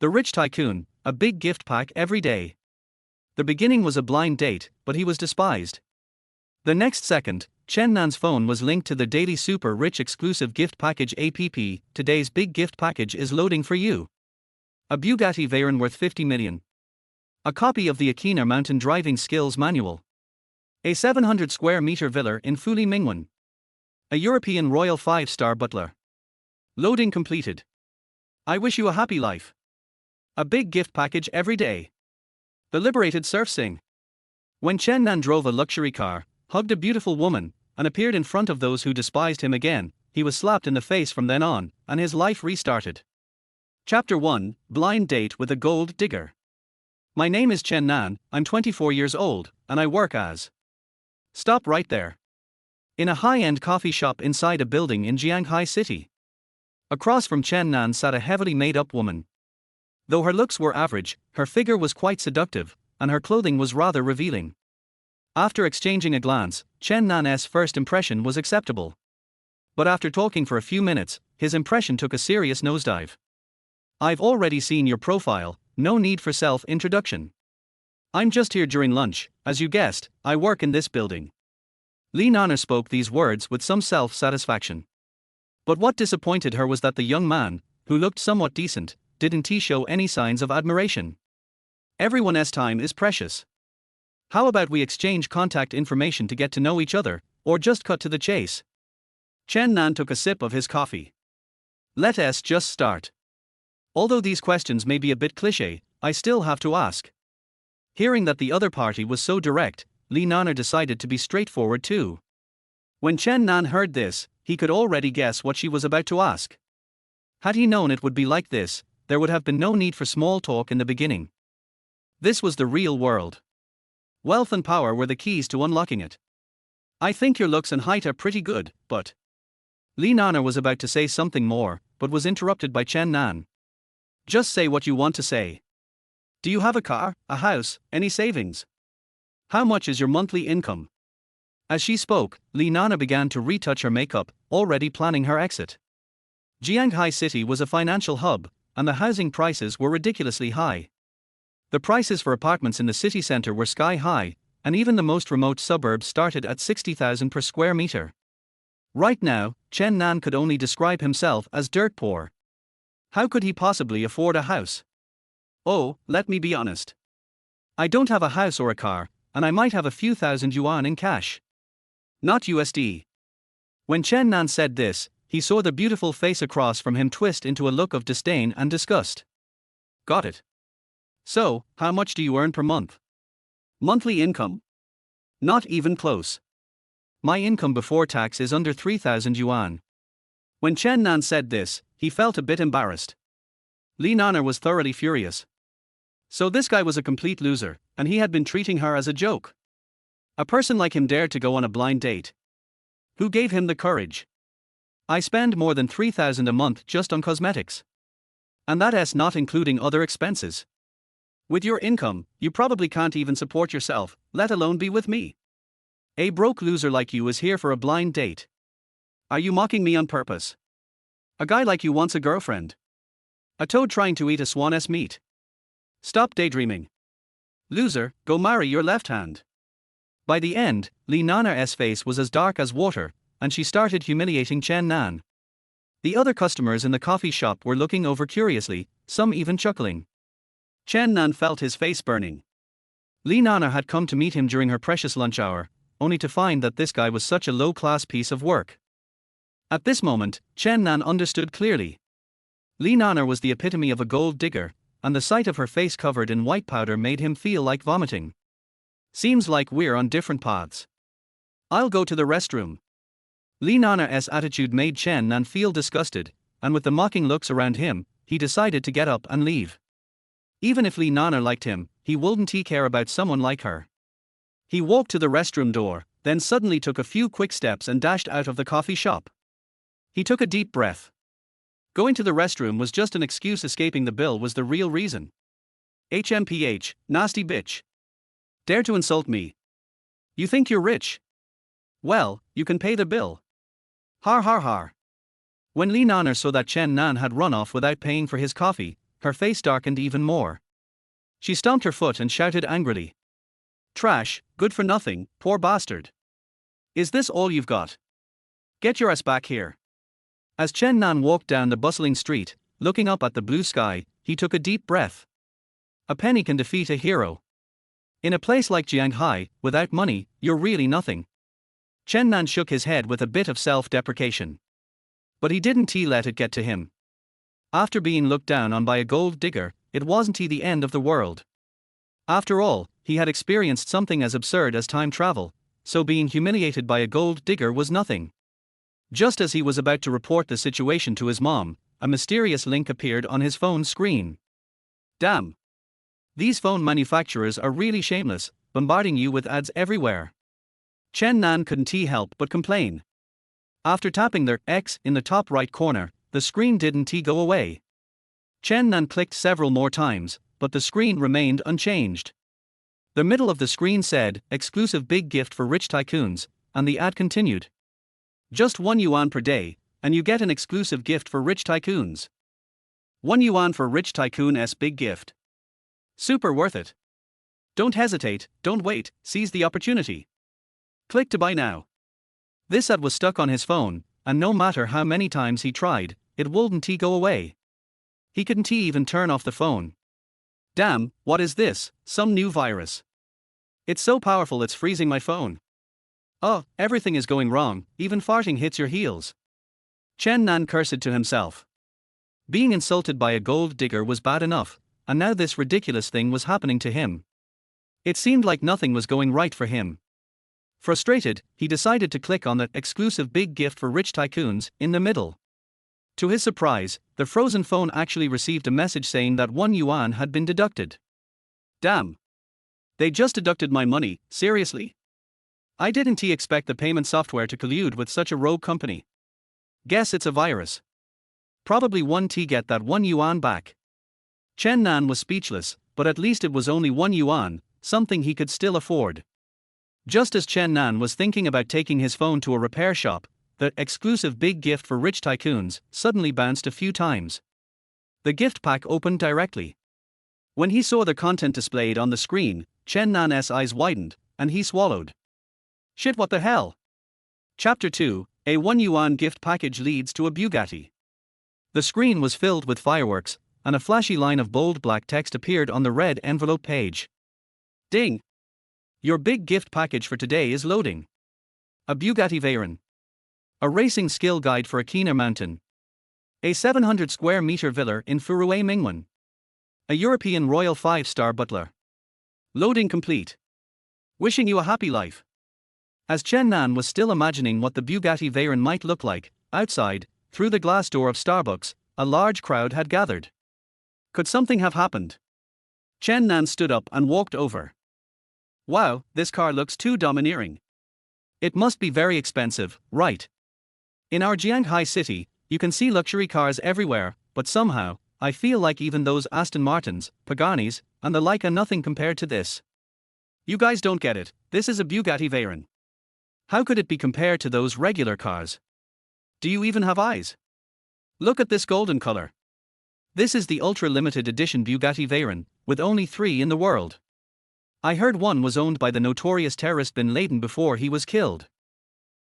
The rich tycoon, a big gift pack every day. The beginning was a blind date, but he was despised. The next second, Chen Nan's phone was linked to the daily super rich exclusive gift package app. Today's big gift package is loading for you. A Bugatti Veyron worth 50 million. A copy of the Akina mountain driving skills manual. A 700 square meter villa in Fuli Mingwan. A European Royal Five-Star Butler. Loading completed. I wish you a happy life. A big gift package every day. The liberated serfs sing. When Chen Nan drove a luxury car, hugged a beautiful woman, and appeared in front of those who despised him again, he was slapped in the face from then on, and his life restarted. Chapter 1, Blind Date with a Gold Digger. My name is Chen Nan, I'm 24 years old, and I work as. Stop right there. In a high-end coffee shop inside a building in Jianghai City. Across from Chen Nan sat a heavily made-up woman. Though her looks were average, her figure was quite seductive, and her clothing was rather revealing. After exchanging a glance, Chen Nan's first impression was acceptable. But after talking for a few minutes, his impression took a serious nosedive. I've already seen your profile, no need for self-introduction. I'm just here during lunch, as you guessed, I work in this building. Li Nana spoke these words with some self-satisfaction. But what disappointed her was that the young man, who looked somewhat decent, didn't show any signs of admiration. Everyone's time is precious. How about we exchange contact information to get to know each other, or just cut to the chase? Chen Nan took a sip of his coffee. Let's just start. Although these questions may be a bit cliché, I still have to ask. Hearing that the other party was so direct, Li Nana decided to be straightforward too. When Chen Nan heard this, he could already guess what she was about to ask. Had he known it would be like this, there would have been no need for small talk in the beginning. This was the real world. Wealth and power were the keys to unlocking it. I think your looks and height are pretty good, but. Li Nana was about to say something more, but was interrupted by Chen Nan. Just say what you want to say. Do you have a car, a house, any savings? How much is your monthly income? As she spoke, Li Nana began to retouch her makeup, already planning her exit. Jianghai City was a financial hub, and the housing prices were ridiculously high. The prices for apartments in the city center were sky high, and even the most remote suburbs started at 60,000 per square meter. Right now, Chen Nan could only describe himself as dirt poor. How could he possibly afford a house? Oh, let me be honest. I don't have a house or a car, and I might have a few thousand yuan in cash. Not USD. When Chen Nan said this, he saw the beautiful face across from him twist into a look of disdain and disgust. Got it. So, how much do you earn per month? Monthly income? Not even close. My income before tax is under 3,000 yuan. When Chen Nan said this, he felt a bit embarrassed. Li Nana was thoroughly furious. So this guy was a complete loser, and he had been treating her as a joke. A person like him dared to go on a blind date. Who gave him the courage? I spend more than 3,000 a month just on cosmetics. And that's not including other expenses. With your income, you probably can't even support yourself, let alone be with me. A broke loser like you is here for a blind date. Are you mocking me on purpose? A guy like you wants a girlfriend. A toad trying to eat a swan's meat. Stop daydreaming. Loser, go marry your left hand. By the end, Li Nana's face was as dark as water, and she started humiliating Chen Nan. The other customers in the coffee shop were looking over curiously, some even chuckling. Chen Nan felt his face burning. Li Nana had come to meet him during her precious lunch hour, only to find that this guy was such a low-class piece of work. At this moment, Chen Nan understood clearly. Li Nana was the epitome of a gold digger, and the sight of her face covered in white powder made him feel like vomiting. Seems like we're on different paths. I'll go to the restroom. Li Nana's attitude made Chen Nan feel disgusted, and with the mocking looks around him, he decided to get up and leave. Even if Li Nana liked him, he wouldn't care about someone like her. He walked to the restroom door, then suddenly took a few quick steps and dashed out of the coffee shop. He took a deep breath. Going to the restroom was just an excuse, escaping the bill was the real reason. HMPH, nasty bitch. Dare to insult me. You think you're rich? Well, you can pay the bill. Har har har. When Li Nana saw that Chen Nan had run off without paying for his coffee, her face darkened even more. She stomped her foot and shouted angrily. Trash, good for nothing, poor bastard. Is this all you've got? Get your ass back here. As Chen Nan walked down the bustling street, looking up at the blue sky, he took a deep breath. A penny can defeat a hero. In a place like Jianghai, without money, you're really nothing. Chen Nan shook his head with a bit of self-deprecation. But he didn't let it get to him. After being looked down on by a gold digger, it wasn't the end of the world. After all, he had experienced something as absurd as time travel, so being humiliated by a gold digger was nothing. Just as he was about to report the situation to his mom, a mysterious link appeared on his phone screen. Damn! These phone manufacturers are really shameless, bombarding you with ads everywhere. Chen Nan couldn't help but complain. After tapping their X in the top right corner, the screen didn't go away. Chen Nan clicked several more times, but the screen remained unchanged. The middle of the screen said, exclusive big gift for rich tycoons, and the ad continued. Just 1 yuan per day, and you get an exclusive gift for rich tycoons. 1 yuan for rich tycoon's big gift. Super worth it. Don't hesitate, don't wait, seize the opportunity. Click to buy now. This ad was stuck on his phone, and no matter how many times he tried, it wouldn't go away. He couldn't even turn off the phone. Damn, what is this, some new virus? It's so powerful it's freezing my phone. Oh, everything is going wrong, even farting hits your heels. Chen Nan cursed to himself. Being insulted by a gold digger was bad enough, and now this ridiculous thing was happening to him. It seemed like nothing was going right for him. Frustrated, he decided to click on the exclusive big gift for rich tycoons in the middle. To his surprise, the frozen phone actually received a message saying that 1 yuan had been deducted. Damn! They just deducted my money, seriously? I didn't expect the payment software to collude with such a rogue company. Guess it's a virus. Probably get that 1 yuan back. Chen Nan was speechless, but at least it was only 1 yuan, something he could still afford. Just as Chen Nan was thinking about taking his phone to a repair shop, the exclusive big gift for rich tycoons suddenly bounced a few times. The gift pack opened directly. When he saw the content displayed on the screen, Chen Nan's eyes widened, and he swallowed. Shit, what the hell? Chapter 2, a 1 yuan gift package leads to a Bugatti. The screen was filled with fireworks, and a flashy line of bold black text appeared on the red envelope page. Ding! Your big gift package for today is loading. A Bugatti Veyron. A racing skill guide for Akina Mountain. A 700 square meter villa in Fuli Mingwan. A European Royal Five-Star Butler. Loading complete. Wishing you a happy life. As Chen Nan was still imagining what the Bugatti Veyron might look like, outside, through the glass door of Starbucks, a large crowd had gathered. Could something have happened? Chen Nan stood up and walked over. Wow, this car looks too domineering. It must be very expensive, right? In our Jianghai city, you can see luxury cars everywhere, but somehow, I feel like even those Aston Martins, Paganis, and the like are nothing compared to this. You guys don't get it, this is a Bugatti Veyron. How could it be compared to those regular cars? Do you even have eyes? Look at this golden color. This is the ultra-limited edition Bugatti Veyron, with only 3 in the world. I heard one was owned by the notorious terrorist Bin Laden before he was killed.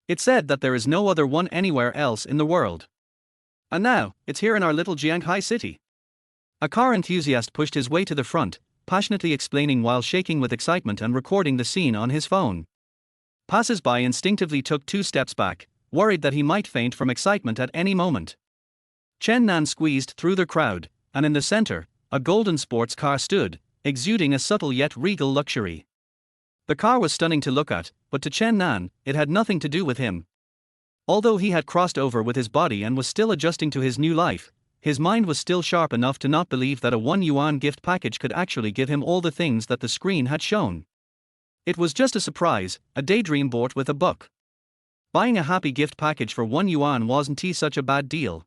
It said that there is no other one anywhere else in the world. And now, it's here in our little Jianghai city. A car enthusiast pushed his way to the front, passionately explaining while shaking with excitement and recording the scene on his phone. Passers-by instinctively took 2 steps back, worried that he might faint from excitement at any moment. Chen Nan squeezed through the crowd, and in the center, a golden sports car stood, exuding a subtle yet regal luxury. The car was stunning to look at, but to Chen Nan, it had nothing to do with him. Although he had crossed over with his body and was still adjusting to his new life, his mind was still sharp enough to not believe that a 1 yuan gift package could actually give him all the things that the screen had shown. It was just a surprise, a daydream bought with a buck. Buying a happy gift package for 1 yuan wasn't such a bad deal.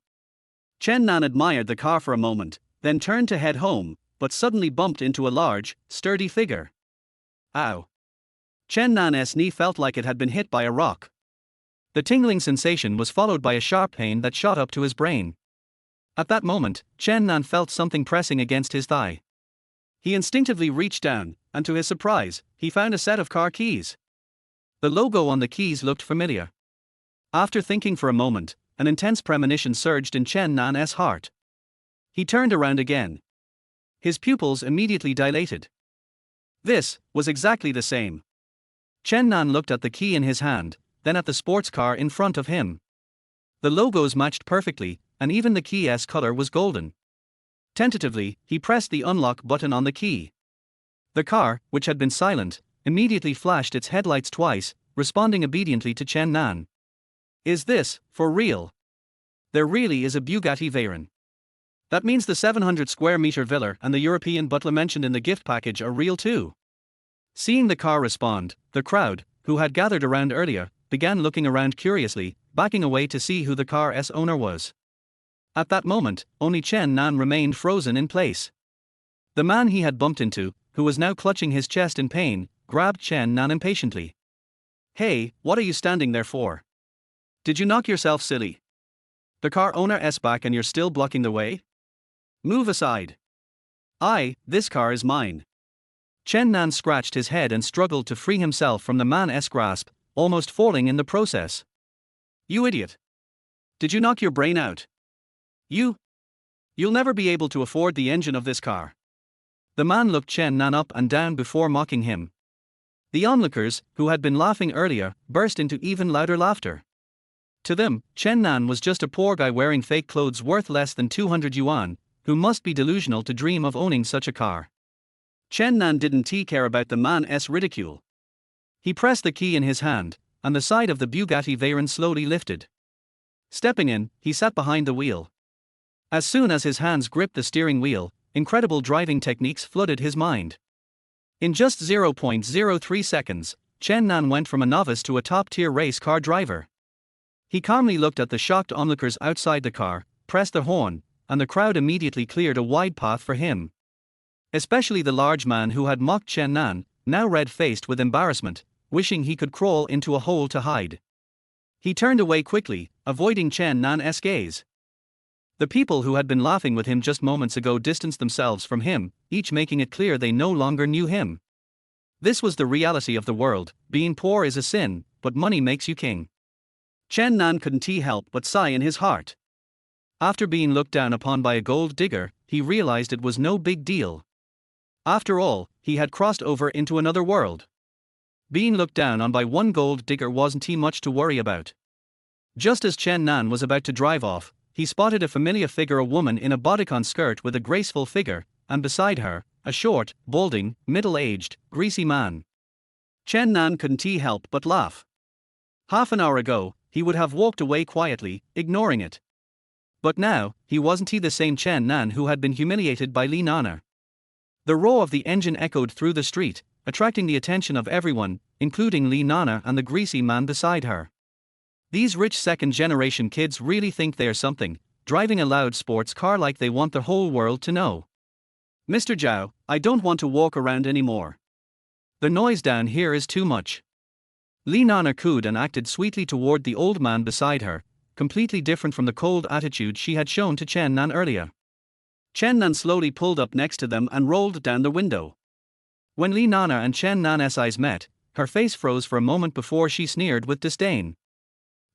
Chen Nan admired the car for a moment, then turned to head home, but suddenly bumped into a large, sturdy figure. Ow! Chen Nan's knee felt like it had been hit by a rock. The tingling sensation was followed by a sharp pain that shot up to his brain. At that moment, Chen Nan felt something pressing against his thigh. He instinctively reached down, and to his surprise, he found a set of car keys. The logo on the keys looked familiar. After thinking for a moment, an intense premonition surged in Chen Nan's heart. He turned around again. His pupils immediately dilated. This was exactly the same. Chen Nan looked at the key in his hand, then at the sports car in front of him. The logos matched perfectly, and even the key's color was golden. Tentatively, he pressed the unlock button on the key. The car, which had been silent, immediately flashed its headlights twice, responding obediently to Chen Nan. Is this for real? There really is a Bugatti Veyron. That means the 700 square meter villa and the European Butler mentioned in the gift package are real too. Seeing the car respond, the crowd, who had gathered around earlier, began looking around curiously, backing away to see who the car's owner was. At that moment, only Chen Nan remained frozen in place. The man he had bumped into, who was now clutching his chest in pain, grabbed Chen Nan impatiently. Hey, what are you standing there for? Did you knock yourself silly? The car owner's back and you're still blocking the way? Move aside. This car is mine. Chen Nan scratched his head and struggled to free himself from the man's grasp, almost falling in the process. You idiot. Did you knock your brain out? You'll never be able to afford the engine of this car. The man looked Chen Nan up and down before mocking him. The onlookers, who had been laughing earlier, burst into even louder laughter. To them, Chen Nan was just a poor guy wearing fake clothes worth less than 200 yuan, who must be delusional to dream of owning such a car. Chen Nan didn't care about the man's ridicule. He pressed the key in his hand, and the side of the Bugatti Veyron slowly lifted. Stepping in, he sat behind the wheel. As soon as his hands gripped the steering wheel, incredible driving techniques flooded his mind. In just 0.03 seconds, Chen Nan went from a novice to a top-tier race car driver. He calmly looked at the shocked onlookers outside the car, pressed the horn, and the crowd immediately cleared a wide path for him. Especially the large man who had mocked Chen Nan, now red-faced with embarrassment, wishing he could crawl into a hole to hide. He turned away quickly, avoiding Chen Nan's gaze. The people who had been laughing with him just moments ago distanced themselves from him, each making it clear they no longer knew him. This was the reality of the world. Being poor is a sin, but money makes you king. Chen Nan couldn't help but sigh in his heart. After being looked down upon by a gold digger, he realized it was no big deal. After all, he had crossed over into another world. Being looked down on by one gold digger wasn't much to worry about. Just as Chen Nan was about to drive off, he spotted a familiar figure, a woman in a bodycon skirt with a graceful figure, and beside her, a short, balding, middle-aged, greasy man. Chen Nan couldn't help but laugh. Half an hour ago, he would have walked away quietly, ignoring it. But now, he wasn't the same Chen Nan who had been humiliated by Li Nan. The roar of the engine echoed through the street, attracting the attention of everyone, including Li Nan and the greasy man beside her. These rich second-generation kids really think they're something, driving a loud sports car like they want the whole world to know. Mr. Zhao, I don't want to walk around anymore. The noise down here is too much. Li Nan cooed and acted sweetly toward the old man beside her, completely different from the cold attitude she had shown to Chen Nan earlier. Chen Nan slowly pulled up next to them and rolled down the window. When Li Nan and Chen Nan's eyes met, her face froze for a moment before she sneered with disdain.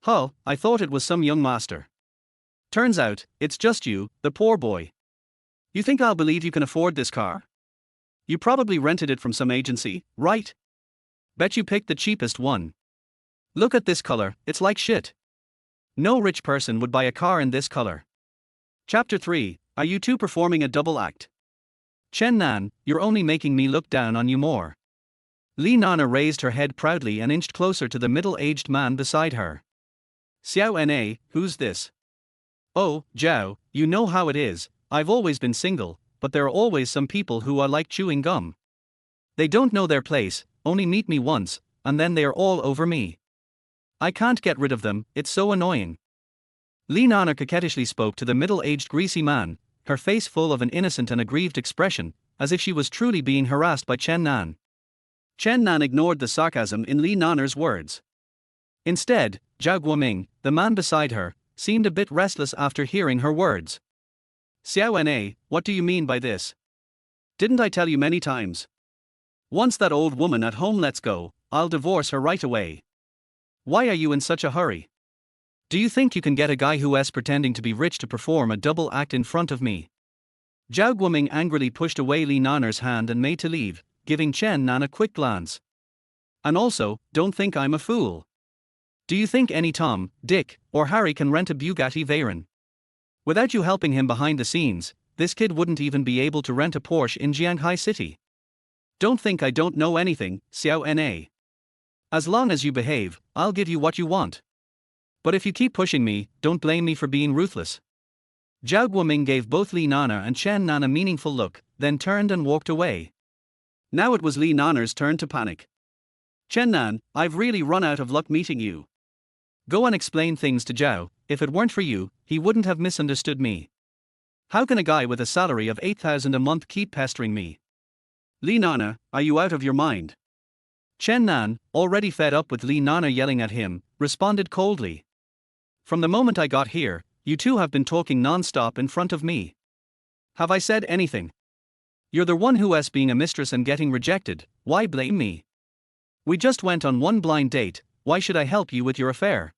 Huh, I thought it was some young master. Turns out, it's just you, the poor boy. You think I'll believe you can afford this car? You probably rented it from some agency, right? Bet you picked the cheapest one. Look at this color, it's like shit. No rich person would buy a car in this color. Chapter 3, Are you two performing a double act? Chen Nan, you're only making me look down on you more. Li Nan raised her head proudly and inched closer to the middle-aged man beside her. Xiao Na, who's this? Oh, Zhao, you know how it is, I've always been single, but there are always some people who are like chewing gum. They don't know their place, only meet me once, and then they are all over me. I can't get rid of them, it's so annoying. Li Nan coquettishly spoke to the middle-aged greasy man, her face full of an innocent and aggrieved expression, as if she was truly being harassed by Chen Nan. Chen Nan ignored the sarcasm in Li Nan's words. Instead, Zhao Guoming, the man beside her, seemed a bit restless after hearing her words. Xiao Na, what do you mean by this? Didn't I tell you many times? Once that old woman at home lets go, I'll divorce her right away. Why are you in such a hurry? Do you think you can get a guy who's pretending to be rich to perform a double act in front of me? Zhao Guoming angrily pushed away Li Nanner's hand and made to leave, giving Chen Nan a quick glance. And also, don't think I'm a fool. Do you think any Tom, Dick, or Harry can rent a Bugatti Veyron? Without you helping him behind the scenes, this kid wouldn't even be able to rent a Porsche in Jianghai City. Don't think I don't know anything, Xiao Na. As long as you behave, I'll give you what you want. But if you keep pushing me, don't blame me for being ruthless. Zhao Guoming gave both Li Nanner and Chen Nan a meaningful look, then turned and walked away. Now it was Li Nanner's turn to panic. Chen Nan, I've really run out of luck meeting you. Go and explain things to Zhao. If it weren't for you, he wouldn't have misunderstood me. How can a guy with a salary of 8,000 a month keep pestering me? Li Nanner, are you out of your mind? Chen Nan, already fed up with Li Nanner yelling at him, responded coldly. From the moment I got here, you two have been talking non-stop in front of me. Have I said anything? You're the one who is being a mistress and getting rejected, why blame me? We just went on one blind date, why should I help you with your affair?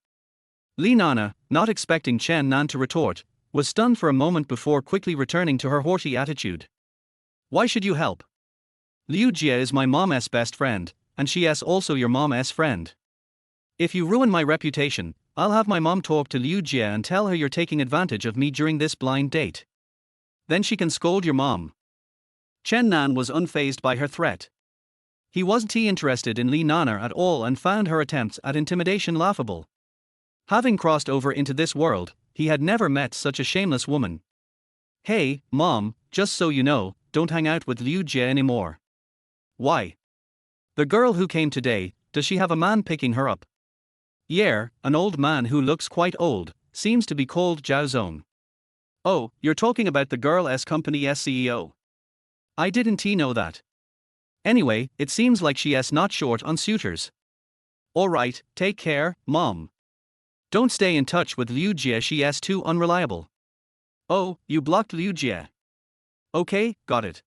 Li Nanner, not expecting Chen Nan to retort, was stunned for a moment before quickly returning to her haughty attitude. Why should you help? Liu Jie is my mom's best friend, and she is also your mom's friend. If you ruin my reputation, I'll have my mom talk to Liu Jie and tell her you're taking advantage of me during this blind date. Then she can scold your mom. Chen Nan was unfazed by her threat. He wasn't interested in Li Nanner at all and found her attempts at intimidation laughable. Having crossed over into this world, he had never met such a shameless woman. Hey, mom, just so you know, don't hang out with Liu Jie anymore. Why? The girl who came today, does she have a man picking her up? Yeah, an old man who looks quite old, seems to be called Zhao Zong. Oh, you're talking about the girl's company's CEO. I didn't know that. Anyway, it seems like she is not short on suitors. Alright, take care, mom. Don't stay in touch with Liu Jie, she is too unreliable. Oh, you blocked Liu Jie. Okay, got it.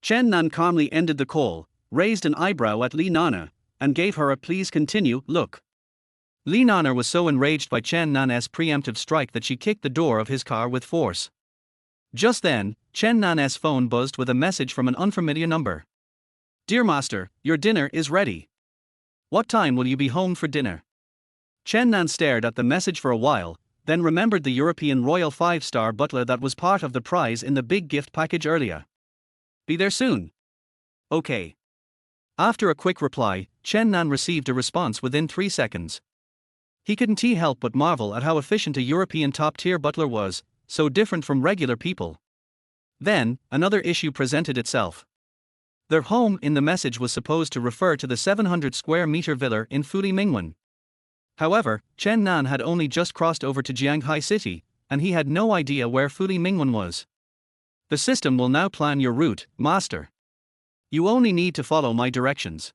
Chen Nan calmly ended the call, raised an eyebrow at Li Nanner, and gave her a please continue look. Li Nanner was so enraged by Chen Nan's preemptive strike that she kicked the door of his car with force. Just then, Chen Nan's phone buzzed with a message from an unfamiliar number. Dear Master, your dinner is ready. What time will you be home for dinner? Chen Nan stared at the message for a while, then remembered the European Royal Five-Star Butler that was part of the prize in the big gift package earlier. Be there soon. Okay. After a quick reply, Chen Nan received a response within 3 seconds. He couldn't help but marvel at how efficient a European top-tier butler was, so different from regular people. Then, another issue presented itself. Their home in the message was supposed to refer to the 700 square meter villa in Fuli Mingwan. However, Chen Nan had only just crossed over to Jianghai City, and he had no idea where Fuli Mingwan was. The system will now plan your route, Master. You only need to follow my directions.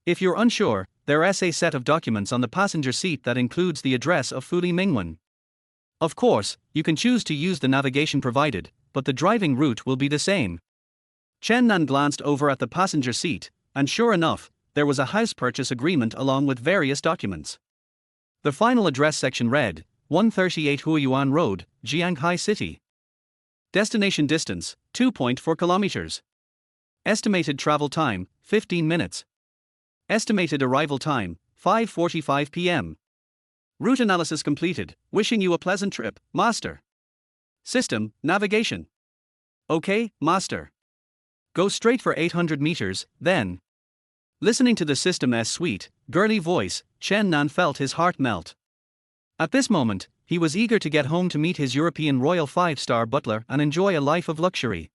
If you're unsure, there is a set of documents on the passenger seat that includes the address of Fuli Mingwan. Of course, you can choose to use the navigation provided, but the driving route will be the same. Chen Nan glanced over at the passenger seat, and sure enough, there was a house purchase agreement along with various documents. The final address section read, 138 Huiyuan Road, Jianghai City. Destination distance, 2.4 kilometers. Estimated travel time, 15 minutes. Estimated arrival time, 5:45 p.m. Route analysis completed, wishing you a pleasant trip, Master. System, navigation. Okay, Master. Go straight for 800 meters, then. Listening to the system's sweet, girly voice, Chen Nan felt his heart melt. At this moment, he was eager to get home to meet his European Royal Five-Star Butler and enjoy a life of luxury.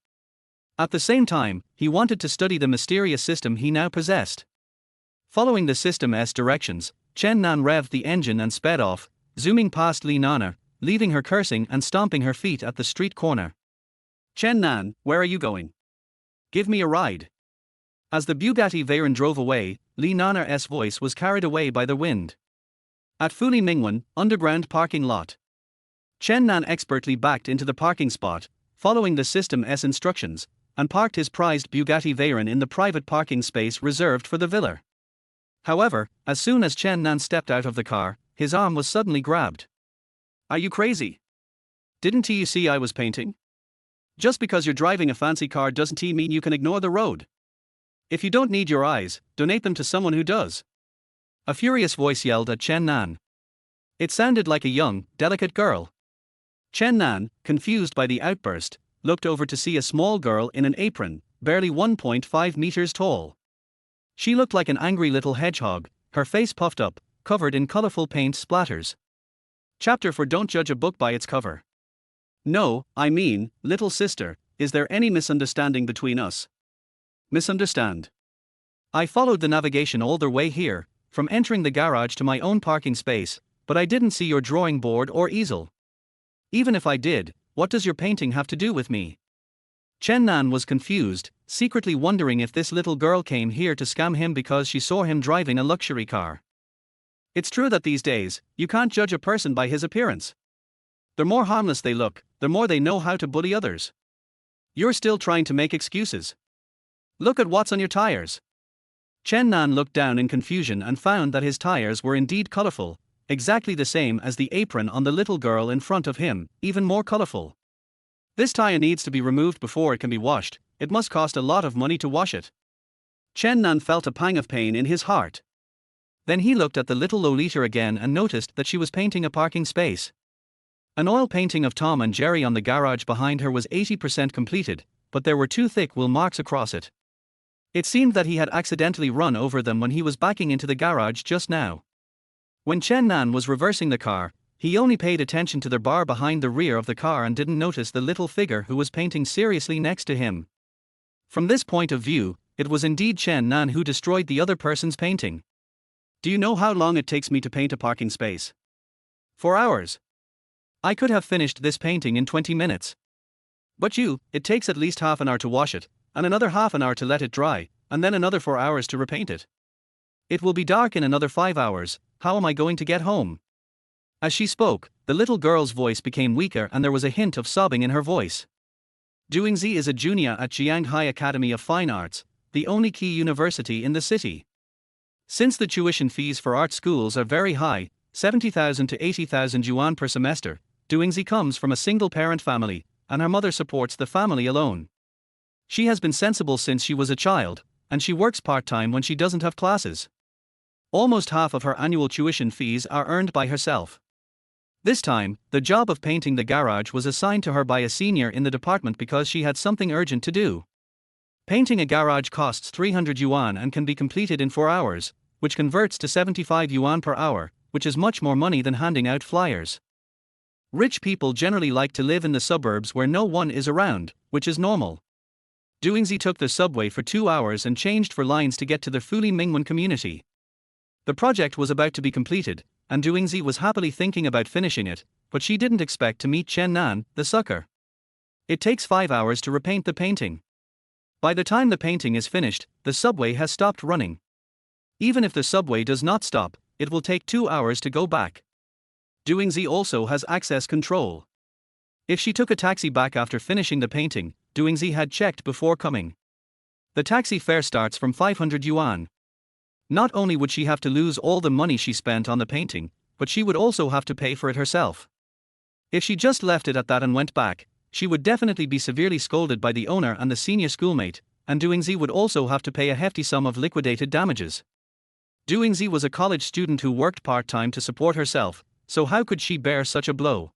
At the same time, he wanted to study the mysterious system he now possessed. Following the system's directions, Chen Nan revved the engine and sped off, zooming past Li Nanner, leaving her cursing and stomping her feet at the street corner. Chen Nan, where are you going? Give me a ride. As the Bugatti Veyron drove away, Li Nanner's voice was carried away by the wind. At Fuli Mingwan, underground parking lot. Chen Nan expertly backed into the parking spot, following the system's instructions, and parked his prized Bugatti Veyron in the private parking space reserved for the villa. However, as soon as Chen Nan stepped out of the car, his arm was suddenly grabbed. "Are you crazy? Didn't you see I was painting? Just because you're driving a fancy car doesn't mean you can ignore the road. If you don't need your eyes, donate them to someone who does." A furious voice yelled at Chen Nan. It sounded like a young, delicate girl. Chen Nan, confused by the outburst, looked over to see a small girl in an apron, barely 1.5 meters tall. She looked like an angry little hedgehog, her face puffed up, covered in colorful paint splatters. Chapter 4: Don't judge a book by its cover. "No, I mean, little sister, is there any misunderstanding between us?" "Misunderstand? I followed the navigation all the way here, from entering the garage to my own parking space, but I didn't see your drawing board or easel. Even if I did, what does your painting have to do with me?" Chen Nan was confused, secretly wondering if this little girl came here to scam him because she saw him driving a luxury car. It's true that these days, you can't judge a person by his appearance. The more harmless they look, the more they know how to bully others. You're still trying to make excuses. Look at what's on your tires. Chen Nan looked down in confusion and found that his tires were indeed colorful, exactly the same as the apron on the little girl in front of him, even more colorful. This tire needs to be removed before it can be washed. It must cost a lot of money to wash it. Chen Nan felt a pang of pain in his heart. Then he looked at the little Lolita again and noticed that she was painting a parking space. An oil painting of Tom and Jerry on the garage behind her was 80% completed, but there were 2 thick wheel marks across it. It seemed that he had accidentally run over them when he was backing into the garage just now. When Chen Nan was reversing the car, he only paid attention to the bar behind the rear of the car and didn't notice the little figure who was painting seriously next to him. From this point of view, it was indeed Chen Nan who destroyed the other person's painting. "Do you know how long it takes me to paint a parking space?" "4 hours. I could have finished this painting in 20 minutes. But it takes at least half an hour to wash it, and another half an hour to let it dry, and then another 4 hours to repaint it. It will be dark in another 5 hours, how am I going to get home?" As she spoke, the little girl's voice became weaker and there was a hint of sobbing in her voice. Duingzi is a junior at Jianghai Academy of Fine Arts, the only key university in the city. Since the tuition fees for art schools are very high, 70,000 to 80,000 yuan per semester, Duingzi comes from a single-parent family, and her mother supports the family alone. She has been sensible since she was a child, and she works part-time when she doesn't have classes. Almost half of her annual tuition fees are earned by herself. This time, the job of painting the garage was assigned to her by a senior in the department because she had something urgent to do. Painting a garage costs 300 yuan and can be completed in 4 hours, which converts to 75 yuan per hour, which is much more money than handing out flyers. Rich people generally like to live in the suburbs where no one is around, which is normal. Duingzi took the subway for 2 hours and changed for lines to get to the Fuli Mingwan community. The project was about to be completed, and Duingzi was happily thinking about finishing it, but she didn't expect to meet Chen Nan, the sucker. It takes 5 hours to repaint the painting. By the time the painting is finished, the subway has stopped running. Even if the subway does not stop, it will take 2 hours to go back. Duingzi also has access control. If she took a taxi back after finishing the painting, Duingzi had checked before coming. The taxi fare starts from 500 yuan. Not only would she have to lose all the money she spent on the painting, but she would also have to pay for it herself. If she just left it at that and went back, she would definitely be severely scolded by the owner and the senior schoolmate, and Duingzi would also have to pay a hefty sum of liquidated damages. Duingzi was a college student who worked part-time to support herself, so how could she bear such a blow?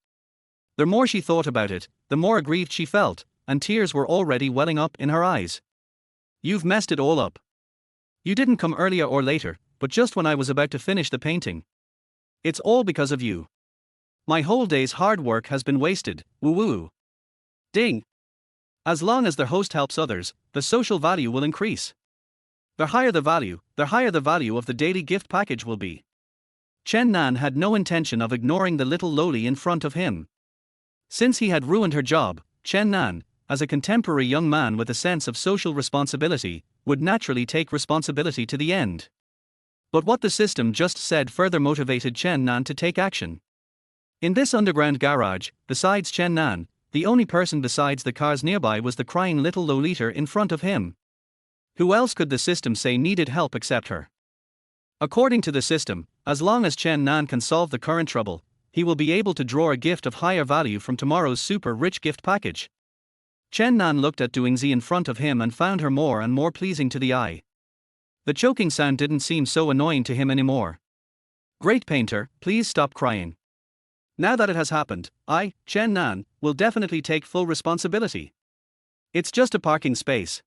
The more she thought about it, the more aggrieved she felt, and tears were already welling up in her eyes. "You've messed it all up. You didn't come earlier or later, but just when I was about to finish the painting. It's all because of you. My whole day's hard work has been wasted, woo-woo." Ding! As long as the host helps others, the social value will increase. The higher the value of the daily gift package will be. Chen Nan had no intention of ignoring the little loli in front of him. Since he had ruined her job, Chen Nan, as a contemporary young man with a sense of social responsibility, would naturally take responsibility to the end. But what the system just said further motivated Chen Nan to take action. In this underground garage, besides Chen Nan, the only person besides the cars nearby was the crying little Lolita in front of him. Who else could the system say needed help except her? According to the system, as long as Chen Nan can solve the current trouble, he will be able to draw a gift of higher value from tomorrow's super rich gift package. Chen Nan looked at Duingzi in front of him and found her more and more pleasing to the eye. The choking sound didn't seem so annoying to him anymore. Great painter, please stop crying. Now that it has happened, I, Chen Nan, will definitely take full responsibility. It's just a parking space.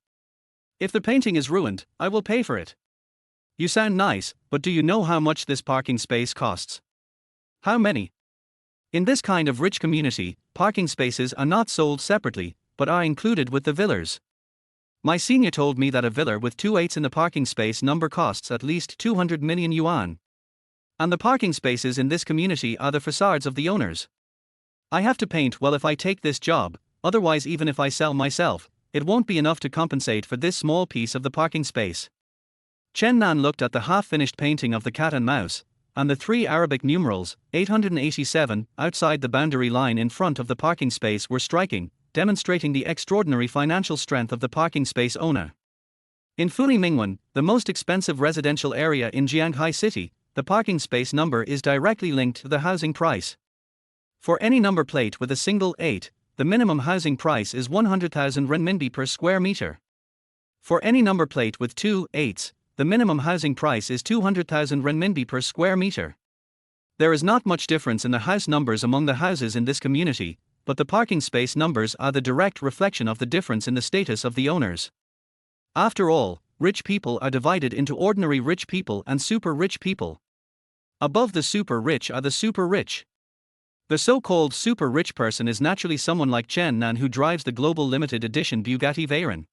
If the painting is ruined, I will pay for it. You sound nice, but do you know how much this parking space costs? How many? In this kind of rich community, parking spaces are not sold separately, but are included with the villas. My senior told me that a villa with 2 8s in the parking space number costs at least 200 million yuan. And the parking spaces in this community are the facades of the owners. I have to paint well if I take this job, otherwise even if I sell myself, it won't be enough to compensate for this small piece of the parking space. Chen Nan looked at the half-finished painting of the cat and mouse, and the 3 Arabic numerals, 887, outside the boundary line in front of the parking space were striking, demonstrating the extraordinary financial strength of the parking space owner. In Fuli Mingwan, the most expensive residential area in Jianghai City, the parking space number is directly linked to the housing price. For any number plate with a single 8, the minimum housing price is 100,000 renminbi per square meter. For any number plate with 2 8s, the minimum housing price is 200,000 renminbi per square meter. There is not much difference in the house numbers among the houses in this community, but the parking space numbers are the direct reflection of the difference in the status of the owners. After all, rich people are divided into ordinary rich people and super rich people. Above the super rich are the super rich. The so-called super rich person is naturally someone like Chen Nan who drives the global limited edition Bugatti Veyron.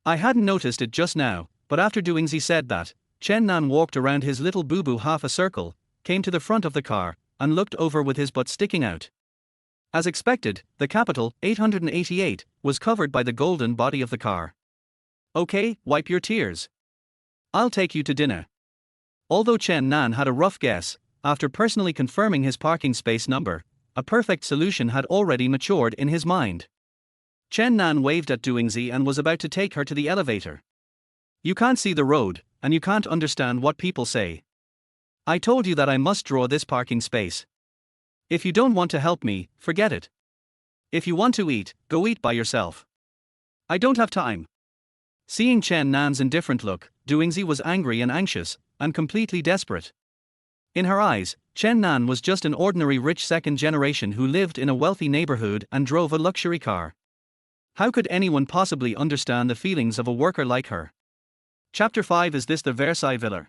I hadn't noticed it just now, but after Duingzi said that, Chen Nan walked around his little boo-boo half a circle, came to the front of the car, and looked over with his butt sticking out. As expected, the capital, 888, was covered by the golden body of the car. Okay, wipe your tears. I'll take you to dinner. Although Chen Nan had a rough guess, after personally confirming his parking space number, a perfect solution had already matured in his mind. Chen Nan waved at Duingzi and was about to take her to the elevator. You can't see the road, and you can't understand what people say. I told you that I must draw this parking space. If you don't want to help me, forget it. If you want to eat, go eat by yourself. I don't have time. Seeing Chen Nan's indifferent look, Duingzi was angry and anxious, and completely desperate. In her eyes, Chen Nan was just an ordinary rich second generation who lived in a wealthy neighborhood and drove a luxury car. How could anyone possibly understand the feelings of a worker like her? Chapter 5. Is this the Versailles Villa?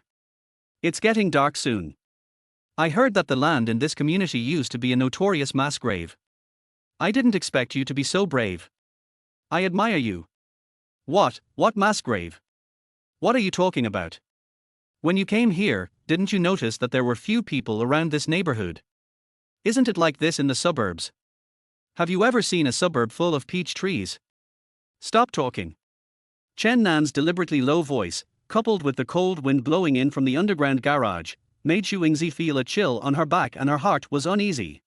It's getting dark soon. I heard that the land in this community used to be a notorious mass grave. I didn't expect you to be so brave. I admire you. What mass grave? What are you talking about? When you came here, didn't you notice that there were few people around this neighborhood? Isn't it like this in the suburbs? Have you ever seen a suburb full of peach trees? Stop talking. Chen Nan's deliberately low voice, coupled with the cold wind blowing in from the underground garage, made Duingzi feel a chill on her back and her heart was uneasy.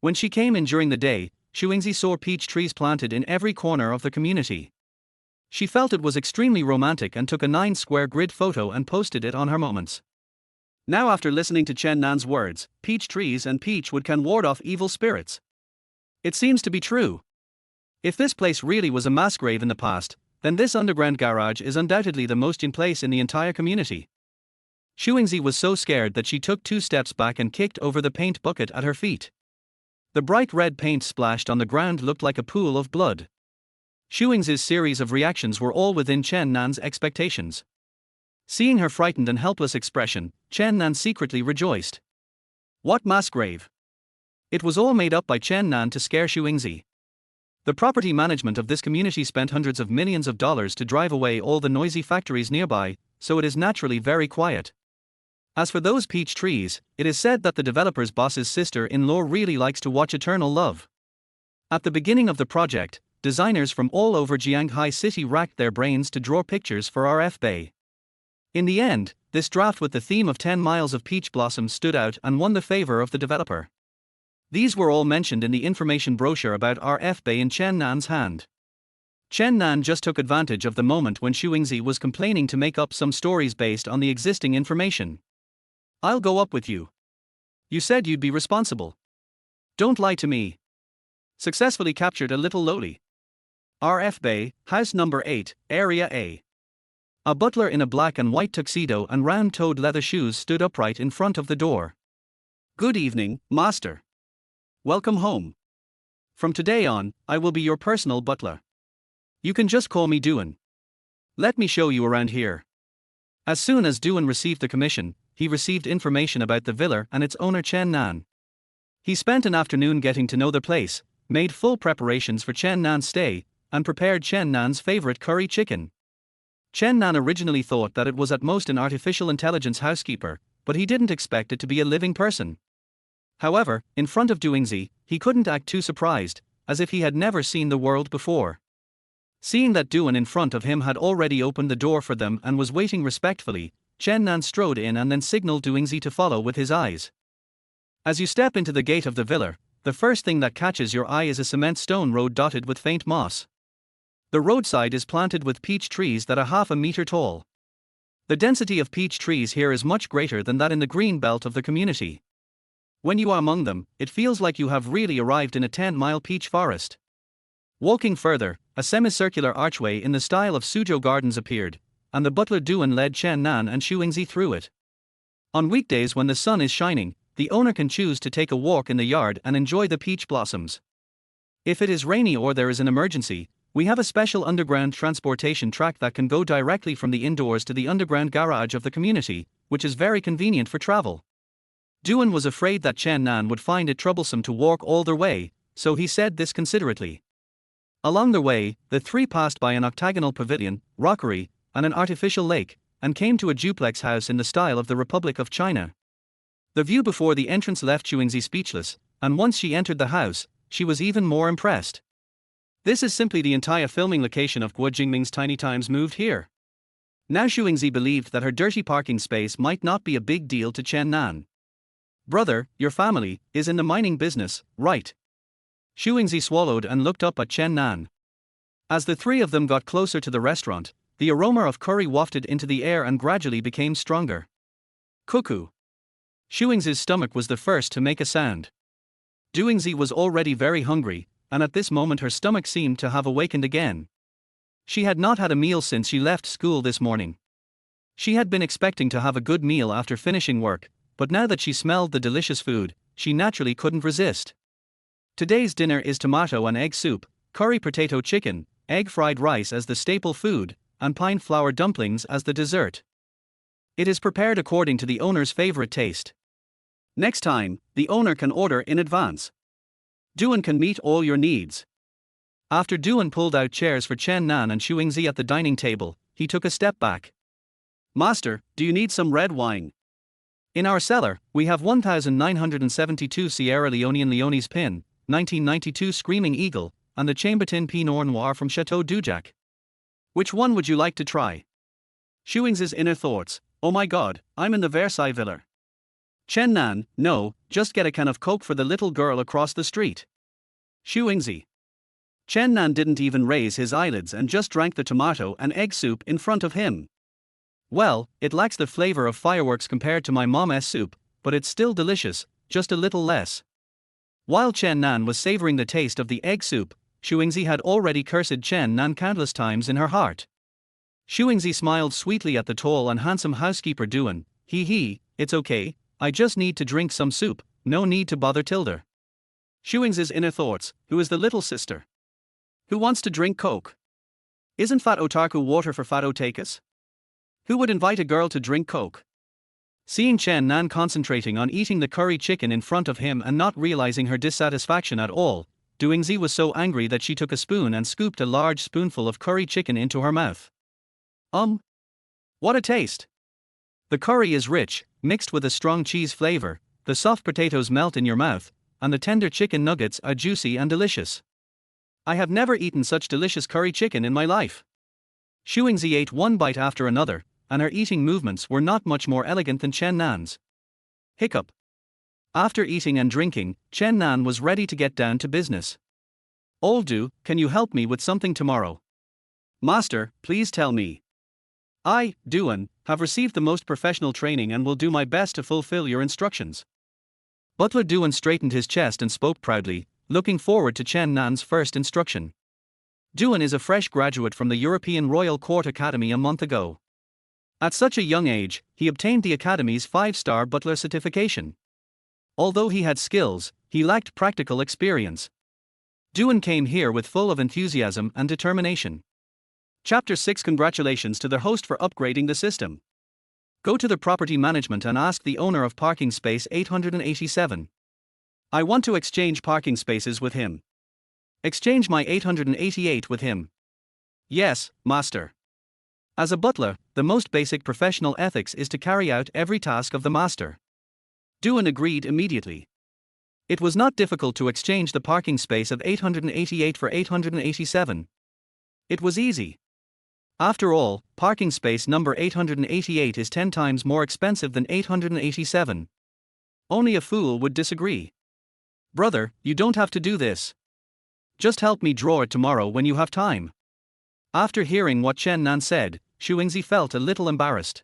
When she came in during the day, Duingzi saw peach trees planted in every corner of the community. She felt it was extremely romantic and took a 9-square grid photo and posted it on her moments. Now after listening to Chen Nan's words, peach trees and peach wood can ward off evil spirits. It seems to be true. If this place really was a mass grave in the past, then this underground garage is undoubtedly the most in place in the entire community. Duingzi was so scared that she took 2 steps back and kicked over the paint bucket at her feet. The bright red paint splashed on the ground looked like a pool of blood. Duingzi's series of reactions were all within Chen Nan's expectations. Seeing her frightened and helpless expression, Chen Nan secretly rejoiced. What mass grave? It was all made up by Chen Nan to scare Duingzi. The property management of this community spent hundreds of millions of dollars to drive away all the noisy factories nearby, so it is naturally very quiet. As for those peach trees, it is said that the developer's boss's sister-in-law really likes to watch Eternal Love. At the beginning of the project, designers from all over Jianghai City racked their brains to draw pictures for RF Bay. In the end, this draft with the theme of 10 miles of peach blossoms stood out and won the favor of the developer. These were all mentioned in the information brochure about RFB in Chen Nan's hand. Chen Nan just took advantage of the moment when Xuingzi was complaining to make up some stories based on the existing information. I'll go up with you. You said you'd be responsible. Don't lie to me. Successfully captured a little lowly. RFB, house number 8, area A. A butler in a black and white tuxedo and round-toed leather shoes stood upright in front of the door. Good evening, master. Welcome home. From today on, I will be your personal butler. You can just call me Duan. Let me show you around here. As soon as Duan received the commission, he received information about the villa and its owner Chen Nan. He spent an afternoon getting to know the place, made full preparations for Chen Nan's stay, and prepared Chen Nan's favorite curry chicken. Chen Nan originally thought that it was at most an artificial intelligence housekeeper, but he didn't expect it to be a living person. However, in front of Duingzi, he couldn't act too surprised, as if he had never seen the world before. Seeing that Duan in front of him had already opened the door for them and was waiting respectfully, Chen Nan strode in and then signaled Duingzi to follow with his eyes. As you step into the gate of the villa, the first thing that catches your eye is a cement stone road dotted with faint moss. The roadside is planted with peach trees that are half a meter tall. The density of peach trees here is much greater than that in the green belt of the community. When you are among them, it feels like you have really arrived in a 10-mile peach forest. Walking further, a semicircular archway in the style of Suzhou Gardens appeared, and the butler Duan led Chen Nan and Xuingzi through it. On weekdays when the sun is shining, the owner can choose to take a walk in the yard and enjoy the peach blossoms. If it is rainy or there is an emergency, we have a special underground transportation track that can go directly from the indoors to the underground garage of the community, which is very convenient for travel. Duan was afraid that Chen Nan would find it troublesome to walk all their way, so he said this considerately. Along their way, the three passed by an octagonal pavilion, rockery, and an artificial lake, and came to a duplex house in the style of the Republic of China. The view before the entrance left Xuingzi speechless, and once she entered the house, she was even more impressed. This is simply the entire filming location of Guo Jingming's Tiny Times moved here. Now Xuingzi believed that her dirty parking space might not be a big deal to Chen Nan. Brother, your family is in the mining business, right? Xuingzi swallowed and looked up at Chen Nan. As the three of them got closer to the restaurant, the aroma of curry wafted into the air and gradually became stronger. Cuckoo. Xuingzi's stomach was the first to make a sound. Duingzi was already very hungry, and at this moment her stomach seemed to have awakened again. She had not had a meal since she left school this morning. She had been expecting to have a good meal after finishing work, but now that she smelled the delicious food, she naturally couldn't resist. Today's dinner is tomato and egg soup, curry potato chicken, egg fried rice as the staple food, and pine flour dumplings as the dessert. It is prepared according to the owner's favorite taste. Next time, the owner can order in advance. Duan can meet all your needs. After Duan pulled out chairs for Chen Nan and Xuingzi at the dining table, he took a step back. Master, do you need some red wine? In our cellar, we have 1972 Sierra Leonean Leone's Pin, 1992 Screaming Eagle, and the Chambertin Pinot Noir from Chateau Dujac. Which one would you like to try? Xuingzi's inner thoughts, oh my god, I'm in the Versailles Villa. Chen Nan, no, just get a can of Coke for the little girl across the street. Xuingzi. Chen Nan didn't even raise his eyelids and just drank the tomato and egg soup in front of him. Well, it lacks the flavor of fireworks compared to my mom's soup, but it's still delicious, just a little less. While Chen Nan was savoring the taste of the egg soup, Xuingzi had already cursed Chen Nan countless times in her heart. Xuingzi smiled sweetly at the tall and handsome housekeeper Duan. It's okay, I just need to drink some soup, no need to bother Tilda. Xuingzi's inner thoughts, who is the little sister? Who wants to drink Coke? Isn't fat otaku water for fat otakus? Who would invite a girl to drink Coke? Seeing Chen Nan concentrating on eating the curry chicken in front of him and not realizing her dissatisfaction at all, Duingzi was so angry that she took a spoon and scooped a large spoonful of curry chicken into her mouth. What a taste! The curry is rich, mixed with a strong cheese flavor, the soft potatoes melt in your mouth, and the tender chicken nuggets are juicy and delicious. I have never eaten such delicious curry chicken in my life. Xuingzi ate one bite after another, and her eating movements were not much more elegant than Chen Nan's. Hiccup. After eating and drinking, Chen Nan was ready to get down to business. "Oldu, can you help me with something tomorrow?" "Master, please tell me." "I, Duan, have received the most professional training and will do my best to fulfill your instructions." Butler Duan straightened his chest and spoke proudly, looking forward to Chen Nan's first instruction. Duan is a fresh graduate from the European Royal Court Academy a month ago. At such a young age, he obtained the Academy's 5-star Butler certification. Although he had skills, he lacked practical experience. Duan came here with full of enthusiasm and determination. Chapter 6. Congratulations to the host for upgrading the system. Go to the property management and ask the owner of parking space 887. I want to exchange parking spaces with him. Exchange my 888 with him. Yes, master. As a butler, the most basic professional ethics is to carry out every task of the master. Duan agreed immediately. It was not difficult to exchange the parking space of 888 for 887. It was easy. After all, parking space number 888 is 10 times more expensive than 887. Only a fool would disagree. "Brother, you don't have to do this. Just help me draw it tomorrow when you have time." After hearing what Chen Nan said, Xuingzi felt a little embarrassed.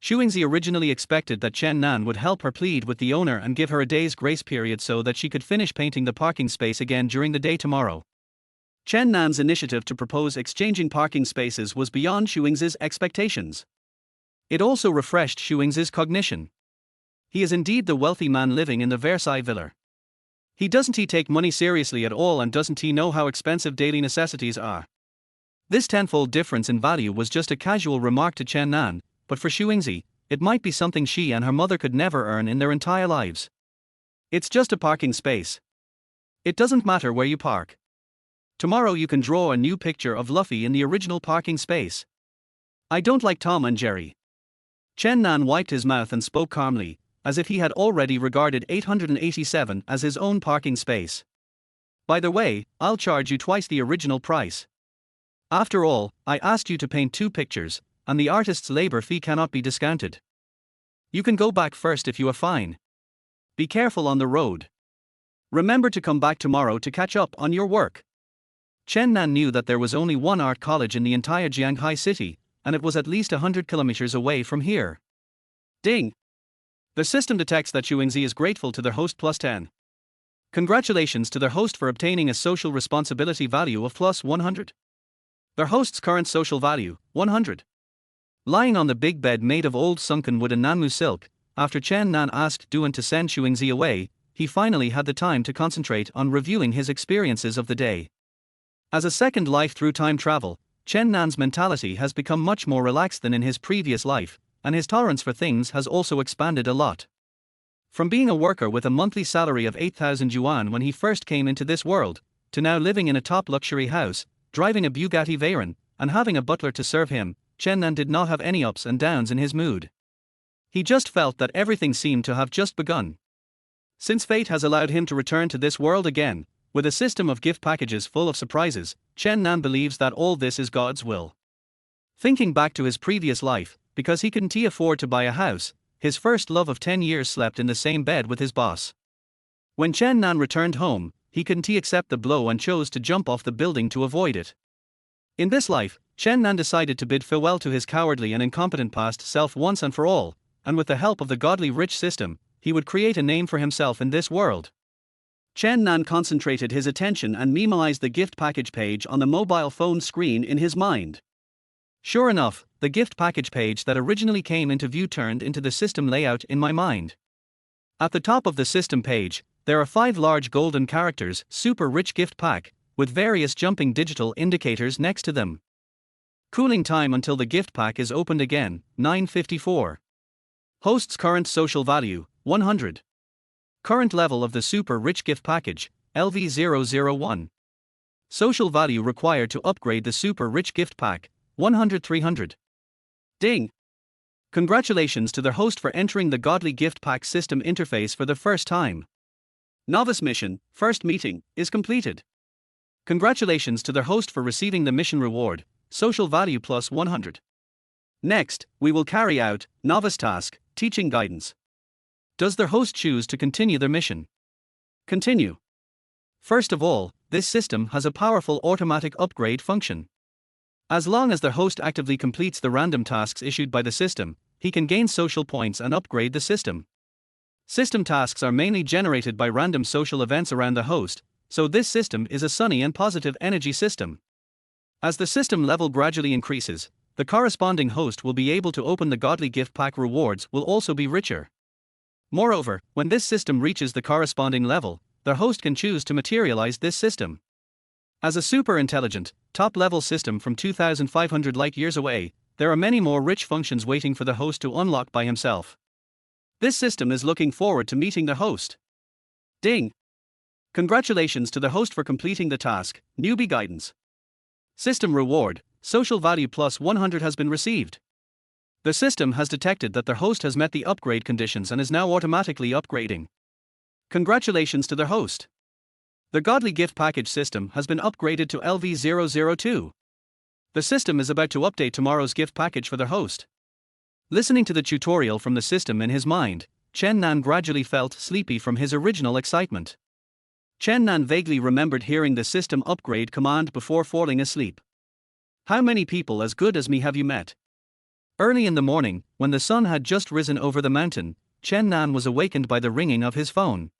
Xuingzi originally expected that Chen Nan would help her plead with the owner and give her a day's grace period so that she could finish painting the parking space again during the day tomorrow. Chen Nan's initiative to propose exchanging parking spaces was beyond Xuingzi's expectations. It also refreshed Xuingzi's cognition. He is indeed the wealthy man living in the Versailles villa. Doesn't he take money seriously at all, and doesn't he know how expensive daily necessities are? This tenfold difference in value was just a casual remark to Chen Nan, but for Xuingzi, it might be something she and her mother could never earn in their entire lives. It's just a parking space. It doesn't matter where you park. Tomorrow you can draw a new picture of Luffy in the original parking space. I don't like Tom and Jerry. Chen Nan wiped his mouth and spoke calmly, as if he had already regarded 887 as his own parking space. "By the way, I'll charge you twice the original price. After all, I asked you to paint 2 pictures, and the artist's labor fee cannot be discounted. You can go back first if you are fine. Be careful on the road. Remember to come back tomorrow to catch up on your work." Chen Nan knew that there was only one art college in the entire Jianghai city, and it was at least 100 kilometers away from here. Ding! The system detects that Xuingzi is grateful to their host +10. Congratulations to their host for obtaining a social responsibility value of +100. Their host's current social value, 100. Lying on the big bed made of old sunken wood and Nanmu silk, after Chen Nan asked Duan to send Xuingzi away, he finally had the time to concentrate on reviewing his experiences of the day. As a second life through time travel, Chen Nan's mentality has become much more relaxed than in his previous life, and his tolerance for things has also expanded a lot. From being a worker with a monthly salary of 8,000 yuan when he first came into this world, to now living in a top luxury house, driving a Bugatti Veyron, and having a butler to serve him, Chen Nan did not have any ups and downs in his mood. He just felt that everything seemed to have just begun. Since fate has allowed him to return to this world again, with a system of gift packages full of surprises, Chen Nan believes that all this is God's will. Thinking back to his previous life, because he couldn't afford to buy a house, his first love of 10 years slept in the same bed with his boss. When Chen Nan returned home, he couldn't accept the blow and chose to jump off the building to avoid it. In this life, Chen Nan decided to bid farewell to his cowardly and incompetent past self once and for all, and with the help of the godly rich system, he would create a name for himself in this world. Chen Nan concentrated his attention and memoized the gift package page on the mobile phone screen in his mind. Sure enough, the gift package page that originally came into view turned into the system layout in my mind. At the top of the system page, there are 5 large golden characters, "Super Rich Gift Pack," with various jumping digital indicators next to them. Cooling time until the gift pack is opened again, 9:54. Host's current social value, 100. Current level of the Super Rich Gift Package, LV001. Social value required to upgrade the Super Rich Gift Pack, 100-300. Ding! Congratulations to their host for entering the Godly Gift Pack system interface for the first time. Novice mission, first meeting, is completed. Congratulations to their host for receiving the mission reward, social value +100. Next, we will carry out Novice task, teaching guidance. Does their host choose to continue their mission? Continue. First of all, this system has a powerful automatic upgrade function. As long as the host actively completes the random tasks issued by the system, he can gain social points and upgrade the system. System tasks are mainly generated by random social events around the host, so this system is a sunny and positive energy system. As the system level gradually increases, the corresponding host will be able to open the godly gift pack. Rewards will also be richer. Moreover, when this system reaches the corresponding level, the host can choose to materialize this system. As a super intelligent, top-level system from 2,500 light-years away, there are many more rich functions waiting for the host to unlock by himself. This system is looking forward to meeting the host. Ding! Congratulations to the host for completing the task. Newbie guidance. System reward, social value plus 100 has been received. The system has detected that the host has met the upgrade conditions and is now automatically upgrading. Congratulations to the host. The Godly Gift Package system has been upgraded to LV002. The system is about to update tomorrow's gift package for the host. Listening to the tutorial from the system in his mind, Chen Nan gradually felt sleepy from his original excitement. Chen Nan vaguely remembered hearing the system upgrade command before falling asleep. How many people as good as me have you met? Early in the morning, when the sun had just risen over the mountain, Chen Nan was awakened by the ringing of his phone.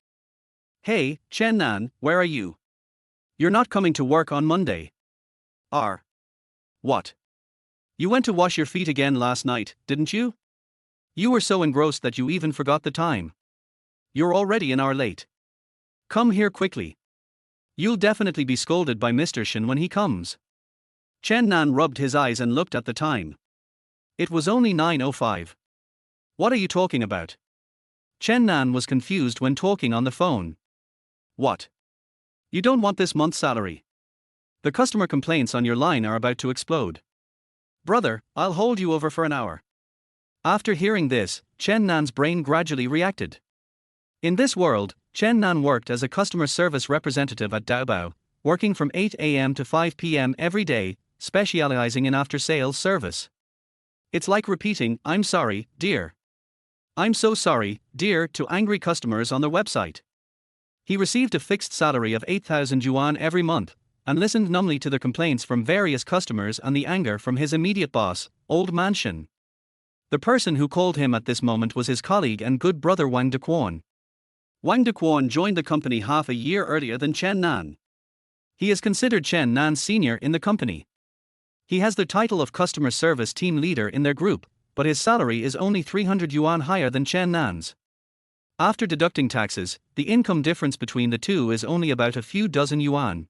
Hey, Chen Nan, where are you? You're not coming to work on Monday. What? You went to wash your feet again last night, didn't you? You were so engrossed that you even forgot the time. You're already an hour late. Come here quickly. You'll definitely be scolded by Mr. Shen when he comes. Chen Nan rubbed his eyes and looked at the time. It was only 9:05. What are you talking about? Chen Nan was confused when talking on the phone. What? You don't want this month's salary? The customer complaints on your line are about to explode. Brother, I'll hold you over for an hour. After hearing this, Chen Nan's brain gradually reacted. In this world, Chen Nan worked as a customer service representative at Taobao, working from 8 a.m. to 5 p.m. every day, specializing in after-sales service. It's like repeating, "I'm sorry, dear. I'm so sorry, dear," to angry customers on their website. He received a fixed salary of 8,000 yuan every month, and listened numbly to the complaints from various customers and the anger from his immediate boss, Old Man Shen. The person who called him at this moment was his colleague and good brother Wang Dequan. Wang Dequan joined the company half a year earlier than Chen Nan. He is considered Chen Nan's senior in the company. He has the title of customer service team leader in their group, but his salary is only 300 yuan higher than Chen Nan's. After deducting taxes, the income difference between the two is only about a few dozen yuan.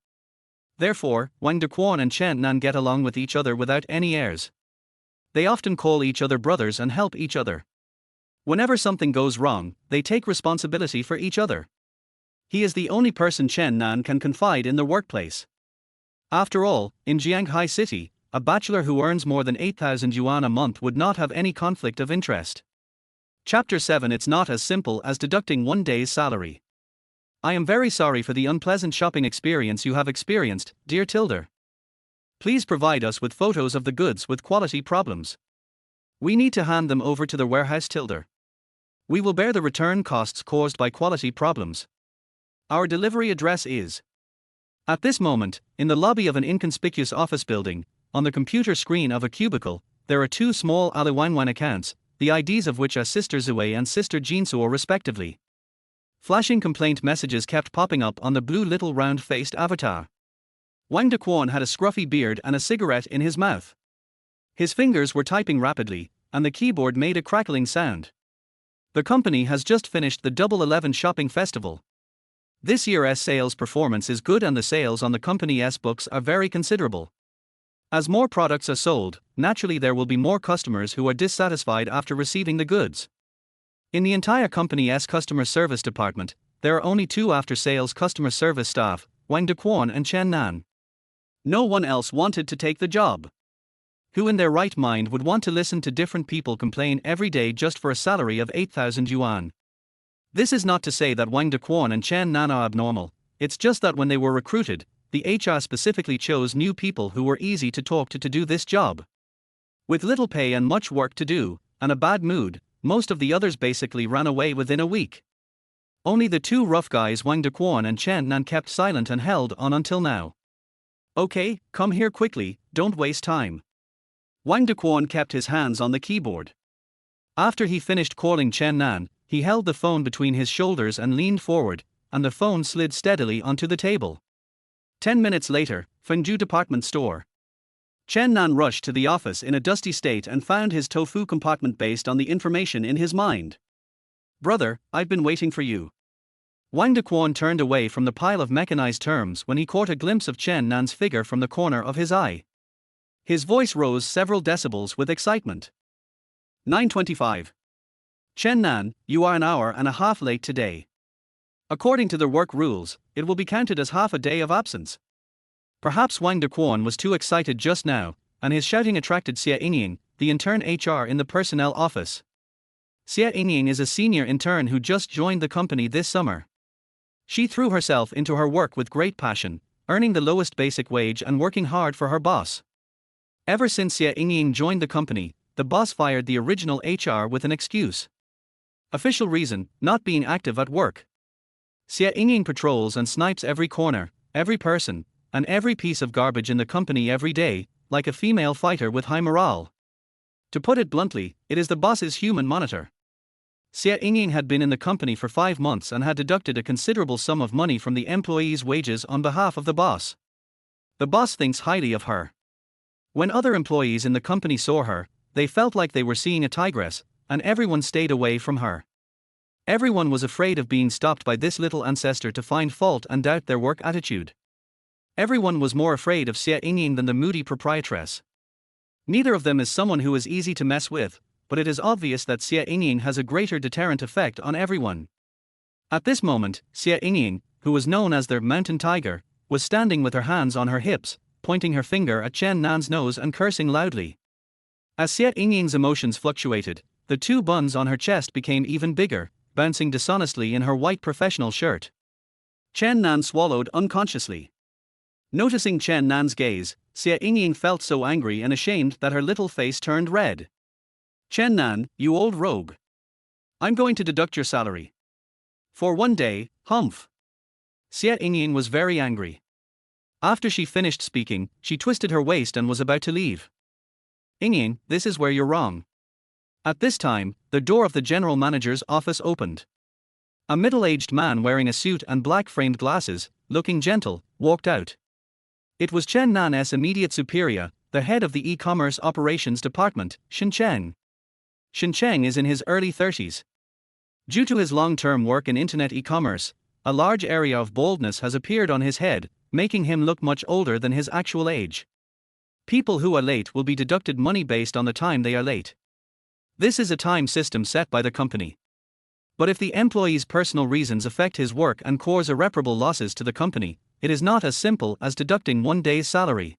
Therefore, Wang Dequan and Chen Nan get along with each other without any airs. They often call each other brothers and help each other. Whenever something goes wrong, they take responsibility for each other. He is the only person Chen Nan can confide in the workplace. After all, in Jianghai City, a bachelor who earns more than 8,000 yuan a month would not have any conflict of interest. Chapter 7. It's not as simple as deducting one day's salary. I am very sorry for the unpleasant shopping experience you have experienced, dear Tilder. Please provide us with photos of the goods with quality problems. We need to hand them over to the warehouse Tilder. We will bear the return costs caused by quality problems. Our delivery address is. At this moment, in the lobby of an inconspicuous office building, on the computer screen of a cubicle, there are two small Aliwanwan accounts, the IDs of which are Sister Zui and Sister Jinsuo respectively. Flashing complaint messages kept popping up on the blue little round-faced avatar. Wang Dequan had a scruffy beard and a cigarette in his mouth. His fingers were typing rapidly, and the keyboard made a crackling sound. The company has just finished the Double 11 shopping festival. This year's sales performance is good and the sales on the company's books are very considerable. As more products are sold, naturally there will be more customers who are dissatisfied after receiving the goods. In the entire company's customer service department, there are only two after-sales customer service staff, Wang Dequan and Chen Nan. No one else wanted to take the job. Who in their right mind would want to listen to different people complain every day just for a salary of 8,000 yuan? This is not to say that Wang Dequan and Chen Nan are abnormal, it's just that when they were recruited, the HR specifically chose new people who were easy to talk to do this job. With little pay and much work to do, and a bad mood, most of the others basically ran away within a week. Only the two rough guys Wang Dequan and Chen Nan kept silent and held on until now. Okay, come here quickly, don't waste time. Wang Dequan kept his hands on the keyboard. After he finished calling Chen Nan, he held the phone between his shoulders and leaned forward, and the phone slid steadily onto the table. 10 minutes later, Fengju department store. Chen Nan rushed to the office in a dusty state and found his tofu compartment based on the information in his mind. Brother, I've been waiting for you. Wang Dequan turned away from the pile of mechanized terms when he caught a glimpse of Chen Nan's figure from the corner of his eye. His voice rose several decibels with excitement. 9:25. Chen Nan, you are an hour and a half late today. According to the work rules, it will be counted as half a day of absence. Perhaps Wang Dequan was too excited just now, and his shouting attracted Xie Yingying, the intern HR in the personnel office. Xie Yingying is a senior intern who just joined the company this summer. She threw herself into her work with great passion, earning the lowest basic wage and working hard for her boss. Ever since Xie Yingying joined the company, the boss fired the original HR with an excuse. Official reason, not being active at work. Xie Yingying patrols and snipes every corner, every person, and every piece of garbage in the company every day, like a female fighter with high morale. To put it bluntly, it is the boss's human monitor. Xie Yingying had been in the company for 5 months and had deducted a considerable sum of money from the employees' wages on behalf of the boss. The boss thinks highly of her. When other employees in the company saw her, they felt like they were seeing a tigress, and everyone stayed away from her. Everyone was afraid of being stopped by this little ancestor to find fault and doubt their work attitude. Everyone was more afraid of Xie Yingying than the moody proprietress. Neither of them is someone who is easy to mess with, but it is obvious that Xie Yingying has a greater deterrent effect on everyone. At this moment, Xie Yingying, who was known as their mountain tiger, was standing with her hands on her hips, pointing her finger at Chen Nan's nose and cursing loudly. As Xie Yingying's emotions fluctuated, the two buns on her chest became even bigger, bouncing dishonestly in her white professional shirt. Chen Nan swallowed unconsciously. Noticing Chen Nan's gaze, Xie Yingying felt so angry and ashamed that her little face turned red. Chen Nan, you old rogue. I'm going to deduct your salary. For 1 day, humph. Xie Yingying was very angry. After she finished speaking, she twisted her waist and was about to leave. Yingying, this is where you're wrong. At this time, the door of the general manager's office opened. A middle-aged man wearing a suit and black-framed glasses, looking gentle, walked out. It was Chen Nan's immediate superior, the head of the e-commerce operations department, Shen Cheng. Shen Cheng is in his early 30s. Due to his long-term work in internet e-commerce, a large area of baldness has appeared on his head, making him look much older than his actual age. People who are late will be deducted money based on the time they are late. This is a time system set by the company. But if the employee's personal reasons affect his work and cause irreparable losses to the company, it is not as simple as deducting 1 day's salary.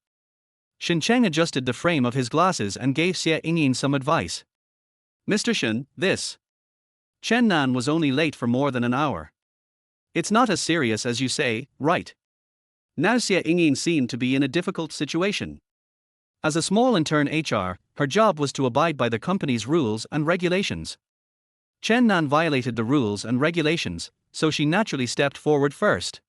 Shen Cheng adjusted the frame of his glasses and gave Xie Yingying some advice. Mr. Shen, this. Chen Nan was only late for more than an hour. It's not as serious as you say, right? Now Xie Yingying seemed to be in a difficult situation. As a small intern HR, her job was to abide by the company's rules and regulations. Chen Nan violated the rules and regulations, so she naturally stepped forward first.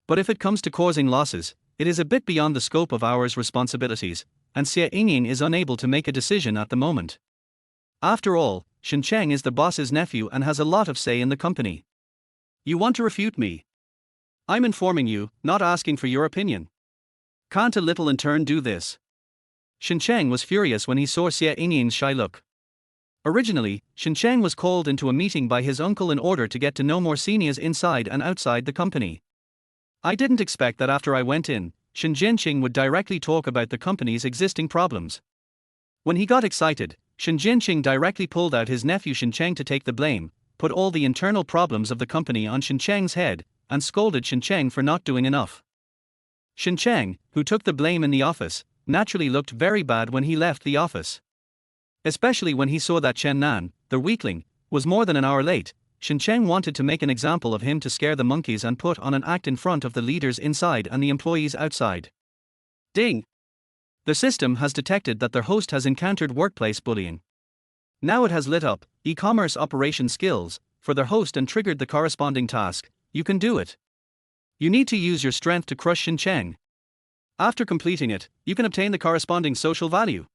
But if it comes to causing losses, it is a bit beyond the scope of our responsibilities, and Xie Yingying is unable to make a decision at the moment. After all, Shen Cheng is the boss's nephew and has a lot of say in the company. You want to refute me? I'm informing you, not asking for your opinion. Can't a little intern do this? Shen Cheng was furious when he saw Xie Yingying's shy look. Originally, Shen Cheng was called into a meeting by his uncle in order to get to know more seniors inside and outside the company. I didn't expect that after I went in, Shen Jianqing would directly talk about the company's existing problems. When he got excited, Shen Jianqing directly pulled out his nephew Shen Cheng to take the blame, put all the internal problems of the company on Shen Cheng's head, and scolded Shen Cheng for not doing enough. Shen Cheng, who took the blame in the office, naturally looked very bad when he left the office. Especially when he saw that Chen Nan, the weakling, was more than an hour late. Shen Cheng wanted to make an example of him to scare the monkeys and put on an act in front of the leaders inside and the employees outside. Ding! The system has detected that their host has encountered workplace bullying. Now it has lit up, e-commerce operation skills, for their host and triggered the corresponding task. You can do it. You need to use your strength to crush Chen Cheng. After completing it, you can obtain the corresponding social value.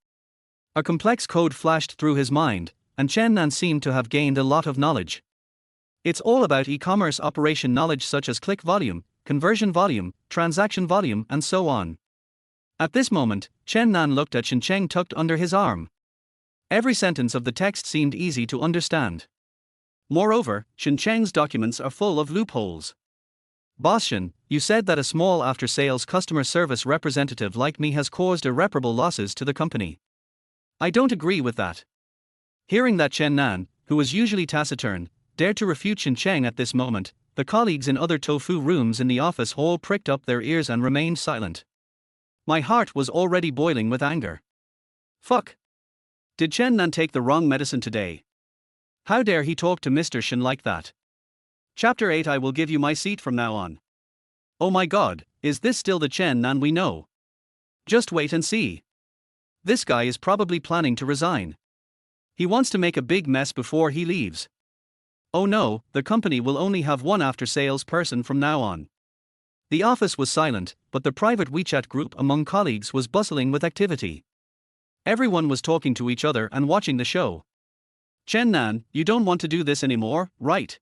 A complex code flashed through his mind, and Chen Nan seemed to have gained a lot of knowledge. It's all about e-commerce operation knowledge such as click volume, conversion volume, transaction volume, and so on. At this moment, Chen Nan looked at Chen Cheng tucked under his arm. Every sentence of the text seemed easy to understand. Moreover, Chen Cheng's documents are full of loopholes. Boss Chen, you said that a small after-sales customer service representative like me has caused irreparable losses to the company. I don't agree with that. Hearing that Chen Nan, who was usually taciturn, dared to refute Chen Cheng at this moment, the colleagues in other tofu rooms in the office hall pricked up their ears and remained silent. My heart was already boiling with anger. Fuck. Did Chen Nan take the wrong medicine today? How dare he talk to Mr. Shen like that? Chapter 8. I will give you my seat from now on. Oh my god, is this still the Chen Nan we know? Just wait and see. This guy is probably planning to resign. He wants to make a big mess before he leaves. Oh no, the company will only have one after-sales person from now on. The office was silent, but the private WeChat group among colleagues was bustling with activity. Everyone was talking to each other and watching the show. Chen Nan, you don't want to do this anymore, right?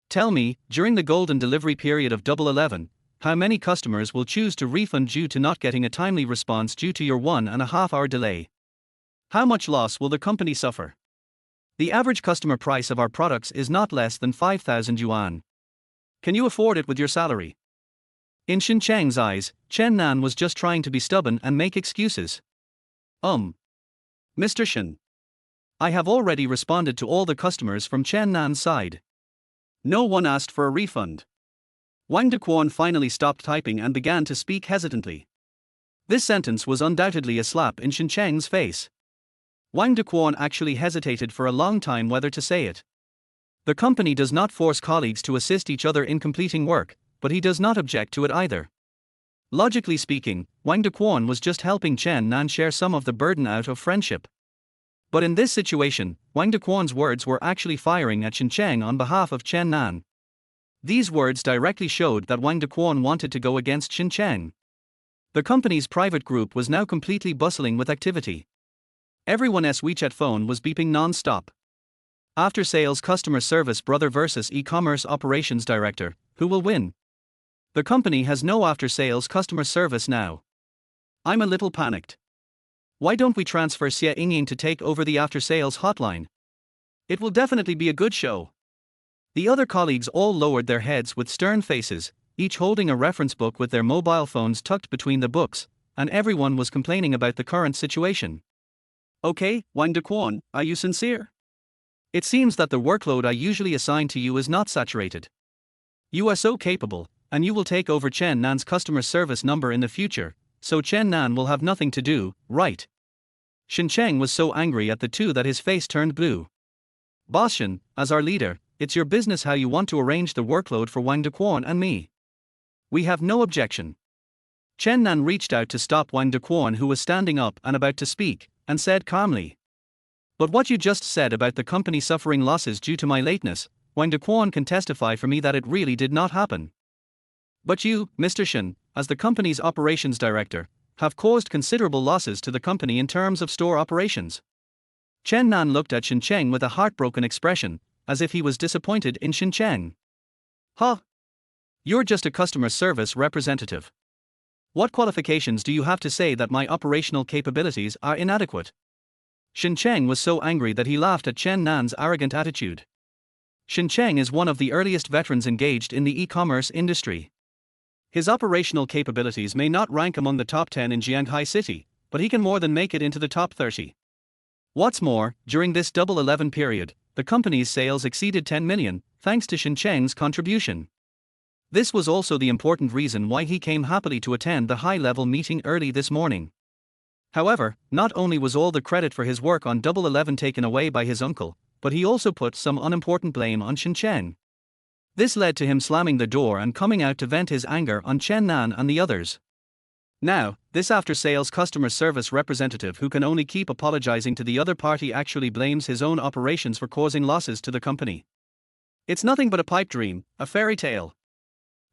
Tell me, during the golden delivery period of 11, how many customers will choose to refund due to not getting a timely response due to your 1.5-hour delay? How much loss will the company suffer? The average customer price of our products is not less than 5,000 yuan. Can you afford it with your salary? In Chen Cheng's eyes, Chen Nan was just trying to be stubborn and make excuses. Mr. Shen. I have already responded to all the customers from Chen Nan's side. No one asked for a refund. Wang Dequan finally stopped typing and began to speak hesitantly. This sentence was undoubtedly a slap in Chen Cheng's face. Wang Dequan actually hesitated for a long time whether to say it. The company does not force colleagues to assist each other in completing work, but he does not object to it either. Logically speaking, Wang Dequan was just helping Chen Nan share some of the burden out of friendship. But in this situation, Wang Dequan's words were actually firing at Chen Cheng on behalf of Chen Nan. These words directly showed that Wang Dequan wanted to go against Chen Cheng. The company's private group was now completely bustling with activity. Everyone's WeChat phone was beeping non-stop. After-sales customer service brother versus e-commerce operations director, who will win? The company has no after-sales customer service now. I'm a little panicked. Why don't we transfer Xie Yingying to take over the after-sales hotline? It will definitely be a good show. The other colleagues all lowered their heads with stern faces, each holding a reference book with their mobile phones tucked between the books, and everyone was complaining about the current situation. Okay, Wang Dequan, are you sincere? It seems that the workload I usually assign to you is not saturated. You are so capable, and you will take over Chen Nan's customer service number in the future, so Chen Nan will have nothing to do, right? Chen Cheng was so angry at the two that his face turned blue. Boss Shen, as our leader, it's your business how you want to arrange the workload for Wang Dequan and me. We have no objection. Chen Nan reached out to stop Wang Dequan, who was standing up and about to speak, and said calmly. But what you just said about the company suffering losses due to my lateness, Wang Dequan can testify for me that it really did not happen. But you, Mr. Shen, as the company's operations director, have caused considerable losses to the company in terms of store operations. Chen Nan looked at Chen Cheng with a heartbroken expression, as if he was disappointed in Chen Cheng. Huh? You're just a customer service representative. What qualifications do you have to say that my operational capabilities are inadequate? Chen Cheng was so angry that he laughed at Chen Nan's arrogant attitude. Chen Cheng is one of the earliest veterans engaged in the e-commerce industry. His operational capabilities may not rank among the top 10 in Jianghai City, but he can more than make it into the top 30. What's more, during this 11 period, the company's sales exceeded 10 million, thanks to Chen Cheng's contribution. This was also the important reason why he came happily to attend the high-level meeting early this morning. However, not only was all the credit for his work on 11 taken away by his uncle, but he also put some unimportant blame on Chen Cheng. This led to him slamming the door and coming out to vent his anger on Chen Nan and the others. Now, This after-sales customer service representative who can only keep apologizing to the other party actually blames his own operations for causing losses to the company. It's nothing but a pipe dream, a fairy tale.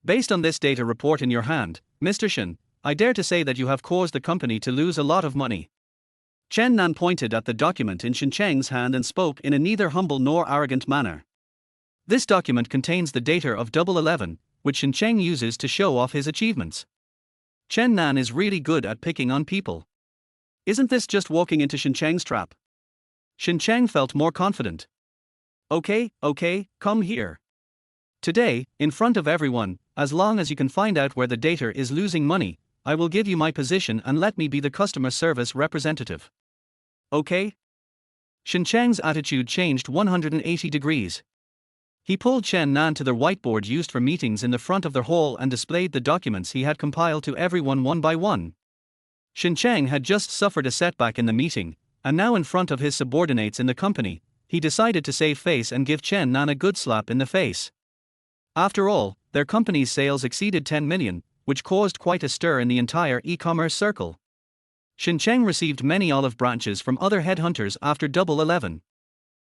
Based on this data report in your hand, Mr. Chen, I dare to say that you have caused the company to lose a lot of money. Chen Nan pointed at the document in Shen Cheng's hand and spoke in a neither humble nor arrogant manner. This document contains the data of 11, which Shen Cheng uses to show off his achievements. Chen Nan is really good at picking on people. Isn't this just walking into Shen Cheng's trap? Shen Cheng felt more confident. Okay, come here. Today, in front of everyone, as long as you can find out where the data is losing money, I will give you my position and let me be the customer service representative. Okay? Shen Cheng's attitude changed 180 degrees. He pulled Chen Nan to the whiteboard used for meetings in the front of the hall and displayed the documents he had compiled to everyone one by one. Shen Cheng had just suffered a setback in the meeting, and now in front of his subordinates in the company, he decided to save face and give Chen Nan a good slap in the face. After all, their company's sales exceeded 10 million, which caused quite a stir in the entire e-commerce circle. Shen Cheng received many olive branches from other headhunters after 11.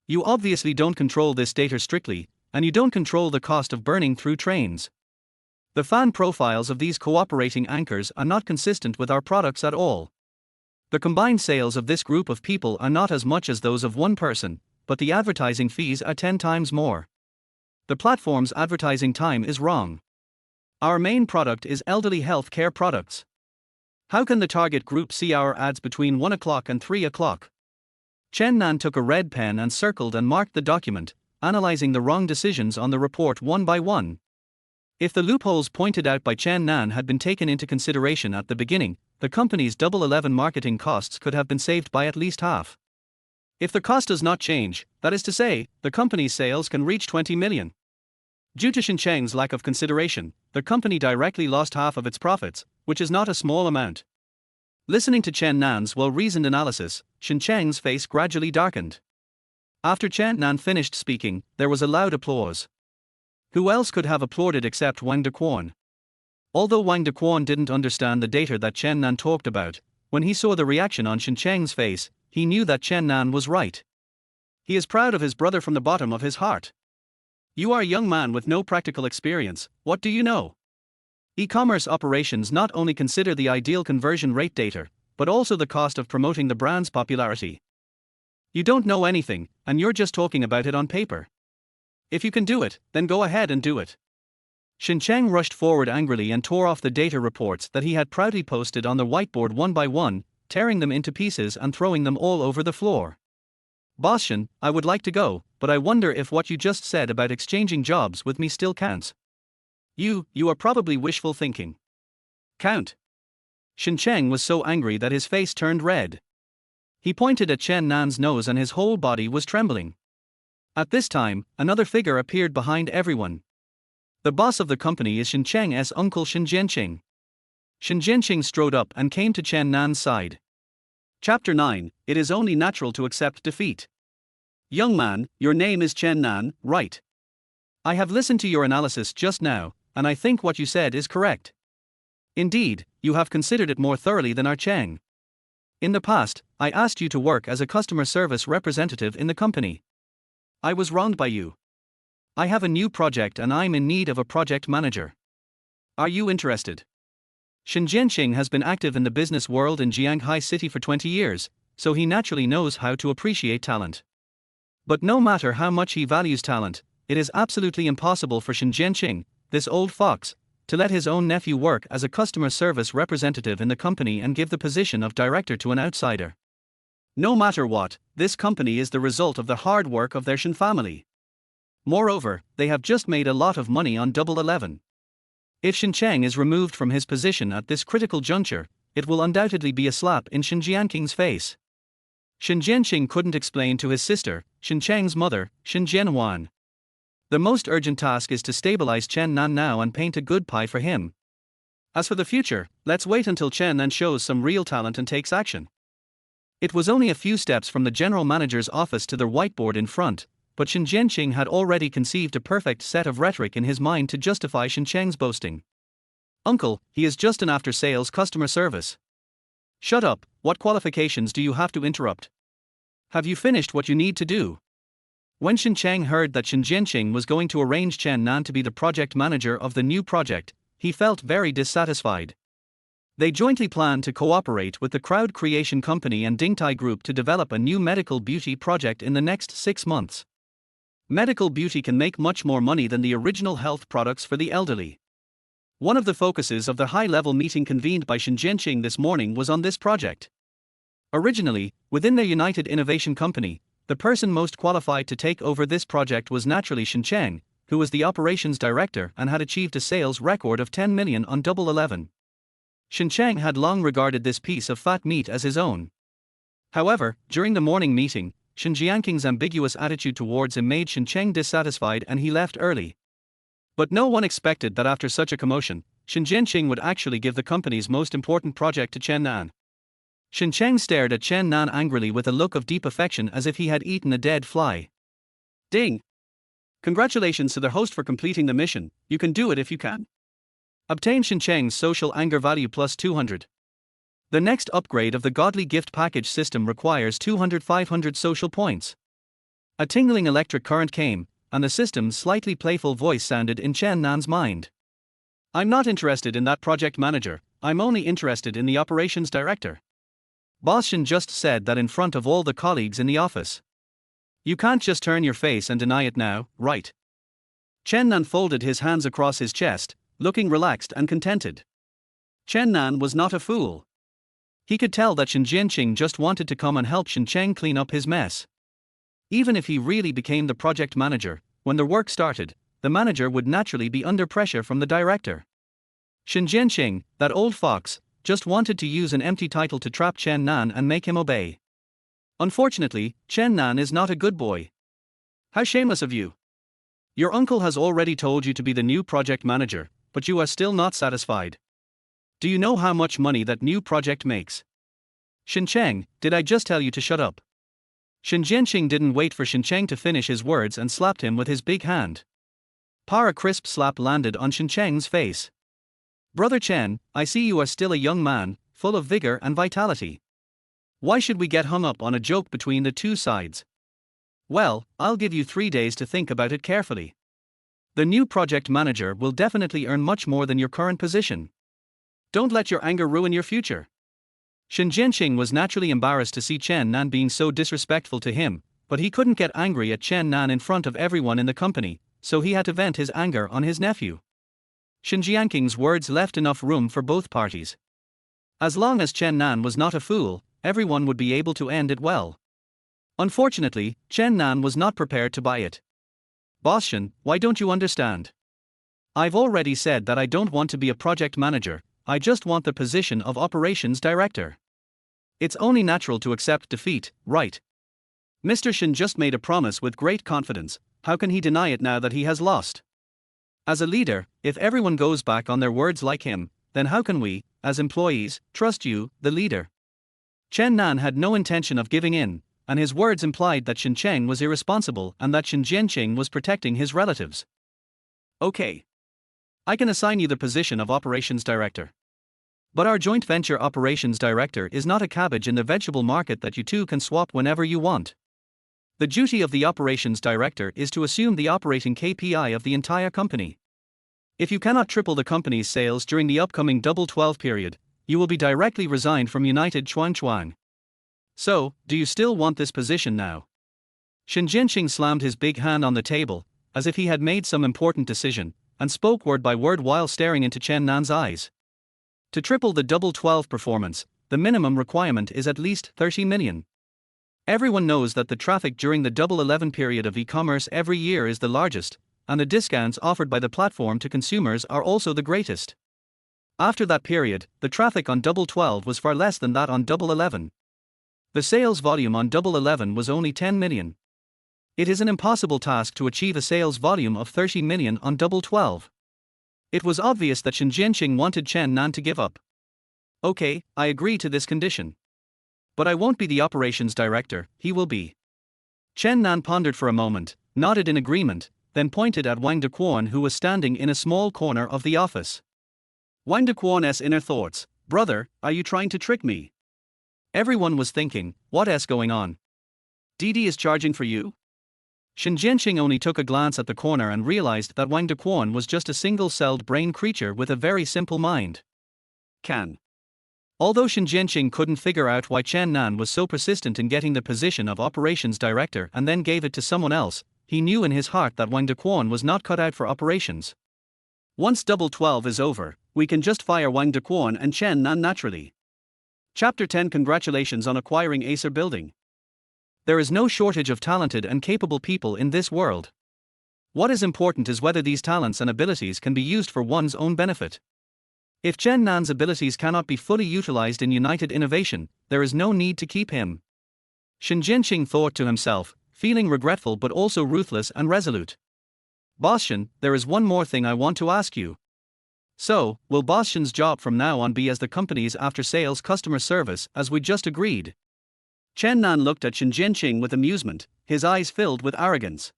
You obviously don't control this data strictly, and you don't control the cost of burning through trains. The fan profiles of these cooperating anchors are not consistent with our products at all. The combined sales of this group of people are not as much as those of one person, but the advertising fees are 10 times more. The platform's advertising time is wrong. Our main product is elderly health care products. How can the target group see our ads between 1 o'clock and 3 o'clock? Chen Nan took a red pen and circled and marked the document, analyzing the wrong decisions on the report one by one. If the loopholes pointed out by Chen Nan had been taken into consideration at the beginning, the company's 11 marketing costs could have been saved by at least half. If the cost does not change, that is to say, the company's sales can reach 20 million. Due to Shen Cheng's lack of consideration, the company directly lost half of its profits, which is not a small amount. Listening to Chen Nan's well-reasoned analysis, Shen Cheng's face gradually darkened. After Chen Nan finished speaking, there was a loud applause. Who else could have applauded except Wang Dequan? Although Wang Dequan didn't understand the data that Chen Nan talked about, when he saw the reaction on Shen Cheng's face, he knew that Chen Nan was right. He is proud of his brother from the bottom of his heart. You are a young man with no practical experience, what do you know? E-commerce operations not only consider the ideal conversion rate data, but also the cost of promoting the brand's popularity. You don't know anything, and you're just talking about it on paper. If you can do it, then go ahead and do it. Shen Cheng rushed forward angrily and tore off the data reports that he had proudly posted on the whiteboard one by one, tearing them into pieces and throwing them all over the floor. Boss Shen, I would like to go, but I wonder if what you just said about exchanging jobs with me still counts. You are probably wishful thinking. Count. Shen Cheng was so angry that his face turned red. He pointed at Chen Nan's nose and his whole body was trembling. At this time, another figure appeared behind everyone. The boss of the company is Shen Cheng's uncle Shen Jianqing. Shen Jianqing strode up and came to Chen Nan's side. Chapter 9, It is only natural to accept defeat. Young man, your name is Chen Nan, right? I have listened to your analysis just now, and I think what you said is correct. Indeed, you have considered it more thoroughly than our Cheng. In the past, I asked you to work as a customer service representative in the company. I was wronged by you. I have a new project and I'm in need of a project manager. Are you interested? Shen Jianqing has been active in the business world in Jianghai City for 20 years, so he naturally knows how to appreciate talent. But no matter how much he values talent, it is absolutely impossible for Shen Jianqing, this old fox, to let his own nephew work as a customer service representative in the company and give the position of director to an outsider. No matter what, this company is the result of the hard work of their Shen family. Moreover, they have just made a lot of money on 11. If Shen Cheng is removed from his position at this critical juncture, it will undoubtedly be a slap in Shen Jianqing's face. Shen Jianqing couldn't explain to his sister, Shen Cheng's mother, Shen Jianhuan. The most urgent task is to stabilize Chen Nan now and paint a good pie for him. As for the future, let's wait until Chen Nan shows some real talent and takes action. It was only a few steps from the general manager's office to the whiteboard in front, but Shen Jianqing had already conceived a perfect set of rhetoric in his mind to justify Shen Cheng's boasting. Uncle, he is just an after-sales customer service. Shut up, what qualifications do you have to interrupt? Have you finished what you need to do? When Shen Chang heard that Shen Jianqing was going to arrange Chen Nan to be the project manager of the new project, he felt very dissatisfied. They jointly planned to cooperate with the Crowd Creation Company and Dingtai Group to develop a new medical beauty project in the next 6 months. Medical beauty can make much more money than the original health products for the elderly. One of the focuses of the high-level meeting convened by Shen Jianqing this morning was on this project. Originally, within their United Innovation Company, the person most qualified to take over this project was naturally Shen Chang, who was the operations director and had achieved a sales record of 10 million on Double 11. Shen Chang had long regarded this piece of fat meat as his own. However, during the morning meeting, Shen Jianqing's ambiguous attitude towards him made Shen Chang dissatisfied and he left early. But no one expected that after such a commotion, Shen Jianqing would actually give the company's most important project to Chen Nan. Shen Chang stared at Chen Nan angrily with a look of deep affection as if he had eaten a dead fly. Ding! Congratulations to the host for completing the mission, you can do it if you can. Obtain Shen Chang's social anger value plus 200. The next upgrade of the godly gift package system requires 200-500 social points. A tingling electric current came, and the system's slightly playful voice sounded in Chen Nan's mind. I'm not interested in that project manager, I'm only interested in the operations director. Boss Shen just said that in front of all the colleagues in the office. You can't just turn your face and deny it now, right? Chen Nan folded his hands across his chest, looking relaxed and contented. Chen Nan was not a fool. He could tell that Shen Jianqing just wanted to come and help Shen Chang clean up his mess. Even if he really became the project manager, when the work started, the manager would naturally be under pressure from the director. Shen Jianqing, that old fox, just wanted to use an empty title to trap Chen Nan and make him obey. Unfortunately, Chen Nan is not a good boy. How shameless of you. Your uncle has already told you to be the new project manager, but you are still not satisfied. Do you know how much money that new project makes? Shen Chang, did I just tell you to shut up? Shen Jianqing didn't wait for Shen Chang to finish his words and slapped him with his big hand. A crisp slap landed on Shen Chang's face. Brother Chen, I see you are still a young man, full of vigor and vitality. Why should we get hung up on a joke between the two sides? Well, I'll give you 3 days to think about it carefully. The new project manager will definitely earn much more than your current position. Don't let your anger ruin your future. Shen Jianqing was naturally embarrassed to see Chen Nan being so disrespectful to him, but he couldn't get angry at Chen Nan in front of everyone in the company, so he had to vent his anger on his nephew. Shen Jianqing's words left enough room for both parties. As long as Chen Nan was not a fool, everyone would be able to end it well. Unfortunately, Chen Nan was not prepared to buy it. Boss Shen, why don't you understand? I've already said that I don't want to be a project manager, I just want the position of operations director. It's only natural to accept defeat, right? Mr. Shen just made a promise with great confidence, how can he deny it now that he has lost? As a leader, if everyone goes back on their words like him, then how can we, as employees, trust you, the leader? Chen Nan had no intention of giving in, and his words implied that Shen Chang was irresponsible and that Shen Jianqing was protecting his relatives. Okay. I can assign you the position of operations director. But our joint venture operations director is not a cabbage in the vegetable market that you two can swap whenever you want. The duty of the operations director is to assume the operating KPI of the entire company. If you cannot triple the company's sales during the upcoming double 12 period, you will be directly resigned from United Chuang. So, do you still want this position now? Shen Jianqing slammed his big hand on the table, as if he had made some important decision, and spoke word by word while staring into Chen Nan's eyes. To triple the double 12 performance, the minimum requirement is at least 30 million. Everyone knows that the traffic during the double 11 period of e-commerce every year is the largest, and the discounts offered by the platform to consumers are also the greatest. After that period, the traffic on double 12 was far less than that on double 11. The sales volume on double 11 was only 10 million. It is an impossible task to achieve a sales volume of 30 million on double 12. It was obvious that Shen Jianqing wanted Chen Nan to give up. Okay, I agree to this condition. But I won't be the operations director, he will be. Chen Nan pondered for a moment, nodded in agreement, then pointed at Wang Dequan who was standing in a small corner of the office. Wang Dequan's inner thoughts, brother, are you trying to trick me? Everyone was thinking, what's going on? Didi is charging for you? Shen Jianqing only took a glance at the corner and realized that Wang Dequan was just a single-celled brain creature with a very simple mind. Although Shen Jianqing couldn't figure out why Chen Nan was so persistent in getting the position of operations director and then gave it to someone else, he knew in his heart that Wang Dequan was not cut out for operations. Once Double 12 is over, we can just fire Wang Dequan and Chen Nan naturally. Chapter 10. Congratulations on acquiring Acer Building. There is no shortage of talented and capable people in this world. What is important is whether these talents and abilities can be used for one's own benefit. If Chen Nan's abilities cannot be fully utilized in United Innovation, there is no need to keep him. Shen Jianqing thought to himself, feeling regretful but also ruthless and resolute. Boss Shen, there is one more thing I want to ask you. So, will Boss Shen's job from now on be as the company's after-sales customer service as we just agreed? Chen Nan looked at Shen Jianqing with amusement, his eyes filled with arrogance.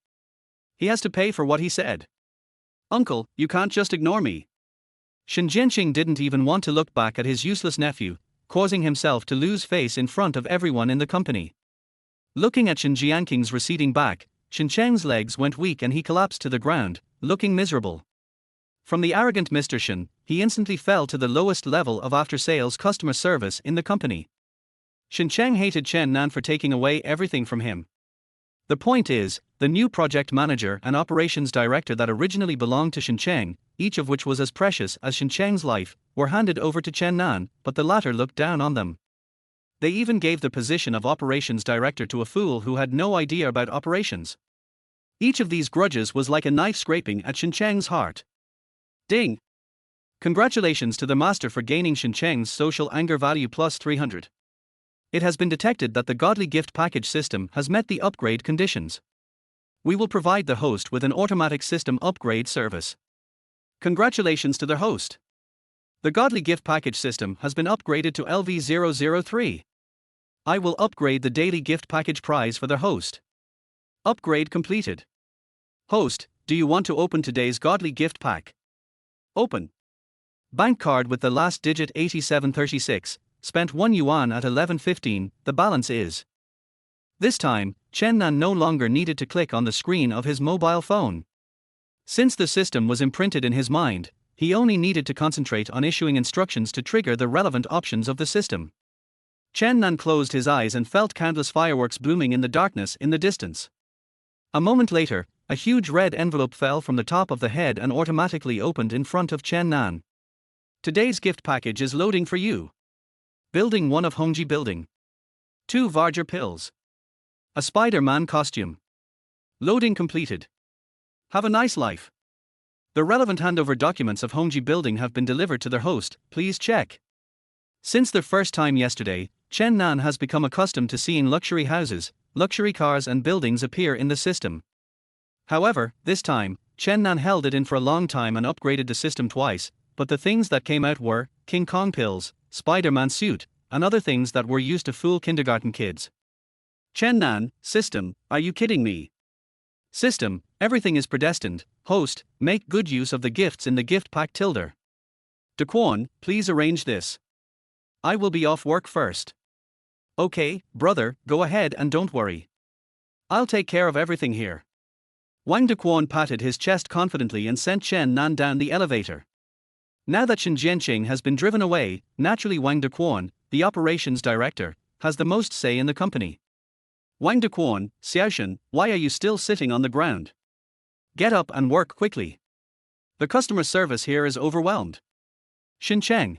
He has to pay for what he said. Uncle, you can't just ignore me. Shen Jianqing didn't even want to look back at his useless nephew, causing himself to lose face in front of everyone in the company. Looking at Shen Jianqing's receding back, Shen Cheng's legs went weak and he collapsed to the ground, looking miserable. From the arrogant Mr. Shen, he instantly fell to the lowest level of after-sales customer service in the company. Shen Cheng hated Chen Nan for taking away everything from him. The point is, the new project manager and operations director that originally belonged to Shen Cheng, each of which was as precious as Shen Cheng's life, were handed over to Chen Nan, but the latter looked down on them. They even gave the position of operations director to a fool who had no idea about operations. Each of these grudges was like a knife scraping at Shen Cheng's heart. Ding! Congratulations to the master for gaining Shen Cheng's social anger value plus 300. It has been detected that the godly gift package system has met the upgrade conditions. We will provide the host with an automatic system upgrade service. Congratulations to the host. The godly gift package system has been upgraded to LV003. I will upgrade the daily gift package prize for the host. Upgrade completed. Host, do you want to open today's godly gift pack? Open. Bank card with the last digit 8736. Spent 1 yuan at 11:15, the balance is. This time, Chen Nan no longer needed to click on the screen of his mobile phone. Since the system was imprinted in his mind, he only needed to concentrate on issuing instructions to trigger the relevant options of the system. Chen Nan closed his eyes and felt countless fireworks blooming in the darkness in the distance. A moment later, a huge red envelope fell from the top of the head and automatically opened in front of Chen Nan. Today's gift package is loading for you. Building 1 of Hongji Building. 2 Varger pills. A Spider-Man costume. Loading completed. Have a nice life. The relevant handover documents of Hongji Building have been delivered to their host, please check. Since their first time yesterday, Chen Nan has become accustomed to seeing luxury houses, luxury cars and buildings appear in the system. However, this time, Chen Nan held it in for a long time and upgraded the system twice, but the things that came out were King Kong pills, Spider-Man suit, and other things that were used to fool kindergarten kids. Chen Nan, system, are you kidding me? System, everything is predestined. Host, make good use of the gifts in the gift pack tilde. Dequan, please arrange this. I will be off work first. Okay, brother, go ahead and don't worry. I'll take care of everything here. Wang Dequan patted his chest confidently and sent Chen Nan down the elevator. Now that Shen Jianqing has been driven away, naturally Wang Dequan, the operations director, has the most say in the company. Wang Dequan, Xiaoshen, why are you still sitting on the ground? Get up and work quickly. The customer service here is overwhelmed. Xin Cheng.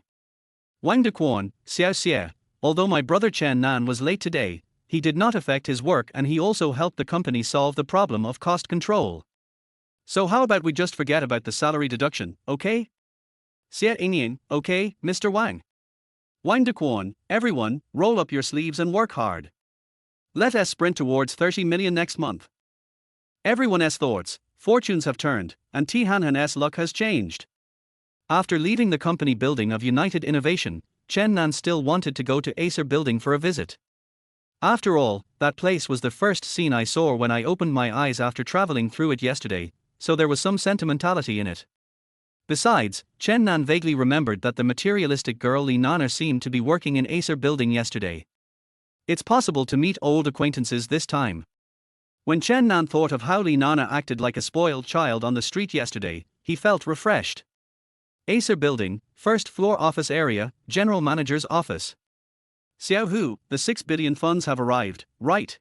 Wang Dequan, Xiao, although my brother Chen Nan was late today, he did not affect his work and he also helped the company solve the problem of cost control. So how about we just forget about the salary deduction, okay? Xie Yingying, okay, Mr. Wang. Wang Dequan, everyone, roll up your sleeves and work hard. Let us sprint towards 30 million next month. Everyone's thoughts, fortunes have turned, and Tianhan's luck has changed. After leaving the company building of United Innovation, Chen Nan still wanted to go to Acer Building for a visit. After all, that place was the first scene I saw when I opened my eyes after traveling through it yesterday, so there was some sentimentality in it. Besides, Chen Nan vaguely remembered that the materialistic girl Li Nan'er seemed to be working in Acer Building yesterday. It's possible to meet old acquaintances this time. When Chen Nan thought of how Li Nana acted like a spoiled child on the street yesterday, he felt refreshed. Acer Building, first floor office area, General Manager's office. Xiao Hu, the 6 billion funds have arrived, right?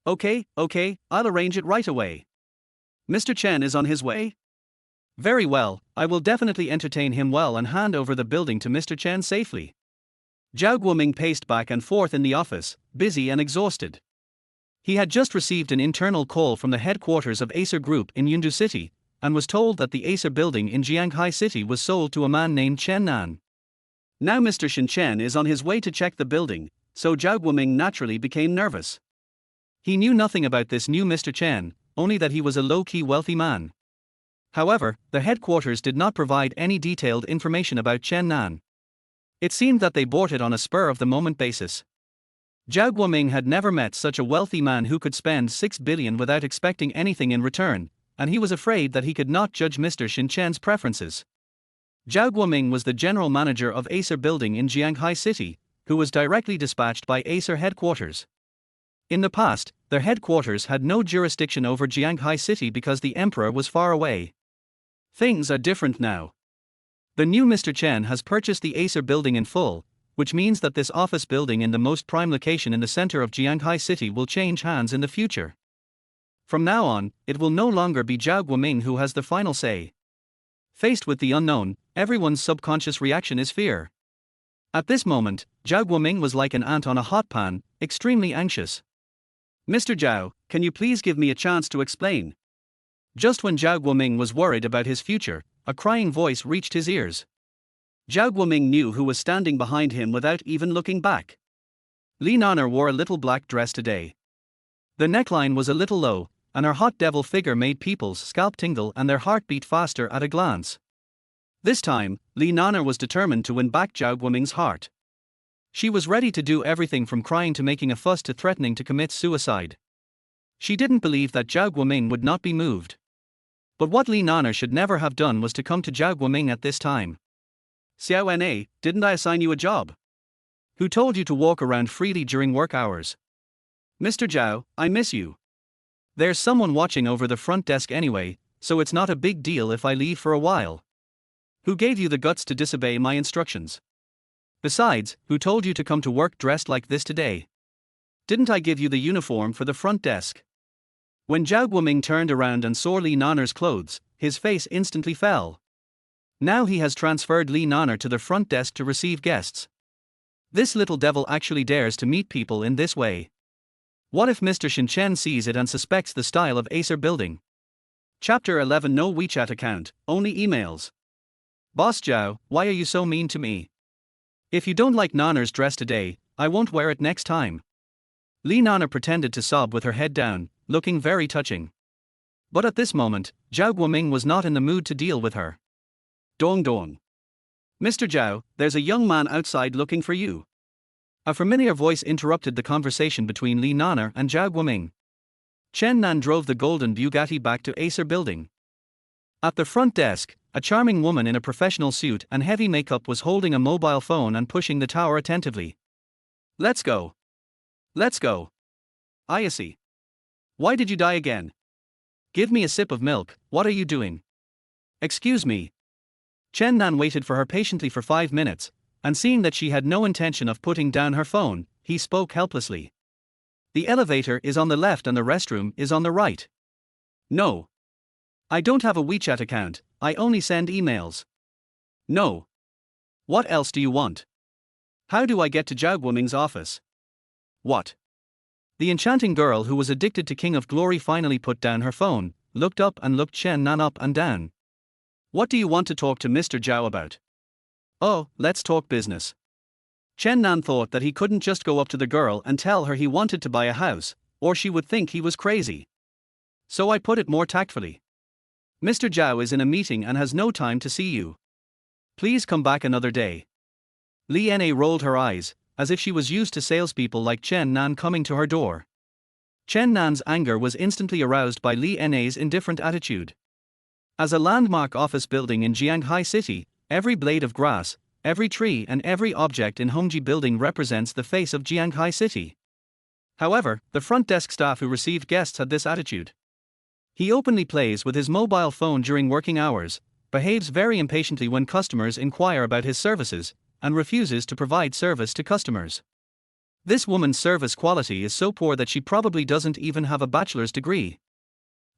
Okay, I'll arrange it right away. Mr. Chen is on his way? Very well, I will definitely entertain him well and hand over the building to Mr. Chen safely. Zhao Guoming paced back and forth in the office, busy and exhausted. He had just received an internal call from the headquarters of Acer Group in Yundu City, and was told that the Acer building in Jianghai City was sold to a man named Chen Nan. Now Mr. Shen Chen is on his way to check the building, so Zhao Guoming naturally became nervous. He knew nothing about this new Mr. Chen, only that he was a low-key wealthy man. However, the headquarters did not provide any detailed information about Chen Nan. It seemed that they bought it on a spur-of-the-moment basis. Zhao Guoming had never met such a wealthy man who could spend 6 billion without expecting anything in return, and he was afraid that he could not judge Mr. Shen Chen's preferences. Zhao Guoming was the general manager of Acer Building in Jianghai City, who was directly dispatched by Acer headquarters. In the past, their headquarters had no jurisdiction over Jianghai City because the emperor was far away. Things are different now. The new Mr. Chen has purchased the Acer building in full, which means that this office building in the most prime location in the center of Jianghai City will change hands in the future. From now on, it will no longer be Zhao Guoming who has the final say. Faced with the unknown, everyone's subconscious reaction is fear. At this moment, Zhao Guoming was like an ant on a hot pan, extremely anxious. Mr. Zhao, can you please give me a chance to explain? Just when Zhao Guoming was worried about his future, a crying voice reached his ears. Zhao Guoming knew who was standing behind him without even looking back. Li Nana wore a little black dress today. The neckline was a little low, and her hot devil figure made people's scalp tingle and their heart beat faster at a glance. This time, Li Nana was determined to win back Zhao Guoming's heart. She was ready to do everything from crying to making a fuss to threatening to commit suicide. She didn't believe that Zhao Guoming would not be moved. But what Li Nana should never have done was to come to Zhao Guoming at this time. Xiao Na, didn't I assign you a job? Who told you to walk around freely during work hours? Mr. Zhao, I miss you. There's someone watching over the front desk anyway, so it's not a big deal if I leave for a while. Who gave you the guts to disobey my instructions? Besides, who told you to come to work dressed like this today? Didn't I give you the uniform for the front desk? When Zhao Guoming turned around and saw Li Nana's clothes, his face instantly fell. Now he has transferred Li Nana to the front desk to receive guests. This little devil actually dares to meet people in this way. What if Mr. Shen Chen sees it and suspects the style of Acer building? Chapter 11. No WeChat account, only emails. Boss Zhao, why are you so mean to me? If you don't like Nana's dress today, I won't wear it next time. Li Nana pretended to sob with her head down, looking very touching. But at this moment, Zhao Guoming was not in the mood to deal with her. Dong dong. Mr. Zhao, there's a young man outside looking for you. A familiar voice interrupted the conversation between Li Nana and Zhao Guoming. Chen Nan drove the golden Bugatti back to Acer building. At the front desk, a charming woman in a professional suit and heavy makeup was holding a mobile phone and pushing the tower attentively. Let's go. Let's go. Ayase. Why did you die again? Give me a sip of milk, what are you doing? Excuse me. Chen Nan waited for her patiently for 5 minutes, and seeing that she had no intention of putting down her phone, he spoke helplessly. The elevator is on the left and the restroom is on the right. No. I don't have a WeChat account, I only send emails. No. What else do you want? How do I get to Zhao Guoming's office? What? The enchanting girl who was addicted to King of Glory finally put down her phone, looked up and looked Chen Nan up and down. What do you want to talk to Mr. Zhao about? Oh, let's talk business. Chen Nan thought that he couldn't just go up to the girl and tell her he wanted to buy a house, or she would think he was crazy. So I put it more tactfully. Mr. Zhao is in a meeting and has no time to see you. Please come back another day. Li Na rolled her eyes, as if she was used to salespeople like Chen Nan coming to her door. Chen Nan's anger was instantly aroused by Li Na's indifferent attitude. As a landmark office building in Jianghai City, every blade of grass, every tree and every object in Hongji building represents the face of Jianghai City. However, the front desk staff who received guests had this attitude. He openly plays with his mobile phone during working hours, behaves very impatiently when customers inquire about his services, and refuses to provide service to customers. This woman's service quality is so poor that she probably doesn't even have a bachelor's degree.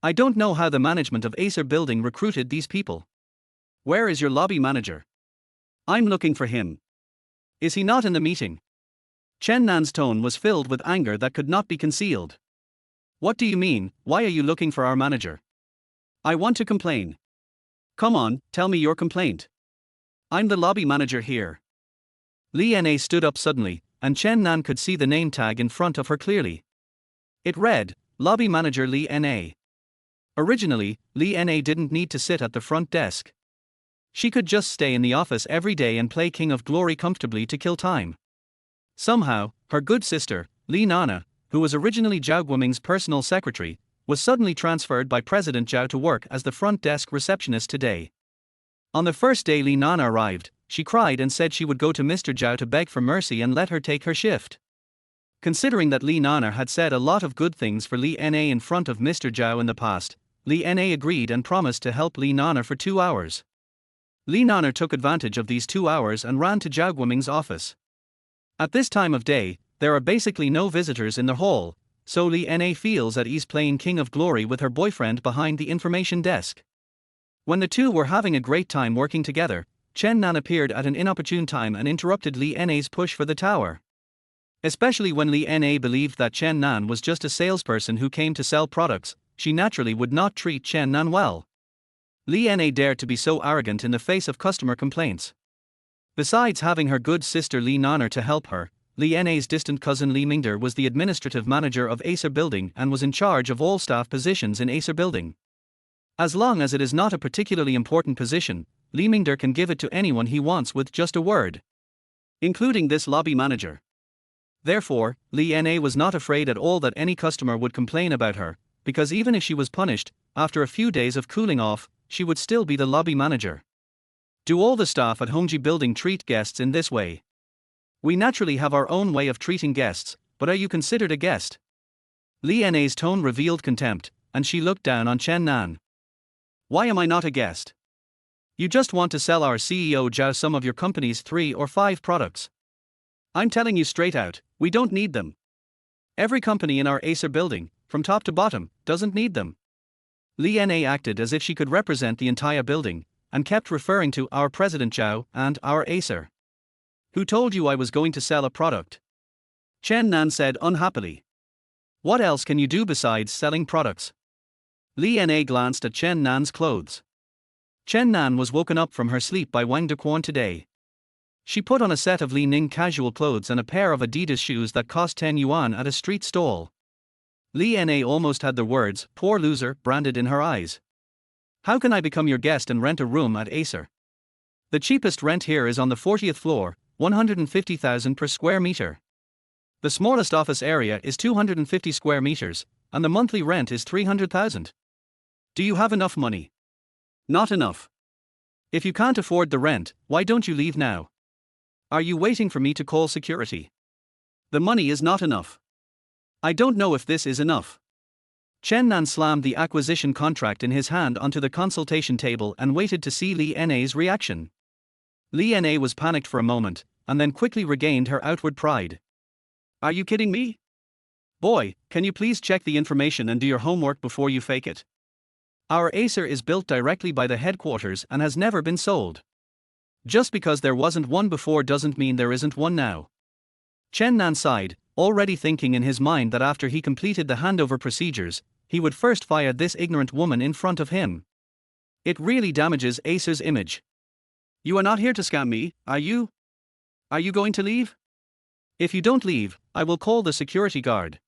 I don't know how the management of Acer Building recruited these people. Where is your lobby manager? I'm looking for him. Is he not in the meeting? Chen Nan's tone was filled with anger that could not be concealed. What do you mean, why are you looking for our manager? I want to complain. Come on, tell me your complaint. I'm the lobby manager here. Li Na stood up suddenly, and Chen Nan could see the name tag in front of her clearly. It read, Lobby Manager Li Na. Originally, Li Na didn't need to sit at the front desk. She could just stay in the office every day and play King of Glory comfortably to kill time. Somehow, her good sister, Li Nana, who was originally Zhao Guoming's personal secretary, was suddenly transferred by President Zhao to work as the front desk receptionist today. On the first day Li Nana arrived, she cried and said she would go to Mr. Zhao to beg for mercy and let her take her shift. Considering that Li Nana had said a lot of good things for Li Na in front of Mr. Zhao in the past, Li Na agreed and promised to help Li Nana for 2 hours. Li Nana took advantage of these 2 hours and ran to Zhao Guoming's office. At this time of day, there are basically no visitors in the hall, so Li Na feels at ease playing King of Glory with her boyfriend behind the information desk. When the two were having a great time working together, Chen Nan appeared at an inopportune time and interrupted Li Na's push for the tower. Especially when Li Na believed that Chen Nan was just a salesperson who came to sell products, she naturally would not treat Chen Nan well. Li Na dared to be so arrogant in the face of customer complaints. Besides having her good sister Li Nana to help her, Li Na's distant cousin Li Mingder was the administrative manager of Acer Building and was in charge of all staff positions in Acer Building. As long as it is not a particularly important position, Li Mingder can give it to anyone he wants with just a word, including this lobby manager. Therefore, Li Na was not afraid at all that any customer would complain about her, because even if she was punished, after a few days of cooling off, she would still be the lobby manager. Do all the staff at Hongji Building treat guests in this way? We naturally have our own way of treating guests, but are you considered a guest? Li Na's tone revealed contempt, and she looked down on Chen Nan. Why am I not a guest? You just want to sell our CEO Zhao some of your company's 3 or 5 products. I'm telling you straight out, we don't need them. Every company in our Acer Building, from top to bottom, doesn't need them. Li Na acted as if she could represent the entire building, and kept referring to our President Zhao and our Acer. Who told you I was going to sell a product? Chen Nan said unhappily. What else can you do besides selling products? Li Na glanced at Chen Nan's clothes. Chen Nan was woken up from her sleep by Wang Dequan today. She put on a set of Li Ning casual clothes and a pair of Adidas shoes that cost 10 yuan at a street stall. Li Na almost had the words, poor loser, branded in her eyes. How can I become your guest and rent a room at Acer? The cheapest rent here is on the 40th floor, 150,000 per square meter. The smallest office area is 250 square meters, and the monthly rent is 300,000. Do you have enough money? Not enough. If you can't afford the rent, why don't you leave now? Are you waiting for me to call security? The money is not enough. I don't know if this is enough. Chen Nan slammed the acquisition contract in his hand onto the consultation table and waited to see Li Na's reaction. Li Na was panicked for a moment, and then quickly regained her outward pride. Are you kidding me? Boy, can you please check the information and do your homework before you fake it? Our Acer is built directly by the headquarters and has never been sold. Just because there wasn't one before doesn't mean there isn't one now. Chen Nan sighed, already thinking in his mind that after he completed the handover procedures, he would first fire this ignorant woman in front of him. It really damages Acer's image. You are not here to scam me, are you? Are you going to leave? If you don't leave, I will call the security guard.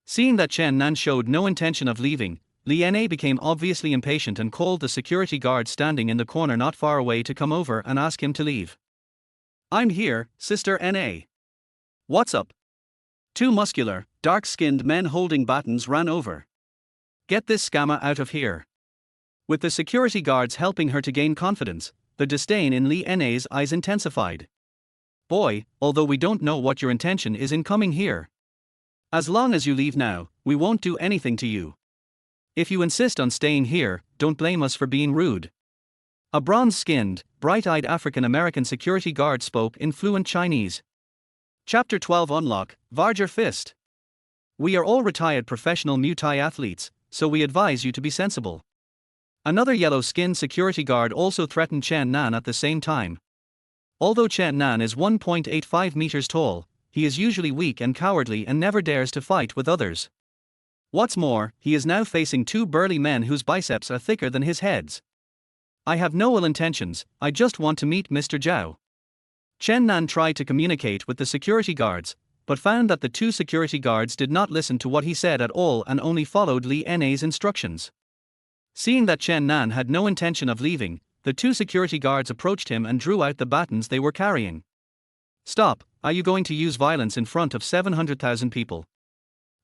Seeing that Chen Nan showed no intention of leaving, Li Na became obviously impatient and called the security guard standing in the corner not far away to come over and ask him to leave. I'm here, Sister Na. What's up? 2 muscular, dark-skinned men holding batons ran over. Get this scammer out of here. With the security guards helping her to gain confidence, the disdain in Li Na's eyes intensified. Boy, although we don't know what your intention is in coming here. As long as you leave now, we won't do anything to you. If you insist on staying here, don't blame us for being rude. A bronze-skinned, bright-eyed African-American security guard spoke in fluent Chinese. Chapter 12 Unlock, Varger Fist. We are all retired professional Muay Thai athletes, so we advise you to be sensible. Another yellow-skinned security guard also threatened Chen Nan at the same time. Although Chen Nan is 1.85 meters tall, he is usually weak and cowardly and never dares to fight with others. What's more, he is now facing two burly men whose biceps are thicker than his heads. I have no ill intentions, I just want to meet Mr. Zhao. Chen Nan tried to communicate with the security guards, but found that the two security guards did not listen to what he said at all and only followed Li Na's instructions. Seeing that Chen Nan had no intention of leaving, the two security guards approached him and drew out the batons they were carrying. Stop, are you going to use violence in front of 700,000 people?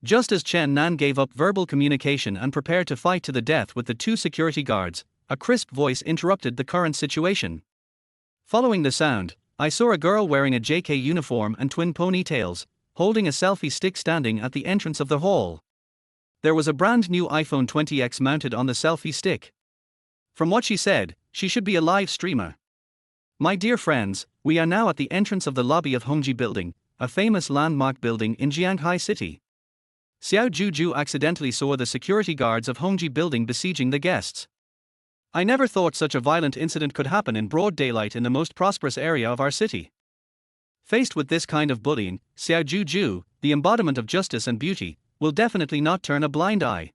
Just as Chen Nan gave up verbal communication and prepared to fight to the death with the two security guards, a crisp voice interrupted the current situation. Following the sound, I saw a girl wearing a JK uniform and twin ponytails, holding a selfie stick standing at the entrance of the hall. There was a brand new iPhone 20X mounted on the selfie stick. From what she said, she should be a live streamer. My dear friends, we are now at the entrance of the lobby of Hongji Building, a famous landmark building in Jianghai City. Xiao Juju accidentally saw the security guards of Hongji Building besieging the guests. I never thought such a violent incident could happen in broad daylight in the most prosperous area of our city. Faced with this kind of bullying, Xiao Juju, the embodiment of justice and beauty, will definitely not turn a blind eye.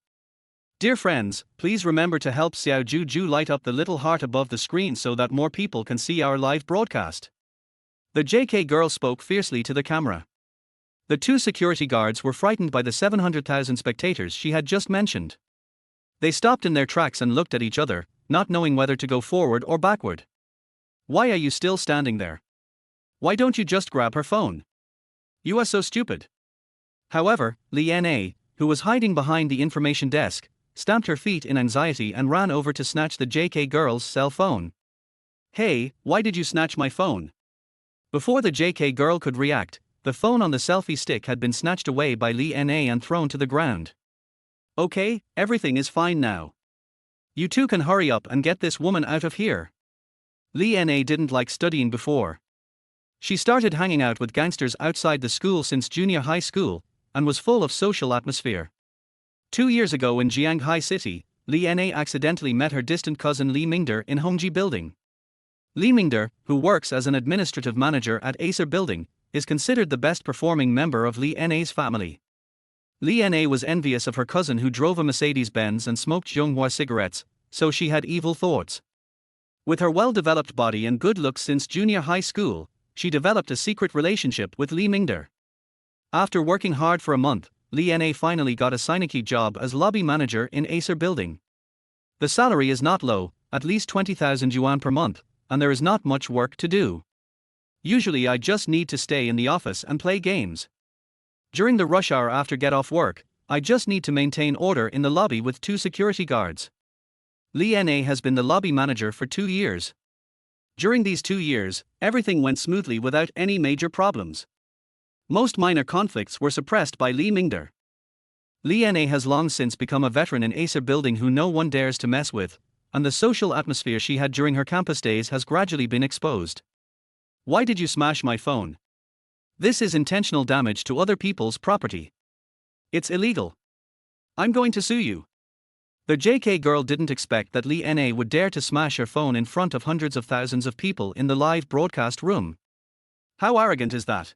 Dear friends, please remember to help Xiao Juju light up the little heart above the screen so that more people can see our live broadcast. The JK girl spoke fiercely to the camera. The two security guards were frightened by the 700,000 spectators she had just mentioned. They stopped in their tracks and looked at each other, not knowing whether to go forward or backward. Why are you still standing there? Why don't you just grab her phone? You are so stupid. However, Li Na, who was hiding behind the information desk, stamped her feet in anxiety and ran over to snatch the JK girl's cell phone. Hey, why did you snatch my phone? Before the JK girl could react, the phone on the selfie stick had been snatched away by Li Na and thrown to the ground. Okay, everything is fine now. You two can hurry up and get this woman out of here. Li Na didn't like studying before. She started hanging out with gangsters outside the school since junior high school, and was full of social atmosphere. 2 years ago in Jianghai City, Li Na accidentally met her distant cousin Li Mingder in Hongji Building. Li Mingder, who works as an administrative manager at Acer Building, is considered the best performing member of Li Na's family. Li Na was envious of her cousin who drove a Mercedes-Benz and smoked Zhonghua cigarettes, so she had evil thoughts. With her well-developed body and good looks since junior high school, she developed a secret relationship with Li Mingder. After working hard for a month, Li Na finally got a Sineki job as lobby manager in Acer Building. The salary is not low, at least 20,000 yuan per month, and there is not much work to do. Usually I just need to stay in the office and play games. During the rush hour after get off work, I just need to maintain order in the lobby with 2 security guards. Li Na has been the lobby manager for 2 years. During these 2 years, everything went smoothly without any major problems. Most minor conflicts were suppressed by Li Mingder. Li Na has long since become a veteran in Acer Building who no one dares to mess with, and the social atmosphere she had during her campus days has gradually been exposed. Why did you smash my phone? This is intentional damage to other people's property. It's illegal. I'm going to sue you. The JK girl didn't expect that Li Na would dare to smash her phone in front of hundreds of thousands of people in the live broadcast room. How arrogant is that?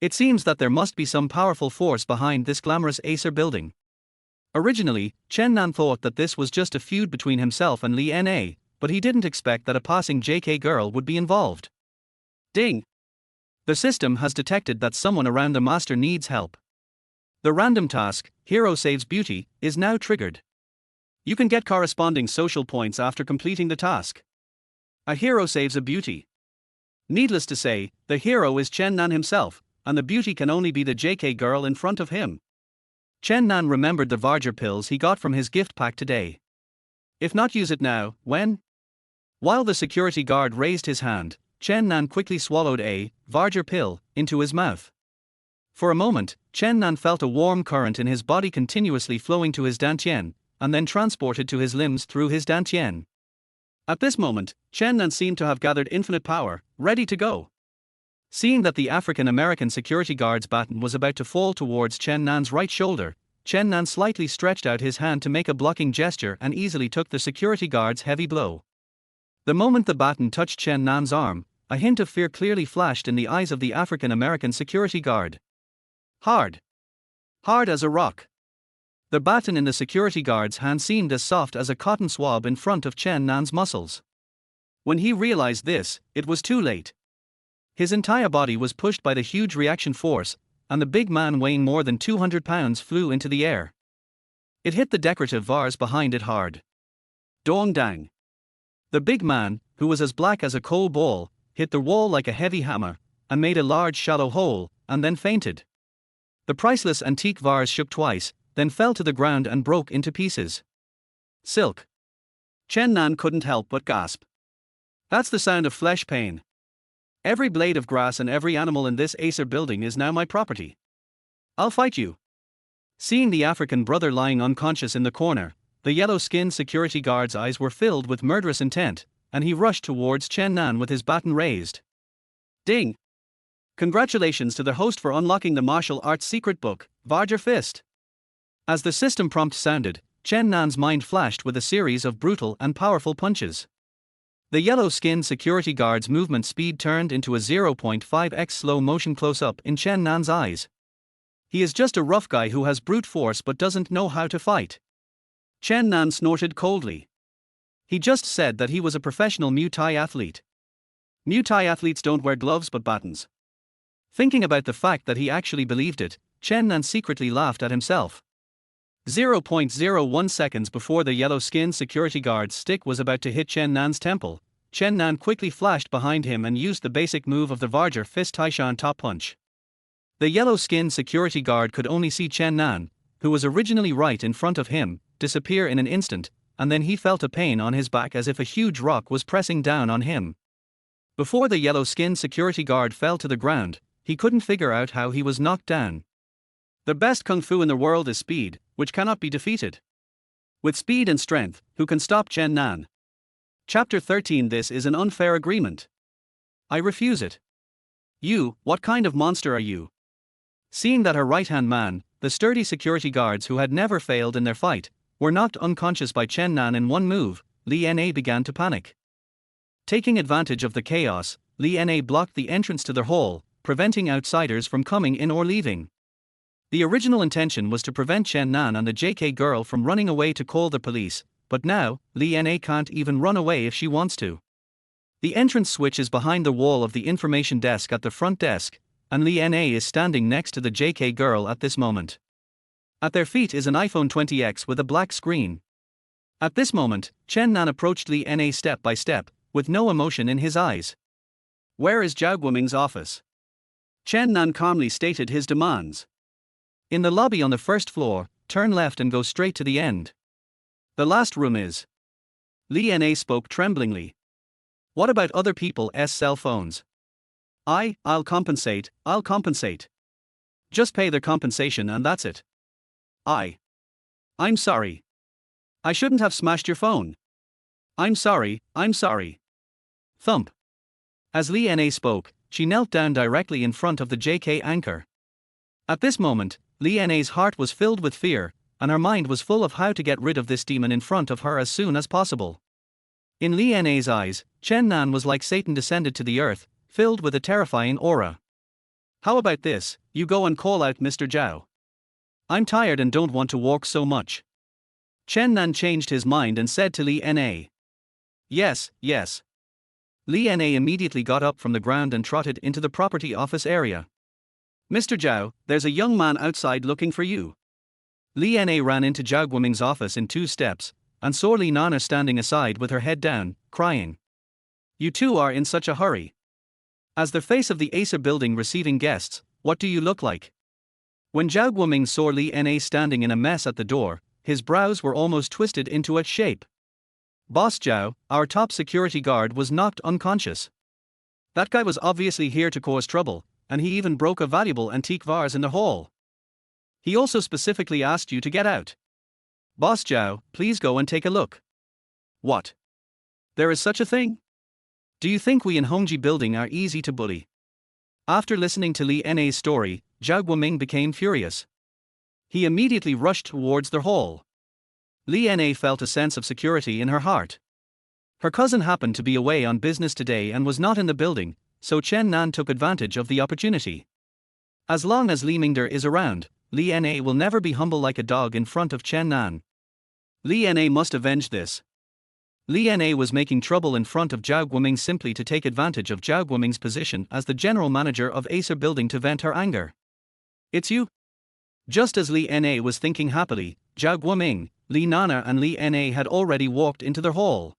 It seems that there must be some powerful force behind this glamorous Acer Building. Originally, Chen Nan thought that this was just a feud between himself and Li Na, but he didn't expect that a passing JK girl would be involved. Ding! The system has detected that someone around the master needs help. The random task, Hero Saves Beauty, is now triggered. You can get corresponding social points after completing the task. A hero saves a beauty. Needless to say, the hero is Chen Nan himself, and the beauty can only be the JK girl in front of him. Chen Nan remembered the Varger pills he got from his gift pack today. If not use it now, when? While the security guard raised his hand, Chen Nan quickly swallowed a Varger pill into his mouth. For a moment, Chen Nan felt a warm current in his body continuously flowing to his dantian, and then transported to his limbs through his dantian. At this moment, Chen Nan seemed to have gathered infinite power, ready to go. Seeing that the African-American security guard's baton was about to fall towards Chen Nan's right shoulder, Chen Nan slightly stretched out his hand to make a blocking gesture and easily took the security guard's heavy blow. The moment the baton touched Chen Nan's arm, a hint of fear clearly flashed in the eyes of the African-American security guard. Hard. Hard as a rock. The baton in the security guard's hand seemed as soft as a cotton swab in front of Chen Nan's muscles. When he realized this, it was too late. His entire body was pushed by the huge reaction force, and the big man weighing more than 200 pounds flew into the air. It hit the decorative vase behind it hard. Dong dang. The big man, who was as black as a coal ball, hit the wall like a heavy hammer, and made a large shallow hole, and then fainted. The priceless antique vase shook twice, then fell to the ground and broke into pieces. Silk. Chen Nan couldn't help but gasp. That's the sound of flesh pain. Every blade of grass and every animal in this Acer building is now my property. I'll fight you. Seeing the African brother lying unconscious in the corner, the yellow-skinned security guard's eyes were filled with murderous intent, and he rushed towards Chen Nan with his baton raised. Ding! Congratulations to the host for unlocking the martial arts secret book, Varger Fist. As the system prompt sounded, Chen Nan's mind flashed with a series of brutal and powerful punches. The yellow-skinned security guard's movement speed turned into a 0.5x slow motion close-up in Chen Nan's eyes. He is just a rough guy who has brute force but doesn't know how to fight. Chen Nan snorted coldly. He just said that he was a professional Muay Thai athlete. Muay Thai athletes don't wear gloves but batons. Thinking about the fact that he actually believed it, Chen Nan secretly laughed at himself. 0.01 seconds before the yellow-skinned security guard's stick was about to hit Chen Nan's temple, Chen Nan quickly flashed behind him and used the basic move of the Varger Fist Taishan top punch. The yellow-skinned security guard could only see Chen Nan, who was originally right in front of him, disappear in an instant, and then he felt a pain on his back as if a huge rock was pressing down on him. Before the yellow-skinned security guard fell to the ground, he couldn't figure out how he was knocked down. The best kung fu in the world is speed, which cannot be defeated. With speed and strength, who can stop Chen Nan? Chapter 13. This is an unfair agreement. I refuse it. You, what kind of monster are you? Seeing that her right-hand man, the sturdy security guards who had never failed in their fight, were knocked unconscious by Chen Nan in one move, Li Na began to panic. Taking advantage of the chaos, Li Na blocked the entrance to their hall, preventing outsiders from coming in or leaving. The original intention was to prevent Chen Nan and the JK girl from running away to call the police, but now, Li Na can't even run away if she wants to. The entrance switch is behind the wall of the information desk at the front desk, and Li Na is standing next to the JK girl at this moment. At their feet is an iPhone 20X with a black screen. At this moment, Chen Nan approached Li Na step by step, with no emotion in his eyes. Where is Zhao Guoming's office? Chen Nan calmly stated his demands. In the lobby on the first floor, turn left and go straight to the end. The last room is. Li Na spoke tremblingly. What about other people's cell phones? I'll compensate. Just pay their compensation and that's it. I'm sorry. I shouldn't have smashed your phone. I'm sorry. Thump. As Li Na spoke, she knelt down directly in front of the JK anchor. At this moment, Li Na's heart was filled with fear, and her mind was full of how to get rid of this demon in front of her as soon as possible. In Li Na's eyes, Chen Nan was like Satan descended to the earth, filled with a terrifying aura. How about this, you go and call out Mr. Zhao. I'm tired and don't want to walk so much. Chen Nan changed his mind and said to Li Na. Yes. Li Na immediately got up from the ground and trotted into the property office area. Mr. Zhao, there's a young man outside looking for you. Li Na ran into Zhao Guoming's office in 2 steps, and saw Li Nana standing aside with her head down, crying. You two are in such a hurry. As the face of the Acer building receiving guests, what do you look like? When Zhao Guoming saw Li Na standing in a mess at the door, his brows were almost twisted into a shape. Boss Zhao, our top security guard was knocked unconscious. That guy was obviously here to cause trouble, and he even broke a valuable antique vase in the hall. He also specifically asked you to get out. Boss Zhao, please go and take a look. What? There is such a thing? Do you think we in Hongji Building are easy to bully? After listening to Li Na's story, Zhao Guoming became furious. He immediately rushed towards the hall. Li Na felt a sense of security in her heart. Her cousin happened to be away on business today and was not in the building, so Chen Nan took advantage of the opportunity. As long as Li Mingder is around, Li Na will never be humble like a dog in front of Chen Nan. Li Na must avenge this. Li Na was making trouble in front of Zhao Guoming simply to take advantage of Zhao Guoming's position as the general manager of Acer Building to vent her anger. It's you? Just as Li Na was thinking happily, Zhao Guoming, Li Nana and Li Na had already walked into their hall.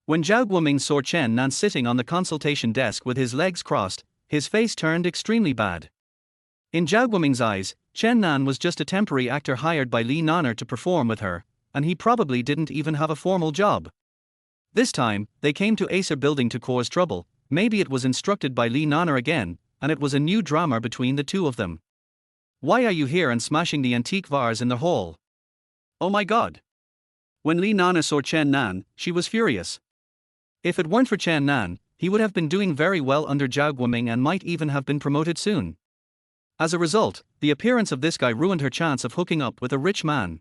When Zhao Guoming saw Chen Nan sitting on the consultation desk with his legs crossed, his face turned extremely bad. In Zhao Guoming's eyes, Chen Nan was just a temporary actor hired by Li Nana to perform with her, and he probably didn't even have a formal job. This time, they came to Acer Building to cause trouble. Maybe it was instructed by Li Nana again, and it was a new drama between the two of them. Why are you here and smashing the antique vase in the hall? Oh my god! When Li Nana saw Chen Nan, she was furious. If it weren't for Chen Nan, he would have been doing very well under Zhao Guoming and might even have been promoted soon. As a result, the appearance of this guy ruined her chance of hooking up with a rich man.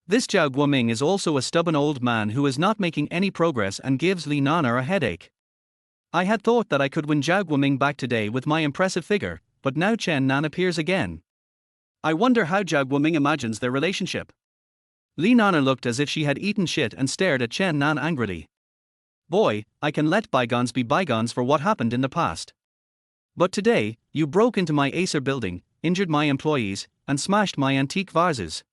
This Zhao Guoming is also a stubborn old man who is not making any progress and gives Li Nana a headache. I had thought that I could win Zhao Guoming back today with my impressive figure, but now Chen Nan appears again. I wonder how Zhao Guoming imagines their relationship. Li Nana looked as if she had eaten shit and stared at Chen Nan angrily. Boy, I can let bygones be bygones for what happened in the past. But today, you broke into my Acer Building, injured my employees, and smashed my antique vases.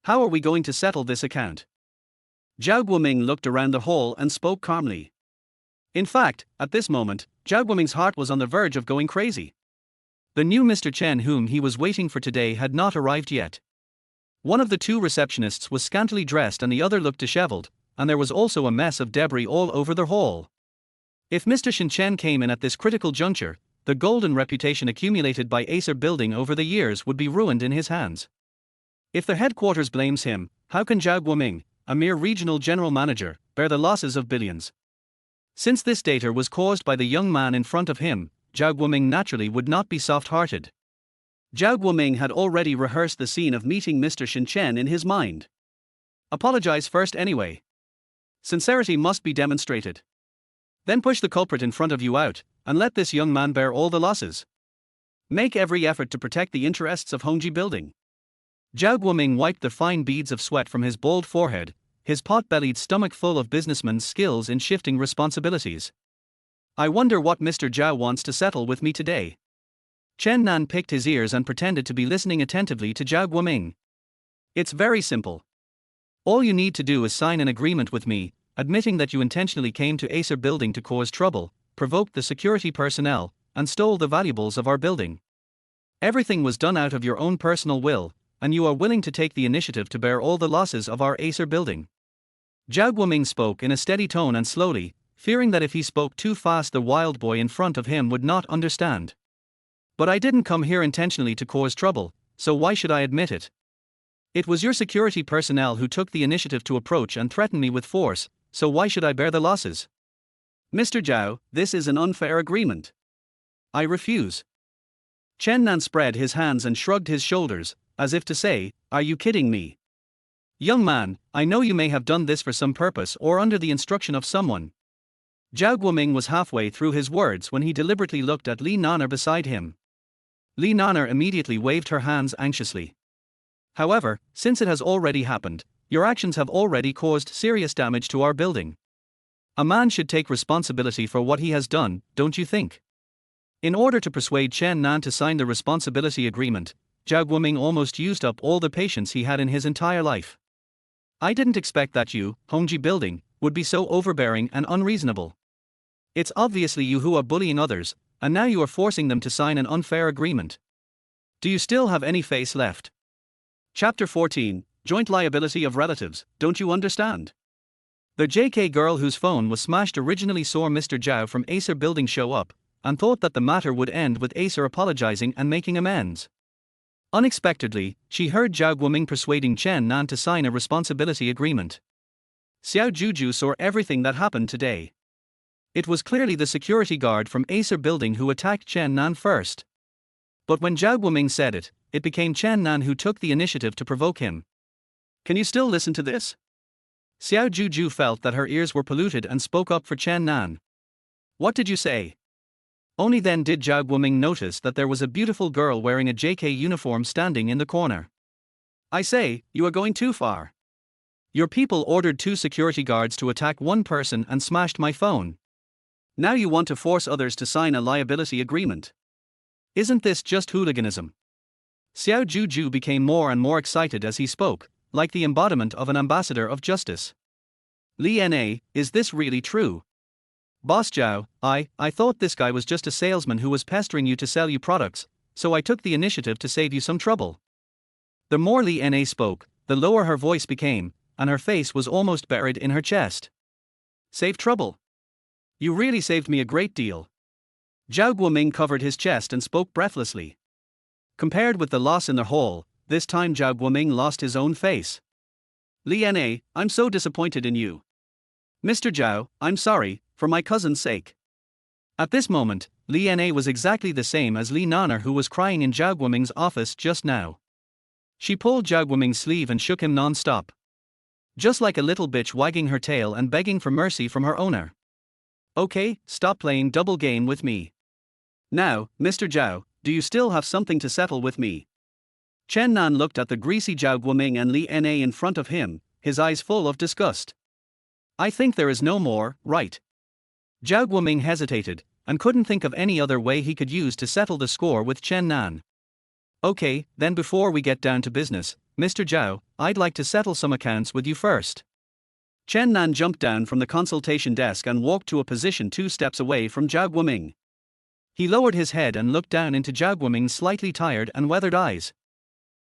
How are we going to settle this account? Zhao Guoming looked around the hall and spoke calmly. In fact, at this moment, Zhao Guoming's heart was on the verge of going crazy. The new Mr. Chen whom he was waiting for today had not arrived yet. One of the two receptionists was scantily dressed and the other looked disheveled, and there was also a mess of debris all over the hall. If Mr. Shen Chen came in at this critical juncture, the golden reputation accumulated by Acer Building over the years would be ruined in his hands. If the headquarters blames him, how can Zhao Guoming, a mere regional general manager, bear the losses of billions? Since this data was caused by the young man in front of him, Zhao Guoming naturally would not be soft-hearted. Zhao Guoming had already rehearsed the scene of meeting Mr. Shen Chen in his mind. Apologize first anyway. Sincerity must be demonstrated. Then push the culprit in front of you out, and let this young man bear all the losses. Make every effort to protect the interests of Hongji Building. Zhao Guoming wiped the fine beads of sweat from his bald forehead, his pot-bellied stomach full of businessman's skills in shifting responsibilities. I wonder what Mr. Zhao wants to settle with me today. Chen Nan picked his ears and pretended to be listening attentively to Zhao Guoming. It's very simple. All you need to do is sign an agreement with me, admitting that you intentionally came to Acer Building to cause trouble, provoked the security personnel, and stole the valuables of our building. Everything was done out of your own personal will, and you are willing to take the initiative to bear all the losses of our Acer Building. Zhao Guoming spoke in a steady tone and slowly, fearing that if he spoke too fast the wild boy in front of him would not understand. But I didn't come here intentionally to cause trouble, so why should I admit it? It was your security personnel who took the initiative to approach and threaten me with force, so why should I bear the losses? Mr. Zhao, this is an unfair agreement. I refuse. Chen Nan spread his hands and shrugged his shoulders, as if to say, are you kidding me? Young man, I know you may have done this for some purpose or under the instruction of someone. Zhao Guoming was halfway through his words when he deliberately looked at Li Nana beside him. Li Nana immediately waved her hands anxiously. However, since it has already happened, your actions have already caused serious damage to our building. A man should take responsibility for what he has done, don't you think? In order to persuade Chen Nan to sign the responsibility agreement, Zhao Guoming almost used up all the patience he had in his entire life. I didn't expect that you, Hongji Building, would be so overbearing and unreasonable. It's obviously you who are bullying others, and now you are forcing them to sign an unfair agreement. Do you still have any face left? Chapter 14, Joint Liability of Relatives, don't you understand? The JK girl whose phone was smashed originally saw Mr. Zhao from Acer Building show up, and thought that the matter would end with Acer apologizing and making amends. Unexpectedly, she heard Zhao Guoming persuading Chen Nan to sign a responsibility agreement. Xiao Juju saw everything that happened today. It was clearly the security guard from Acer building who attacked Chen Nan first. But when Zhao Guoming said it, it became Chen Nan who took the initiative to provoke him. Can you still listen to this? Xiao Juju felt that her ears were polluted and spoke up for Chen Nan. What did you say? Only then did Zhao Guoming notice that there was a beautiful girl wearing a JK uniform standing in the corner. I say, you are going too far. Your people ordered 2 security guards to attack one person and smashed my phone. Now you want to force others to sign a liability agreement. Isn't this just hooliganism? Xiao Juju became more and more excited as he spoke, like the embodiment of an ambassador of justice. Li Na, is this really true? Boss Zhao, I thought this guy was just a salesman who was pestering you to sell you products, so I took the initiative to save you some trouble. The more Li Na spoke, the lower her voice became, and her face was almost buried in her chest. Save trouble? You really saved me a great deal. Zhao Guoming covered his chest and spoke breathlessly. Compared with the loss in the hall, this time Zhao Guoming lost his own face. Li Na, I'm so disappointed in you. Mr. Zhao, I'm sorry, for my cousin's sake. At this moment, Li Na was exactly the same as Li Naner who was crying in Zhao Guoming's office just now. She pulled Zhao Guoming's sleeve and shook him non-stop. Just like a little bitch wagging her tail and begging for mercy from her owner. Okay, stop playing double game with me. Now, Mr. Zhao, do you still have something to settle with me? Chen Nan looked at the greasy Zhao Guoming and Li Na in front of him, his eyes full of disgust. I think there is no more, right? Zhao Guoming hesitated, and couldn't think of any other way he could use to settle the score with Chen Nan. Okay, then before we get down to business, Mr. Zhao, I'd like to settle some accounts with you first. Chen Nan jumped down from the consultation desk and walked to a position 2 steps away from Zhao Guoming. He lowered his head and looked down into Zhao Guoming's slightly tired and weathered eyes.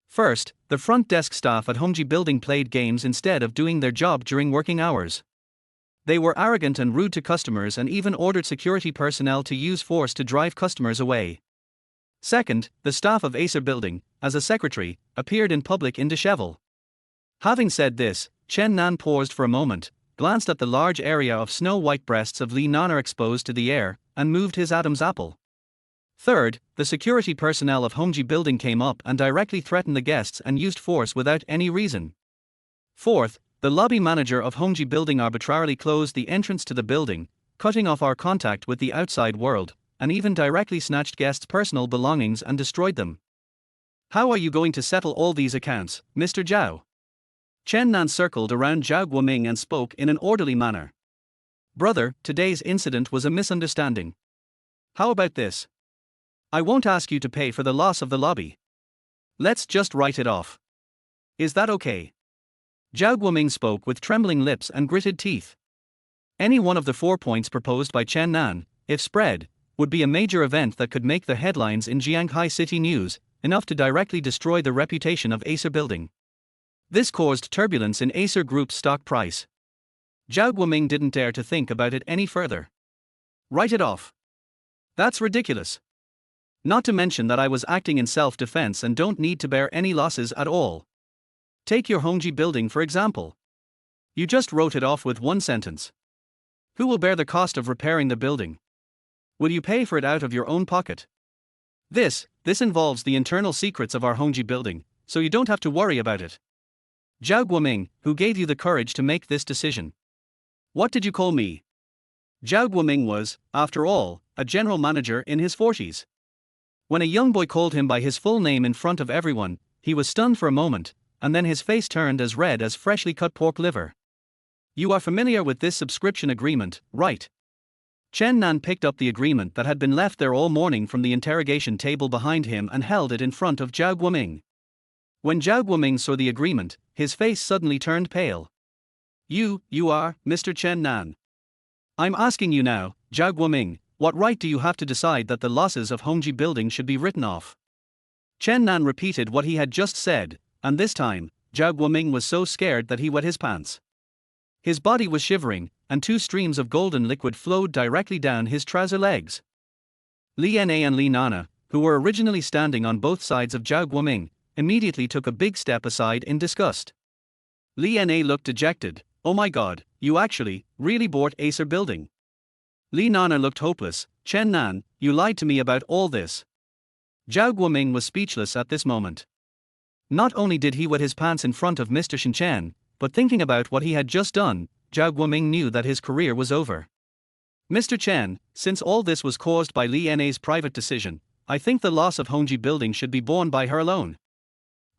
First, the front desk staff at Hongji Building played games instead of doing their job during working hours. They were arrogant and rude to customers and even ordered security personnel to use force to drive customers away. Second, the staff of Acer Building, as a secretary, appeared in public in dishevel. Having said this, Chen Nan paused for a moment, glanced at the large area of snow-white breasts of Li Naner exposed to the air, and moved his Adam's apple. Third, the security personnel of Hongji Building came up and directly threatened the guests and used force without any reason. Fourth, the lobby manager of Hongji Building arbitrarily closed the entrance to the building, cutting off our contact with the outside world, and even directly snatched guests' personal belongings and destroyed them. How are you going to settle all these accounts, Mr. Zhao? Chen Nan circled around Zhao Guoming and spoke in an orderly manner. Brother, today's incident was a misunderstanding. How about this? I won't ask you to pay for the loss of the lobby. Let's just write it off. Is that okay? Zhao Guoming spoke with trembling lips and gritted teeth. Any one of the 4 points proposed by Chen Nan, if spread, would be a major event that could make the headlines in Jianghai City News, enough to directly destroy the reputation of Acer Building. This caused turbulence in Acer Group's stock price. Zhao Guoming didn't dare to think about it any further. Write it off. That's ridiculous. Not to mention that I was acting in self-defense and don't need to bear any losses at all. Take your Hongji Building for example. You just wrote it off with 1 sentence. Who will bear the cost of repairing the building? Will you pay for it out of your own pocket? This involves the internal secrets of our Hongji Building, so you don't have to worry about it. Zhao Guoming, who gave you the courage to make this decision? What did you call me? Zhao Guoming was, after all, a general manager in his 40s. When a young boy called him by his full name in front of everyone, he was stunned for a moment, and then his face turned as red as freshly cut pork liver. You are familiar with this subscription agreement, right? Chen Nan picked up the agreement that had been left there all morning from the interrogation table behind him and held it in front of Zhao Guoming. When Zhao Guoming saw the agreement, his face suddenly turned pale. You are, Mr. Chen Nan. I'm asking you now, Zhao Guoming, what right do you have to decide that the losses of Hongji Building should be written off? Chen Nan repeated what he had just said, and this time, Zhao Guoming was so scared that he wet his pants. His body was shivering, and 2 streams of golden liquid flowed directly down his trouser legs. Li Na and Li Nana, who were originally standing on both sides of Zhao Guoming, immediately took a big step aside in disgust. Li Na looked dejected. "Oh my god, you actually, really bought Acer building." Li Nana looked hopeless. "Chen Nan, you lied to me about all this." Zhao Guoming was speechless at this moment. Not only did he wet his pants in front of Mr. Chen Chen, but thinking about what he had just done, Zhao Guoming knew that his career was over. "Mr. Chen, since all this was caused by Li Na's private decision, I think the loss of Hongji building should be borne by her alone."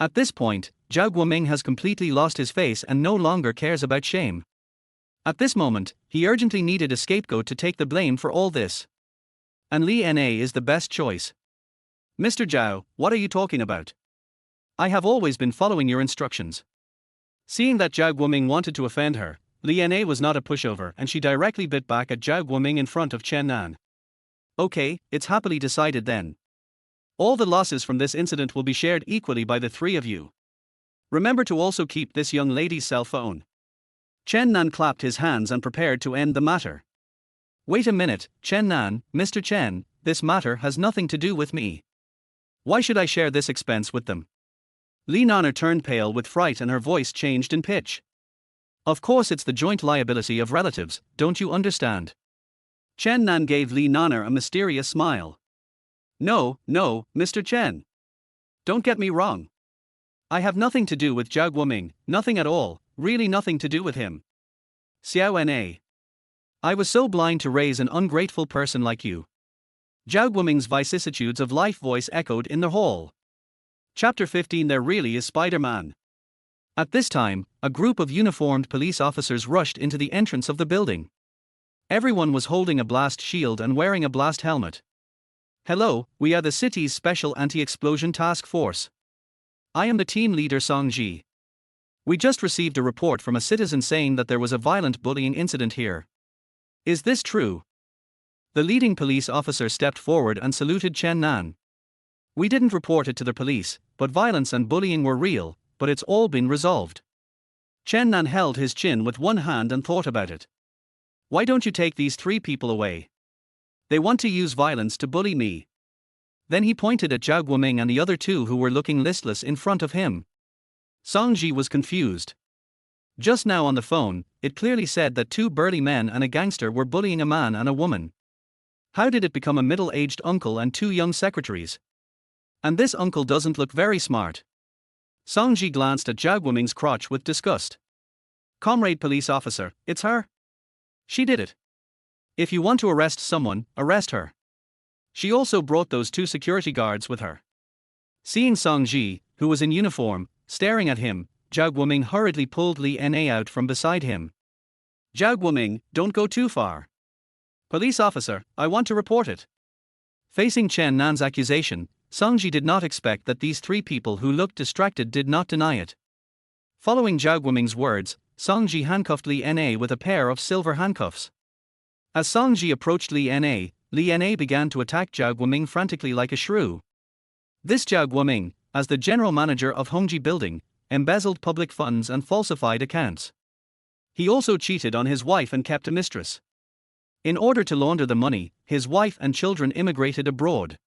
At this point, Zhao Guoming has completely lost his face and no longer cares about shame. At this moment, he urgently needed a scapegoat to take the blame for all this. And Li Na is the best choice. "Mr. Zhao, what are you talking about? I have always been following your instructions." Seeing that Zhao Guoming wanted to offend her, Li Na was not a pushover and she directly bit back at Zhao Guoming in front of Chen Nan. "Okay, it's happily decided then. All the losses from this incident will be shared equally by the three of you. Remember to also keep this young lady's cell phone." Chen Nan clapped his hands and prepared to end the matter. "Wait a minute, Chen Nan, Mr. Chen, this matter has nothing to do with me. Why should I share this expense with them?" Li Nana turned pale with fright and her voice changed in pitch. "Of course it's the joint liability of relatives, don't you understand?" Chen Nan gave Li Nana a mysterious smile. No, Mr. Chen. Don't get me wrong. I have nothing to do with Zhao Guoming, nothing at all, really nothing to do with him. Xiao Na. I was so blind to raise an ungrateful person like you." Zhao Guoming's vicissitudes of life voice echoed in the hall. Chapter 15. There really is Spider-Man. At this time, a group of uniformed police officers rushed into the entrance of the building. Everyone was holding a blast shield and wearing a blast helmet. "Hello, we are the city's special anti-explosion task force. I am the team leader Song Ji. We just received a report from a citizen saying that there was a violent bullying incident here. Is this true?" The leading police officer stepped forward and saluted Chen Nan. "We didn't report it to the police, but violence and bullying were real, but it's all been resolved." Chen Nan held his chin with one hand and thought about it. "Why don't you take these three people away? They want to use violence to bully me." Then he pointed at Zhao Guoming and the other two who were looking listless in front of him. Song Ji was confused. Just now on the phone, it clearly said that two burly men and a gangster were bullying a man and a woman. How did it become a middle-aged uncle and two young secretaries? And this uncle doesn't look very smart. Song Ji glanced at Zhao Guoming's crotch with disgust. "Comrade police officer, it's her. She did it. If you want to arrest someone, arrest her. She also brought those two security guards with her." Seeing Song Ji, who was in uniform, staring at him, Zhao Guoming hurriedly pulled Li Na out from beside him. "Zhao Guoming, don't go too far. Police officer, I want to report it." Facing Chen Nan's accusation, Song Ji did not expect that these three people who looked distracted did not deny it. Following Zhao Guoming's words, Song Ji handcuffed Li Na with a pair of silver handcuffs. As Song Ji approached Li Na began to attack Zhao Guoming frantically like a shrew. This Zhao Guoming, as the general manager of Hongji Building, embezzled public funds and falsified accounts. He also cheated on his wife and kept a mistress. In order to launder the money, his wife and children immigrated abroad.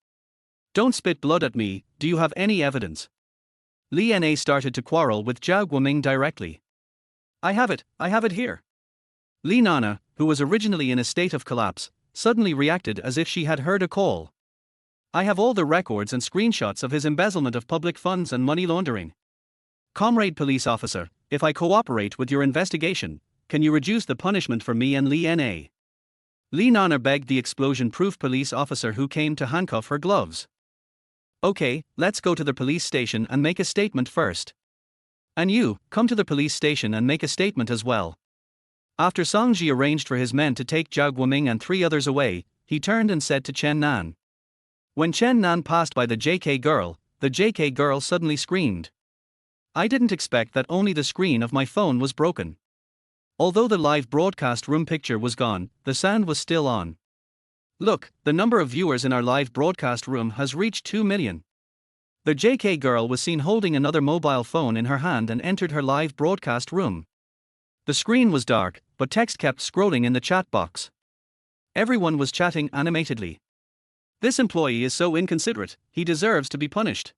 "Don't spit blood at me, do you have any evidence?" Li Na started to quarrel with Zhao Guoming directly. I have it here." Li Nana, who was originally in a state of collapse, suddenly reacted as if she had heard a call. "I have all the records and screenshots of his embezzlement of public funds and money laundering. Comrade police officer, if I cooperate with your investigation, can you reduce the punishment for me and Li Na?" Li Nana begged the explosion-proof police officer who came to handcuff her gloves. "Okay, let's go to the police station and make a statement first. And you, come to the police station and make a statement as well." After Song Ji arranged for his men to take Zhao Guoming and three others away, he turned and said to Chen Nan. When Chen Nan passed by the JK girl suddenly screamed. "I didn't expect that only the screen of my phone was broken." Although the live broadcast room picture was gone, the sound was still on. "Look, the number of viewers in our live broadcast room has reached 2 million. The JK girl was seen holding another mobile phone in her hand and entered her live broadcast room. The screen was dark, but text kept scrolling in the chat box. Everyone was chatting animatedly. This employee is so inconsiderate, he deserves to be punished.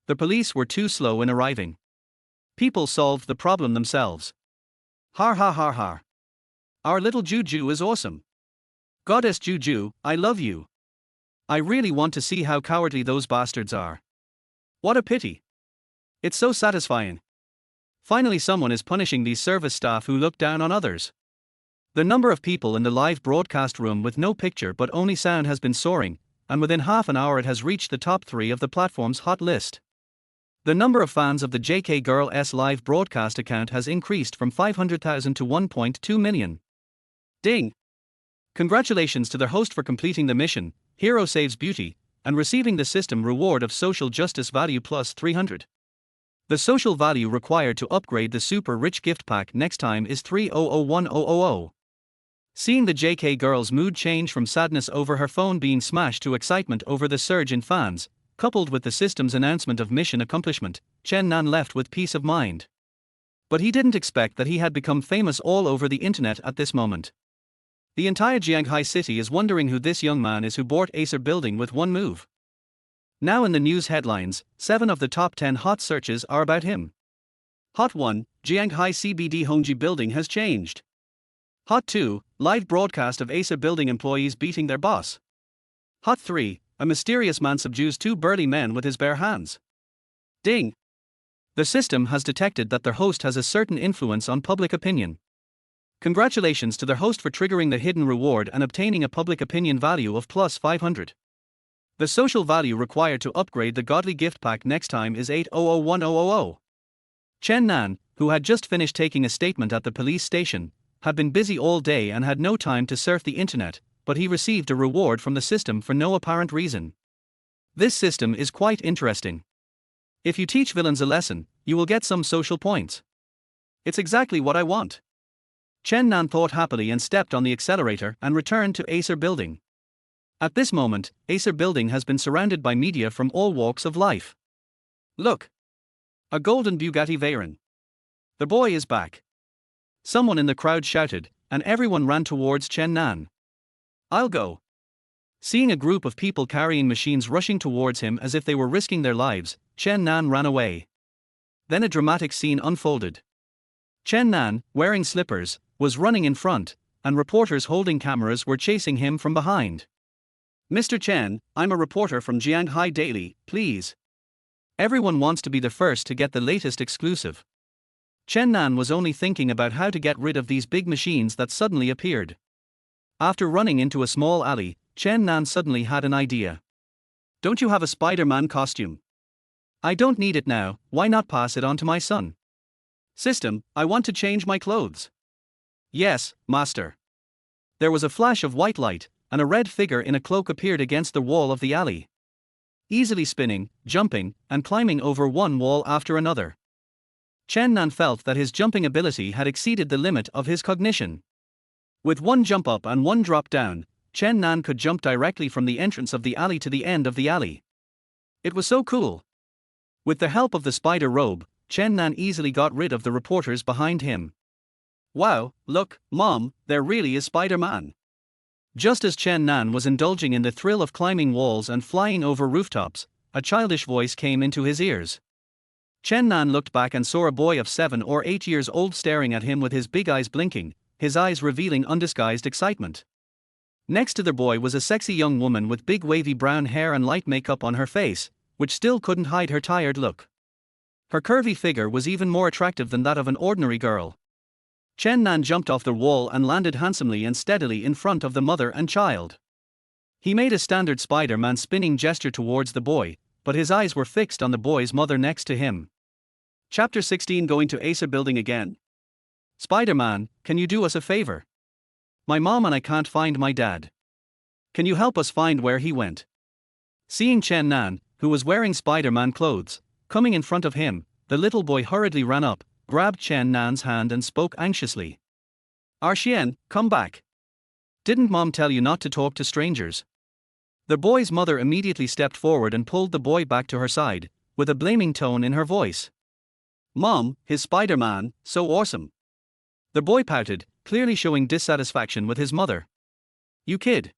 The police were too slow in arriving. People solved the problem themselves. Har har har har. Our little Juju is awesome. Goddess Juju, I love you. I really want to see how cowardly those bastards are. What a pity. It's so satisfying. Finally, someone is punishing these service staff who look down on others. The number of people in the live broadcast room with no picture but only sound has been soaring, and within half an hour it has reached the top 3 of the platform's hot list. The number of fans of the JK Girl's live broadcast account has increased from 500,000 to 1.2 million. Ding! Congratulations to their host for completing the mission, Hero Saves Beauty, and receiving the system reward of social justice value plus 300. The social value required to upgrade the super rich gift pack next time is 3001000. Seeing the JK girl's mood change from sadness over her phone being smashed to excitement over the surge in fans, coupled with the system's announcement of mission accomplishment, Chen Nan left with peace of mind. But he didn't expect that he had become famous all over the internet at this moment. The entire Jianghai city is wondering who this young man is who bought Acer Building with one move. Now in the news headlines, 7 of the top 10 hot searches are about him. Hot 1, Jianghai CBD Hongji Building has changed. Hot 2, live broadcast of Acer Building employees beating their boss. Hot 3, a mysterious man subdues 2 burly men with his bare hands. Ding! The system has detected that their host has a certain influence on public opinion. Congratulations to their host for triggering the hidden reward and obtaining a public opinion value of plus 500. The social value required to upgrade the godly gift pack next time is 8001000. Chen Nan, who had just finished taking a statement at the police station, had been busy all day and had no time to surf the internet, but he received a reward from the system for no apparent reason. This system is quite interesting. If you teach villains a lesson, you will get some social points. It's exactly what I want. Chen Nan thought happily and stepped on the accelerator and returned to Acer Building. At this moment, Acer Building has been surrounded by media from all walks of life. Look! A golden Bugatti Veyron. The boy is back. Someone in the crowd shouted, and everyone ran towards Chen Nan. I'll go. Seeing a group of people carrying machines rushing towards him as if they were risking their lives, Chen Nan ran away. Then a dramatic scene unfolded. Chen Nan, wearing slippers, was running in front, and reporters holding cameras were chasing him from behind. Mr. Chen, I'm a reporter from Jianghai Daily, please. Everyone wants to be the first to get the latest exclusive. Chen Nan was only thinking about how to get rid of these big machines that suddenly appeared. After running into a small alley, Chen Nan suddenly had an idea. Don't you have a Spider-Man costume? I don't need it now, why not pass it on to my son? System, I want to change my clothes. Yes, master. There was a flash of white light, and a red figure in a cloak appeared against the wall of the alley. Easily spinning, jumping, and climbing over one wall after another. Chen Nan felt that his jumping ability had exceeded the limit of his cognition. With one jump up and one drop down, Chen Nan could jump directly from the entrance of the alley to the end of the alley. It was so cool. With the help of the spider robe, Chen Nan easily got rid of the reporters behind him. Wow, look, Mom, there really is Spider-Man. Just as Chen Nan was indulging in the thrill of climbing walls and flying over rooftops, a childish voice came into his ears. Chen Nan looked back and saw a boy of 7 or 8 years old staring at him with his big eyes blinking, his eyes revealing undisguised excitement. Next to the boy was a sexy young woman with big wavy brown hair and light makeup on her face, which still couldn't hide her tired look. Her curvy figure was even more attractive than that of an ordinary girl. Chen Nan jumped off the wall and landed handsomely and steadily in front of the mother and child. He made a standard Spider-Man spinning gesture towards the boy, but his eyes were fixed on the boy's mother next to him. Chapter 16. Going to Acer Building again. Spider-Man, can you do us a favor? My mom and I can't find my dad. Can you help us find where he went? Seeing Chen Nan, who was wearing Spider-Man clothes, coming in front of him, the little boy hurriedly ran up, grabbed Chen Nan's hand and spoke anxiously. Xian, come back. Didn't Mom tell you not to talk to strangers? The boy's mother immediately stepped forward and pulled the boy back to her side, with a blaming tone in her voice. Mom, his Spider-Man, so awesome. The boy pouted, clearly showing dissatisfaction with his mother. You kid.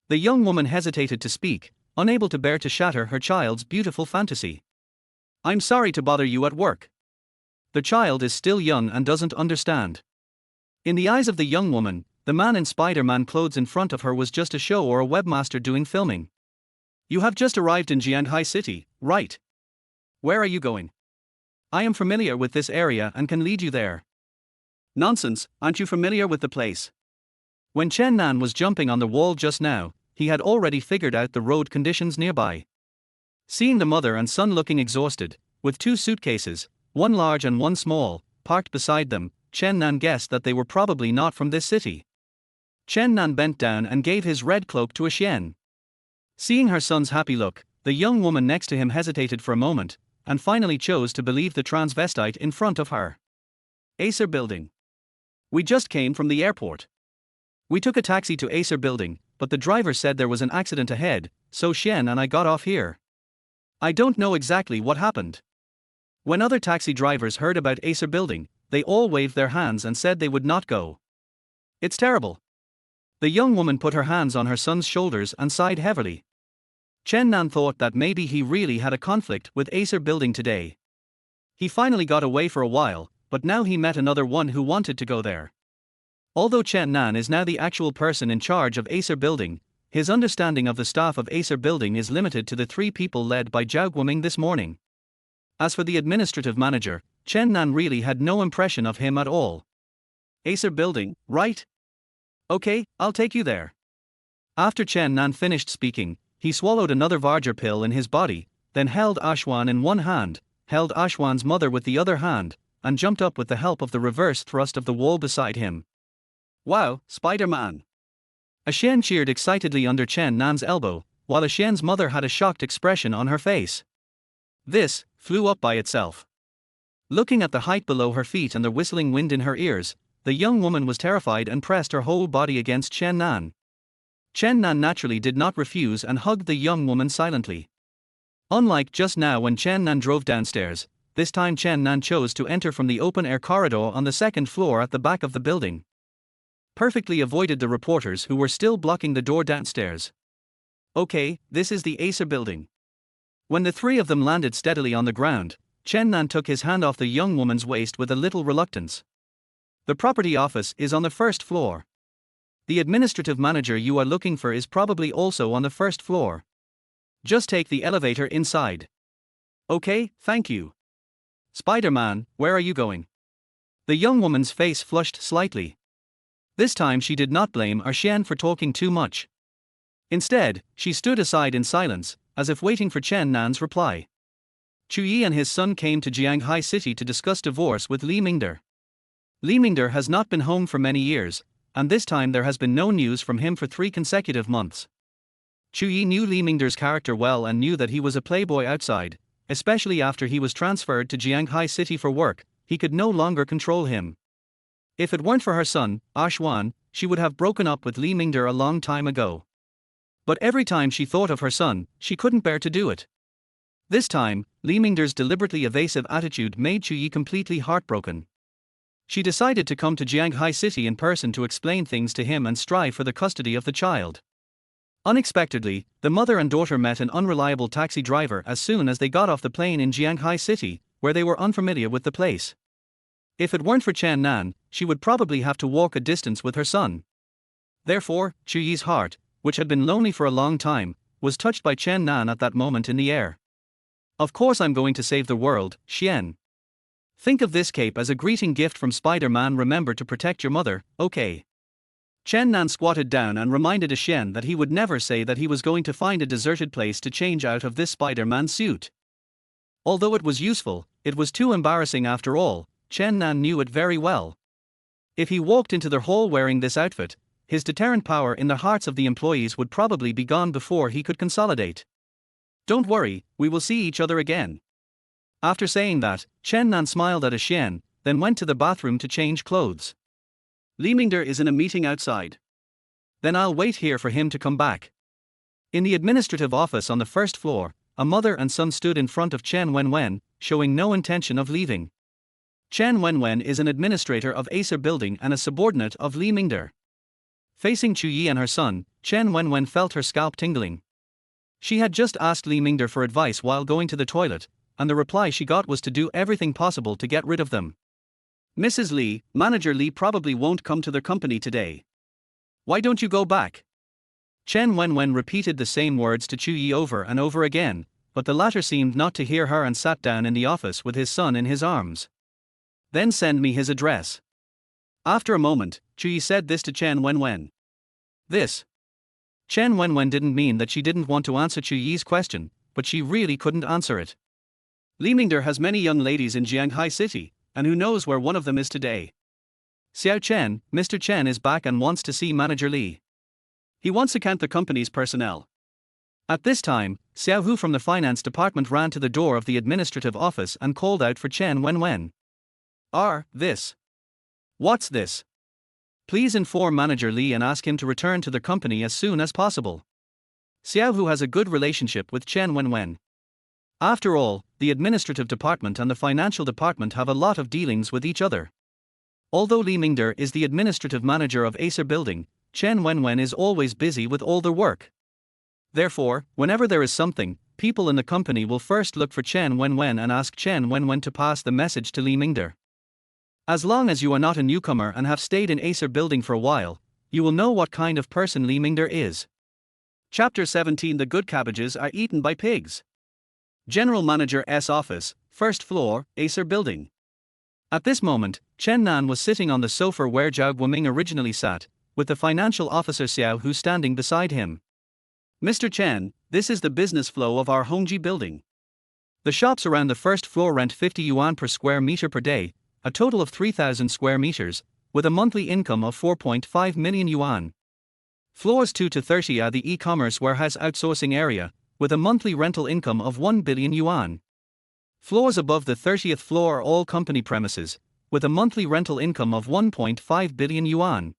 The young woman hesitated to speak, unable to bear to shatter her child's beautiful fantasy. I'm sorry to bother you at work. The child is still young and doesn't understand. In the eyes of the young woman, the man in Spider-Man clothes in front of her was just a show or a webmaster doing filming. You have just arrived in Jianghai City, right? Where are you going? I am familiar with this area and can lead you there. Nonsense, aren't you familiar with the place? When Chen Nan was jumping on the wall just now, he had already figured out the road conditions nearby. Seeing the mother and son looking exhausted, with two suitcases, one large and one small, parked beside them, Chen Nan guessed that they were probably not from this city. Chen Nan bent down and gave his red cloak to a Xian. Seeing her son's happy look, the young woman next to him hesitated for a moment, and finally chose to believe the transvestite in front of her. Acer Building. We just came from the airport. We took a taxi to Acer Building, but the driver said there was an accident ahead, so Xian and I got off here. I don't know exactly what happened. When other taxi drivers heard about Acer Building, they all waved their hands and said they would not go. It's terrible. The young woman put her hands on her son's shoulders and sighed heavily. Chen Nan thought that maybe he really had a conflict with Acer Building today. He finally got away for a while, but now he met another one who wanted to go there. Although Chen Nan is now the actual person in charge of Acer Building, his understanding of the staff of Acer Building is limited to the 3 people led by Zhao Guoming this morning. As for the administrative manager, Chen Nan really had no impression of him at all. Acer Building, right? Okay, I'll take you there. After Chen Nan finished speaking, he swallowed another Varger pill in his body, then held Ashwan in one hand, held Ashwan's mother with the other hand, and jumped up with the help of the reverse thrust of the wall beside him. Wow, Spider-Man! A Xian cheered excitedly under Chen Nan's elbow, while a Xian's mother had a shocked expression on her face. This flew up by itself. Looking at the height below her feet and the whistling wind in her ears, the young woman was terrified and pressed her whole body against Chen Nan. Chen Nan naturally did not refuse and hugged the young woman silently. Unlike just now when Chen Nan drove downstairs, this time Chen Nan chose to enter from the open-air corridor on the second floor at the back of the building. Perfectly avoided the reporters who were still blocking the door downstairs. Okay, this is the Acer Building. When the 3 of them landed steadily on the ground, Chen Nan took his hand off the young woman's waist with a little reluctance. The property office is on the 1st floor. The administrative manager you are looking for is probably also on the 1st floor. Just take the elevator inside. Okay, thank you. Spider-Man, where are you going? The young woman's face flushed slightly. This time she did not blame Xian for talking too much. Instead, she stood aside in silence, as if waiting for Chen Nan's reply. Chu Yi and his son came to Jianghai City to discuss divorce with Li Mingder. Li Mingder has not been home for many years, and this time there has been no news from him for 3 consecutive months. Chu Yi knew Li Mingder's character well and knew that he was a playboy outside, especially after he was transferred to Jianghai City for work. He could no longer control him. If it weren't for her son, Ashwan, she would have broken up with Li Mingder a long time ago. But every time she thought of her son, she couldn't bear to do it. This time, Li Mingder's deliberately evasive attitude made Chu Yi completely heartbroken. She decided to come to Jianghai City in person to explain things to him and strive for the custody of the child. Unexpectedly, the mother and daughter met an unreliable taxi driver as soon as they got off the plane in Jianghai City, where they were unfamiliar with the place. If it weren't for Chen Nan, she would probably have to walk a distance with her son. Therefore, Chu Yi's heart, which had been lonely for a long time, was touched by Chen Nan at that moment in the air. Of course I'm going to save the world, Xian. Think of this cape as a greeting gift from Spider-Man. Remember to protect your mother, okay? Chen Nan squatted down and reminded Xian that he would never say that he was going to find a deserted place to change out of this Spider-Man suit. Although it was useful, it was too embarrassing after all. Chen Nan knew it very well. If he walked into the hall wearing this outfit, his deterrent power in the hearts of the employees would probably be gone before he could consolidate. Don't worry, we will see each other again. After saying that, Chen Nan smiled at Xian, then went to the bathroom to change clothes. Li Mingder is in a meeting outside. Then I'll wait here for him to come back. In the administrative office on the 1st floor, a mother and son stood in front of Chen Wenwen, showing no intention of leaving. Chen Wenwen is an administrator of Acer Building and a subordinate of Li Mingder. Facing Chu Yi and her son, Chen Wenwen felt her scalp tingling. She had just asked Li Mingder for advice while going to the toilet, and the reply she got was to do everything possible to get rid of them. Mrs. Li, Manager Li probably won't come to their company today. Why don't you go back? Chen Wenwen repeated the same words to Chu Yi over and over again, but the latter seemed not to hear her and sat down in the office with his son in his arms. Then send me his address. After a moment, Chu Yi said this to Chen Wenwen. This. Chen Wenwen didn't mean that she didn't want to answer Chu Yi's question, but she really couldn't answer it. Li Mingder has many young ladies in Jianghai City, and who knows where one of them is today. Xiao Chen, Mr. Chen is back and wants to see Manager Li. He wants to count the company's personnel. At this time, Xiao Hu from the finance department ran to the door of the administrative office and called out for Chen Wenwen. This. What's this? Please inform Manager Li and ask him to return to the company as soon as possible. Xiao Hu has a good relationship with Chen Wenwen. After all, the administrative department and the financial department have a lot of dealings with each other. Although Li Mingder is the administrative manager of Acer Building, Chen Wenwen is always busy with all their work. Therefore, whenever there is something, people in the company will first look for Chen Wenwen and ask Chen Wenwen to pass the message to Li Mingder. As long as you are not a newcomer and have stayed in Acer Building for a while, you will know what kind of person Li Mingder is. Chapter 17 The Good Cabbages Are Eaten by Pigs. General Manager S Office, 1st floor, Acer Building. At this moment, Chen Nan was sitting on the sofa where Zhao Guoming originally sat, with the financial officer Xiao Hu standing beside him. Mr. Chen, this is the business flow of our Hongji building. The shops around the first floor rent 50 yuan per square meter per day, a total of 3,000 square meters, with a monthly income of 4.5 million yuan. Floors 2 to 30 are the e-commerce warehouse outsourcing area, with a monthly rental income of 1 billion yuan. Floors above the 30th floor are all company premises, with a monthly rental income of 1.5 billion yuan.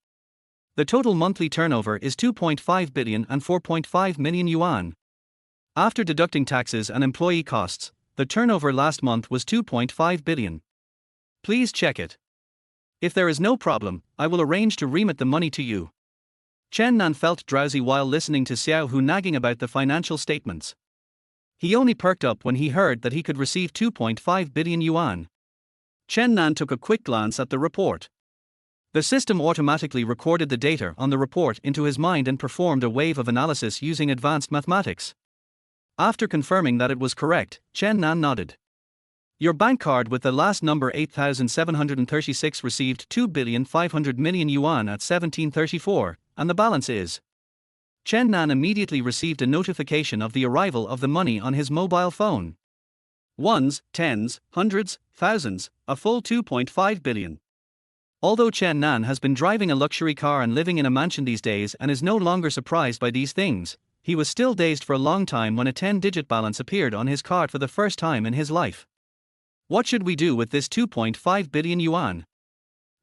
The total monthly turnover is 2.5 billion and 4.5 million yuan. After deducting taxes and employee costs, the turnover last month was 2.5 billion. Please check it. If there is no problem, I will arrange to remit the money to you. Chen Nan felt drowsy while listening to Xiao Hu nagging about the financial statements. He only perked up when he heard that he could receive 2.5 billion yuan. Chen Nan took a quick glance at the report. The system automatically recorded the data on the report into his mind and performed a wave of analysis using advanced mathematics. After confirming that it was correct, Chen Nan nodded. Your bank card with the last number 8736 received 2,500 million yuan at 1734, and the balance is. Chen Nan immediately received a notification of the arrival of the money on his mobile phone. Ones, tens, hundreds, thousands, a full 2.5 billion. Although Chen Nan has been driving a luxury car and living in a mansion these days and is no longer surprised by these things, he was still dazed for a long time when a 10-digit balance appeared on his card for the first time in his life. What should we do with this 2.5 billion yuan?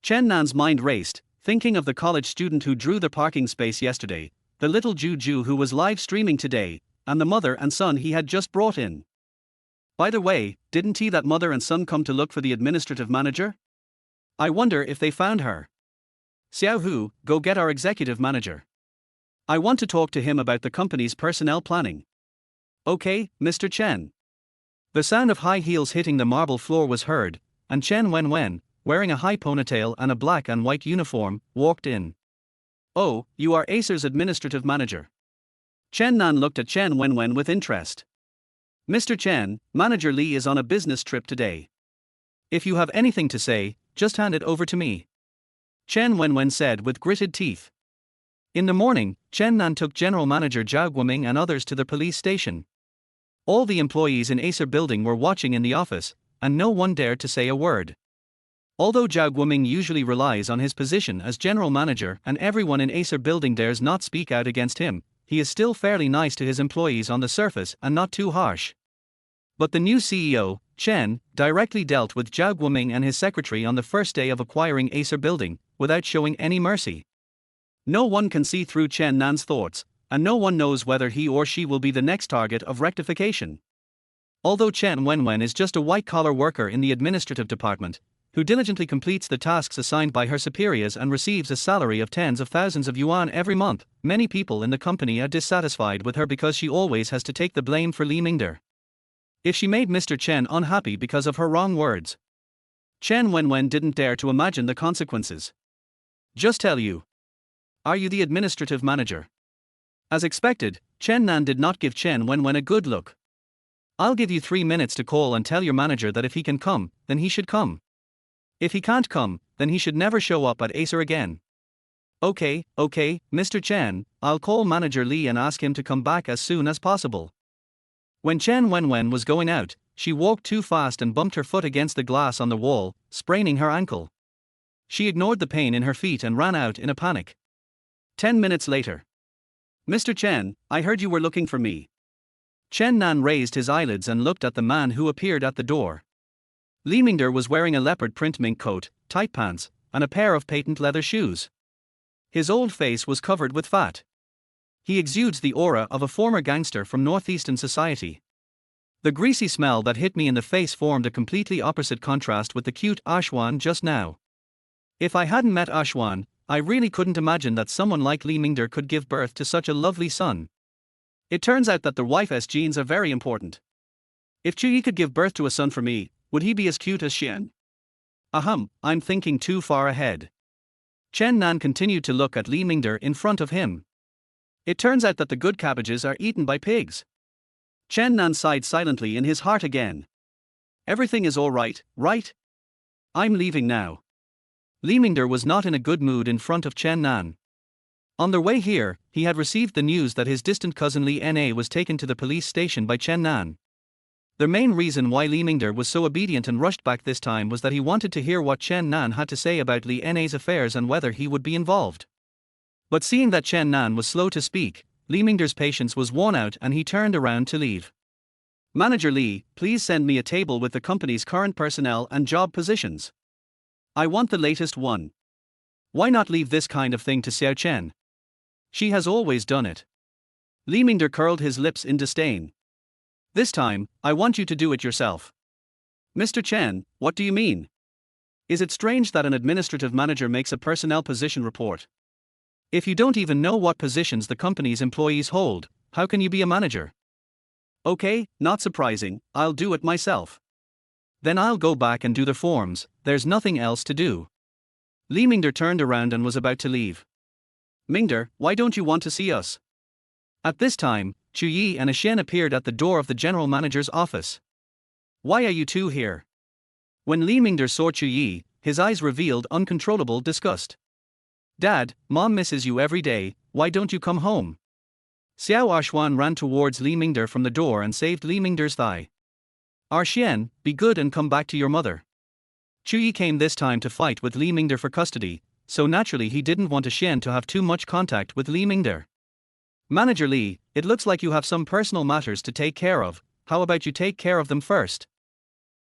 Chen Nan's mind raced, thinking of the college student who drew the parking space yesterday, the little Juju who was live streaming today, and the mother and son he had just brought in. By the way, didn't that mother and son come to look for the administrative manager? I wonder if they found her. Xiao Hu, go get our executive manager. I want to talk to him about the company's personnel planning. Okay, Mr. Chen. The sound of high heels hitting the marble floor was heard, and Chen Wenwen, wearing a high ponytail and a black and white uniform, walked in. Oh, you are Acer's administrative manager. Chen Nan looked at Chen Wenwen with interest. Mr. Chen, Manager Li is on a business trip today. If you have anything to say, just hand it over to me. Chen Wenwen said with gritted teeth. In the morning, Chen Nan took General Manager Zhao Guoming and others to the police station. All the employees in Acer Building were watching in the office, and no one dared to say a word. Although Zhao Guoming usually relies on his position as general manager and everyone in Acer Building dares not speak out against him, he is still fairly nice to his employees on the surface and not too harsh. But the new CEO, Chen, directly dealt with Zhao Guoming and his secretary on the first day of acquiring Acer Building, without showing any mercy. No one can see through Chen Nan's thoughts, and no one knows whether he or she will be the next target of rectification. Although Chen Wenwen is just a white-collar worker in the administrative department, who diligently completes the tasks assigned by her superiors and receives a salary of tens of thousands of yuan every month. Many people in the company are dissatisfied with her because she always has to take the blame for Li Mingde. If she made Mr. Chen unhappy because of her wrong words, Chen Wenwen didn't dare to imagine the consequences. Just tell you. Are you the administrative manager? As expected, Chen Nan did not give Chen Wenwen a good look. I'll give you 3 minutes to call and tell your manager that if he can come, then he should come. If he can't come, then he should never show up at Acer again. Okay, Mr. Chen, I'll call manager Li and ask him to come back as soon as possible. When Chen Wenwen was going out, she walked too fast and bumped her foot against the glass on the wall, spraining her ankle. She ignored the pain in her feet and ran out in a panic. 10 minutes later. Mr. Chen, I heard you were looking for me. Chen Nan raised his eyelids and looked at the man who appeared at the door. Li Mingde was wearing a leopard print mink coat, tight pants, and a pair of patent leather shoes. His old face was covered with fat. He exudes the aura of a former gangster from northeastern society. The greasy smell that hit me in the face formed a completely opposite contrast with the cute Ashwan just now. If I hadn't met Ashwan, I really couldn't imagine that someone like Li Mingde could give birth to such a lovely son. It turns out that the wife's genes are very important. If Chuyi could give birth to a son for me, would he be as cute as Xian? I'm thinking too far ahead. Chen Nan continued to look at Li Mingde in front of him. It turns out that the good cabbages are eaten by pigs. Chen Nan sighed silently in his heart again. Everything is all right, right? I'm leaving now. Li Mingde was not in a good mood in front of Chen Nan. On their way here, he had received the news that his distant cousin Li Na was taken to the police station by Chen Nan. The main reason why Li Mingde was so obedient and rushed back this time was that he wanted to hear what Chen Nan had to say about Li Na's affairs and whether he would be involved. But seeing that Chen Nan was slow to speak, Li Mingde's patience was worn out and he turned around to leave. Manager Li, please send me a table with the company's current personnel and job positions. I want the latest one. Why not leave this kind of thing to Xiao Chen? She has always done it. Li Mingde curled his lips in disdain. This time, I want you to do it yourself. Mr. Chen, what do you mean? Is it strange that an administrative manager makes a personnel position report? If you don't even know what positions the company's employees hold, how can you be a manager? Okay, not surprising, I'll do it myself. Then I'll go back and do the forms, there's nothing else to do. Li Mingde turned around and was about to leave. Mingde, why don't you want to see us? At this time, Chu Yi and Ashen appeared at the door of the general manager's office. Why are you two here? When Li Mingde saw Chu Yi, his eyes revealed uncontrollable disgust. Dad, Mom misses you every day, why don't you come home? Xiao Ashwan ran towards Li Mingde from the door and saved Li Mingde's thigh. Xian, be good and come back to your mother. Chu Yi came this time to fight with Li Mingde for custody, so naturally he didn't want Xian to have too much contact with Li Mingde. Manager Li, it looks like you have some personal matters to take care of, how about you take care of them first?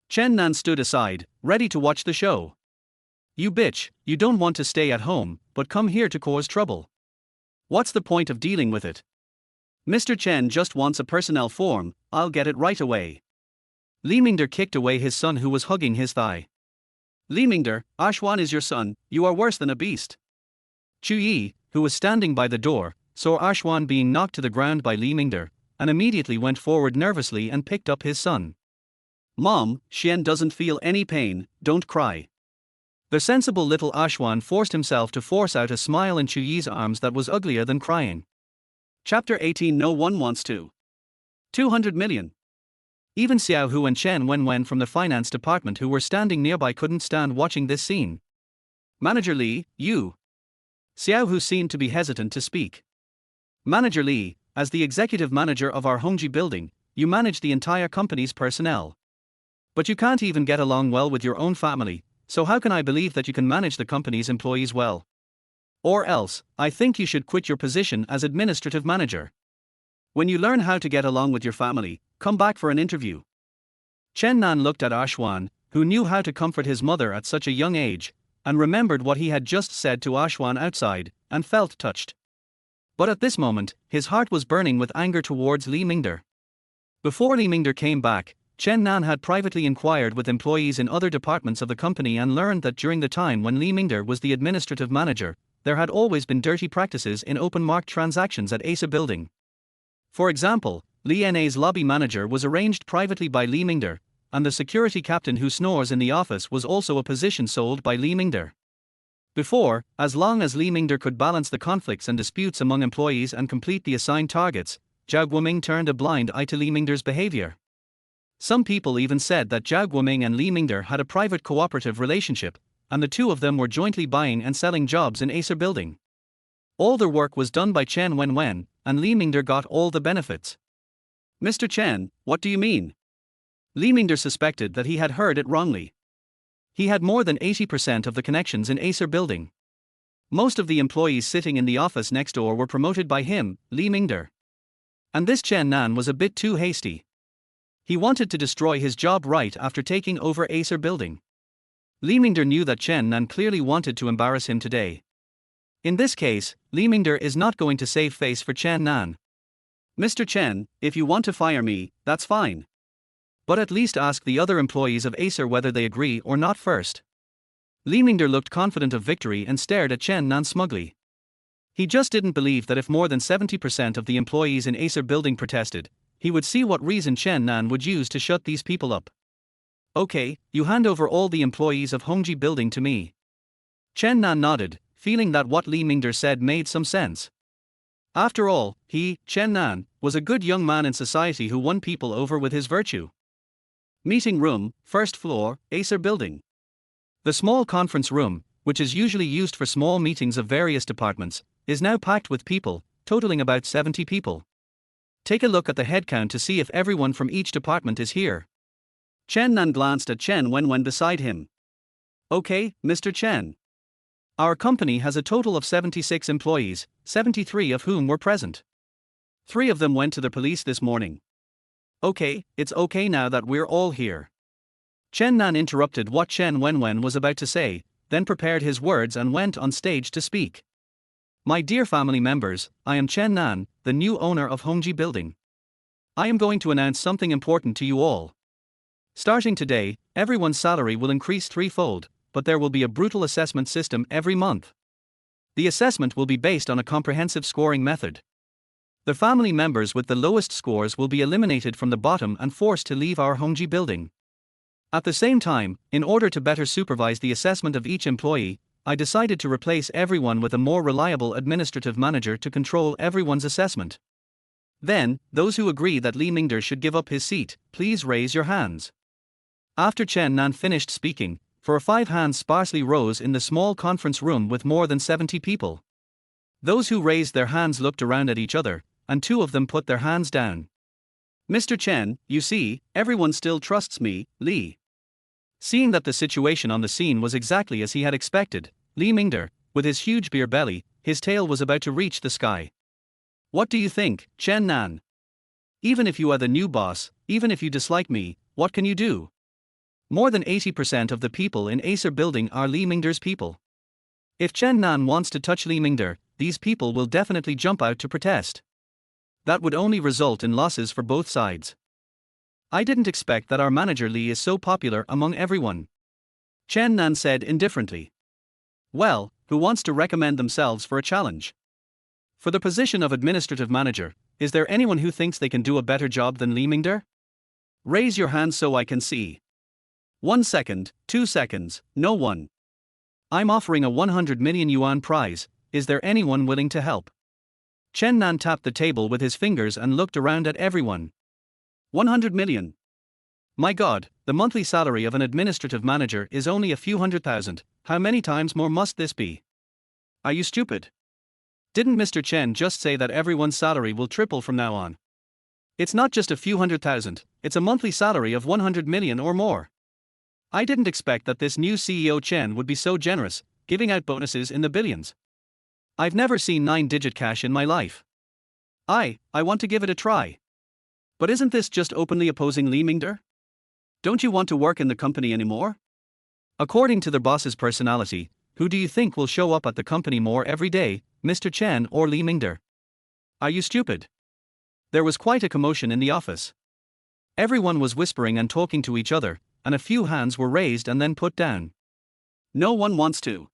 Chen Nan stood aside, ready to watch the show. You bitch, you don't want to stay at home, but come here to cause trouble. What's the point of dealing with it? Mr. Chen just wants a personnel form, I'll get it right away. Li Mingde kicked away his son who was hugging his thigh. Li Mingde, Ashwan is your son, you are worse than a beast. Chu Yi, who was standing by the door, saw Ashwan being knocked to the ground by Li Mingde, and immediately went forward nervously and picked up his son. Mom, Xian doesn't feel any pain, don't cry. The sensible little Ashwan forced himself to force out a smile in Chu Yi's arms that was uglier than crying. Chapter 18. No one wants to. 200 million. Even Xiao Hu and Chen Wenwen from the finance department who were standing nearby couldn't stand watching this scene. Manager Li, you. Xiao Hu seemed to be hesitant to speak. Manager Li, as the executive manager of our Hongji building, you manage the entire company's personnel. But you can't even get along well with your own family, so how can I believe that you can manage the company's employees well? Or else, I think you should quit your position as administrative manager. When you learn how to get along with your family, come back for an interview. Chen Nan looked at Ashwan, who knew how to comfort his mother at such a young age, and remembered what he had just said to Ashwan outside, and felt touched. But at this moment, his heart was burning with anger towards Li Mingde. Before Li Mingde came back, Chen Nan had privately inquired with employees in other departments of the company and learned that during the time when Li Mingde was the administrative manager, there had always been dirty practices in open market transactions at Acer Building. For example, Li Na's lobby manager was arranged privately by Li Mingde, and the security captain who snores in the office was also a position sold by Li Mingde. Before, as long as Li Mingde could balance the conflicts and disputes among employees and complete the assigned targets, Zhao Guoming turned a blind eye to Li Mingde's behavior. Some people even said that Zhao Guoming and Li Mingde had a private cooperative relationship, and the two of them were jointly buying and selling jobs in Acer Building. All their work was done by Chen Wenwen, and Li Mingde got all the benefits. Mr. Chen, what do you mean? Li Mingde suspected that he had heard it wrongly. He had more than 80% of the connections in Acer Building. Most of the employees sitting in the office next door were promoted by him, Li Mingde. And this Chen Nan was a bit too hasty. He wanted to destroy his job right after taking over Acer Building. Li Mingde knew that Chen Nan clearly wanted to embarrass him today. In this case, Li Mingde is not going to save face for Chen Nan. Mr. Chen, if you want to fire me, that's fine. But at least ask the other employees of Acer whether they agree or not first. Li Mingde looked confident of victory and stared at Chen Nan smugly. He just didn't believe that if more than 70% of the employees in Acer Building protested, he would see what reason Chen Nan would use to shut these people up. Okay, you hand over all the employees of Hongji Building to me. Chen Nan nodded, feeling that what Li Mingde said made some sense. After all, he, Chen Nan, was a good young man in society who won people over with his virtue. Meeting room, first floor, Acer Building. The small conference room, which is usually used for small meetings of various departments, is now packed with people, totaling about 70 people. Take a look at the headcount to see if everyone from each department is here. Chen Nan glanced at Chen Wenwen beside him. Okay, Mr. Chen. Our company has a total of 76 employees, 73 of whom were present. 3 of them went to the police this morning. Okay, it's okay now that we're all here. Chen Nan interrupted what Chen Wenwen was about to say, then prepared his words and went on stage to speak. My dear family members, I am Chen Nan, the new owner of Hongji Building. I am going to announce something important to you all. Starting today, everyone's salary will increase 3-fold, but there will be a brutal assessment system every month. The assessment will be based on a comprehensive scoring method. The family members with the lowest scores will be eliminated from the bottom and forced to leave our Hongji Building. At the same time, in order to better supervise the assessment of each employee, I decided to replace everyone with a more reliable administrative manager to control everyone's assessment. Then, those who agree that Li Mingde should give up his seat, please raise your hands. After Chen Nan finished speaking, 4 or 5 hands sparsely rose in the small conference room with more than 70 people. Those who raised their hands looked around at each other, and 2 of them put their hands down. Mr. Chen, you see, everyone still trusts me, Li. Seeing that the situation on the scene was exactly as he had expected, Li Mingde, with his huge beer belly, his tail was about to reach the sky. What do you think, Chen Nan? Even if you are the new boss, even if you dislike me, what can you do? More than 80% of the people in Acer Building are Li Mingde's people. If Chen Nan wants to touch Li Mingde, these people will definitely jump out to protest. That would only result in losses for both sides. I didn't expect that our manager Li is so popular among everyone. Chen Nan said indifferently. Well, who wants to recommend themselves for a challenge? For the position of administrative manager, is there anyone who thinks they can do a better job than Li Mingde? Raise your hand so I can see. 1 second, 2 seconds, no one. I'm offering a 100 million yuan prize, is there anyone willing to help? Chen Nan tapped the table with his fingers and looked around at everyone. 100 million. My God, the monthly salary of an administrative manager is only a few hundred thousand, how many times more must this be? Are you stupid? Didn't Mr. Chen just say that everyone's salary will triple from now on? It's not just a few hundred thousand, it's a monthly salary of 100 million or more. I didn't expect that this new CEO Chen would be so generous, giving out bonuses in the billions. I've never seen 9-digit cash in my life. I want to give it a try. But isn't this just openly opposing Li Mingde? Don't you want to work in the company anymore? According to the boss's personality, who do you think will show up at the company more every day, Mr. Chen or Li Mingde? Are you stupid? There was quite a commotion in the office. Everyone was whispering and talking to each other, and a few hands were raised and then put down. No one wants to.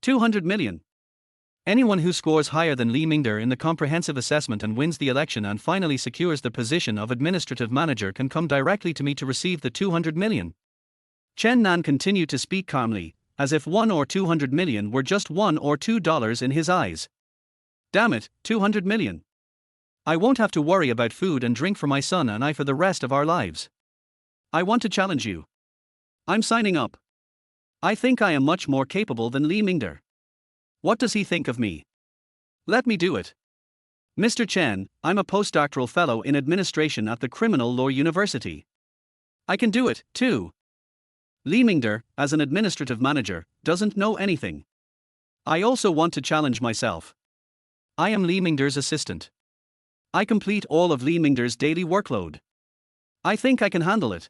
200 million. Anyone who scores higher than Li Mingde in the comprehensive assessment and wins the election and finally secures the position of administrative manager can come directly to me to receive the 200 million. Chen Nan continued to speak calmly, as if 1 or 200 million were just $1 or $2 in his eyes. Damn it, 200 million. I won't have to worry about food and drink for my son and I for the rest of our lives. I want to challenge you. I'm signing up. I think I am much more capable than Li Mingde. What does he think of me? Let me do it. Mr. Chen, I'm a postdoctoral fellow in administration at the Criminal Law University. I can do it, too. Li Mingde, as an administrative manager, doesn't know anything. I also want to challenge myself. I am Li Mingde's assistant. I complete all of Li Mingde's daily workload. I think I can handle it.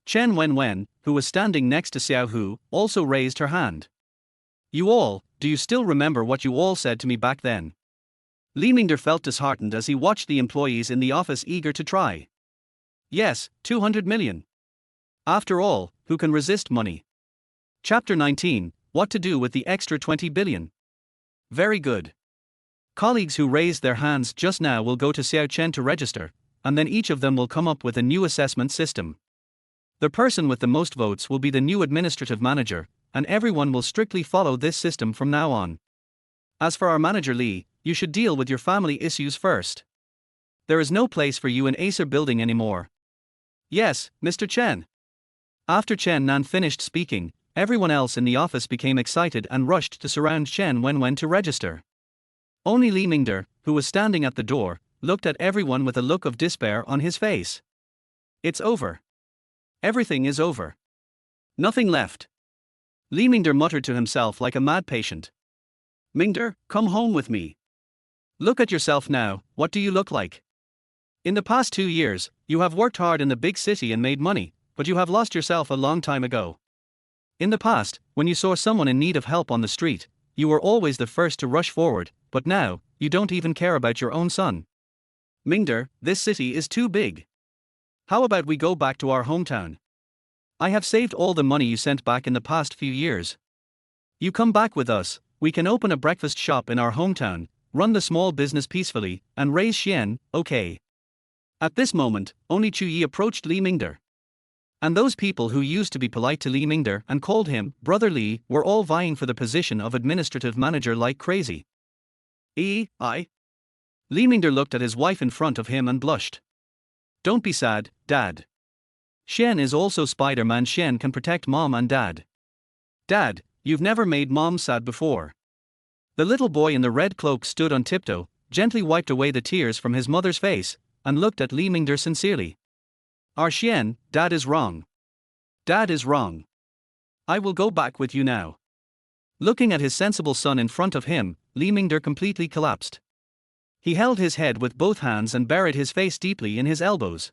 Chen Wenwen, who was standing next to Xiao Hu, also raised her hand. You all, do you still remember what you all said to me back then? Li Mingde felt disheartened as he watched the employees in the office eager to try. Yes, 200 million. After all, who can resist money? Chapter 19, What to do with the extra 20 billion. Very good. Colleagues who raised their hands just now will go to Xiao Chen to register, and then each of them will come up with a new assessment system. The person with the most votes will be the new administrative manager, and everyone will strictly follow this system from now on. As for our manager Li, you should deal with your family issues first. There is no place for you in Acer building anymore. Yes, Mr. Chen. After Chen Nan finished speaking, everyone else in the office became excited and rushed to surround Chen Wenwen to register. Only Li Mingde, who was standing at the door, looked at everyone with a look of despair on his face. It's over. Everything is over. Nothing left. Li Mingde muttered to himself like a mad patient. Mingde, come home with me. Look at yourself now, what do you look like? In the past 2 years, you have worked hard in the big city and made money, but you have lost yourself a long time ago. In the past, when you saw someone in need of help on the street, you were always the first to rush forward, but now, you don't even care about your own son. Mingde, this city is too big. How about we go back to our hometown? I have saved all the money you sent back in the past few years. You come back with us, we can open a breakfast shop in our hometown, run the small business peacefully, and raise Xian, okay? At this moment, only Chu Yi approached Li Mingde. And those people who used to be polite to Li Mingde and called him Brother Li were all vying for the position of administrative manager like crazy. Li Mingde looked at his wife in front of him and blushed. Don't be sad, Dad. Xian is also Spider-Man. Xian can protect Mom and Dad. Dad, you've never made Mom sad before. The little boy in the red cloak stood on tiptoe, gently wiped away the tears from his mother's face, and looked at Li Mingde sincerely. Our Xian, Dad is wrong. Dad is wrong. I will go back with you now. Looking at his sensible son in front of him, Li Mingde completely collapsed. He held his head with both hands and buried his face deeply in his elbows.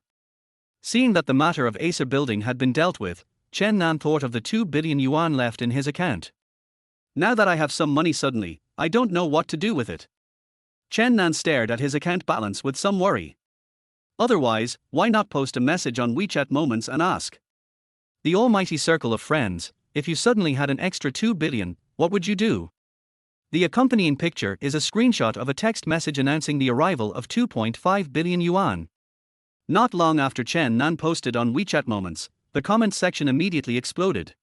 Seeing that the matter of Acer building had been dealt with, Chen Nan thought of the 2 billion yuan left in his account. Now that I have some money suddenly, I don't know what to do with it. Chen Nan stared at his account balance with some worry. Otherwise, why not post a message on WeChat Moments and ask? The almighty circle of friends, if you suddenly had an extra 2 billion, what would you do? The accompanying picture is a screenshot of a text message announcing the arrival of 2.5 billion yuan. Not long after Chen Nan posted on WeChat Moments, the comment section immediately exploded.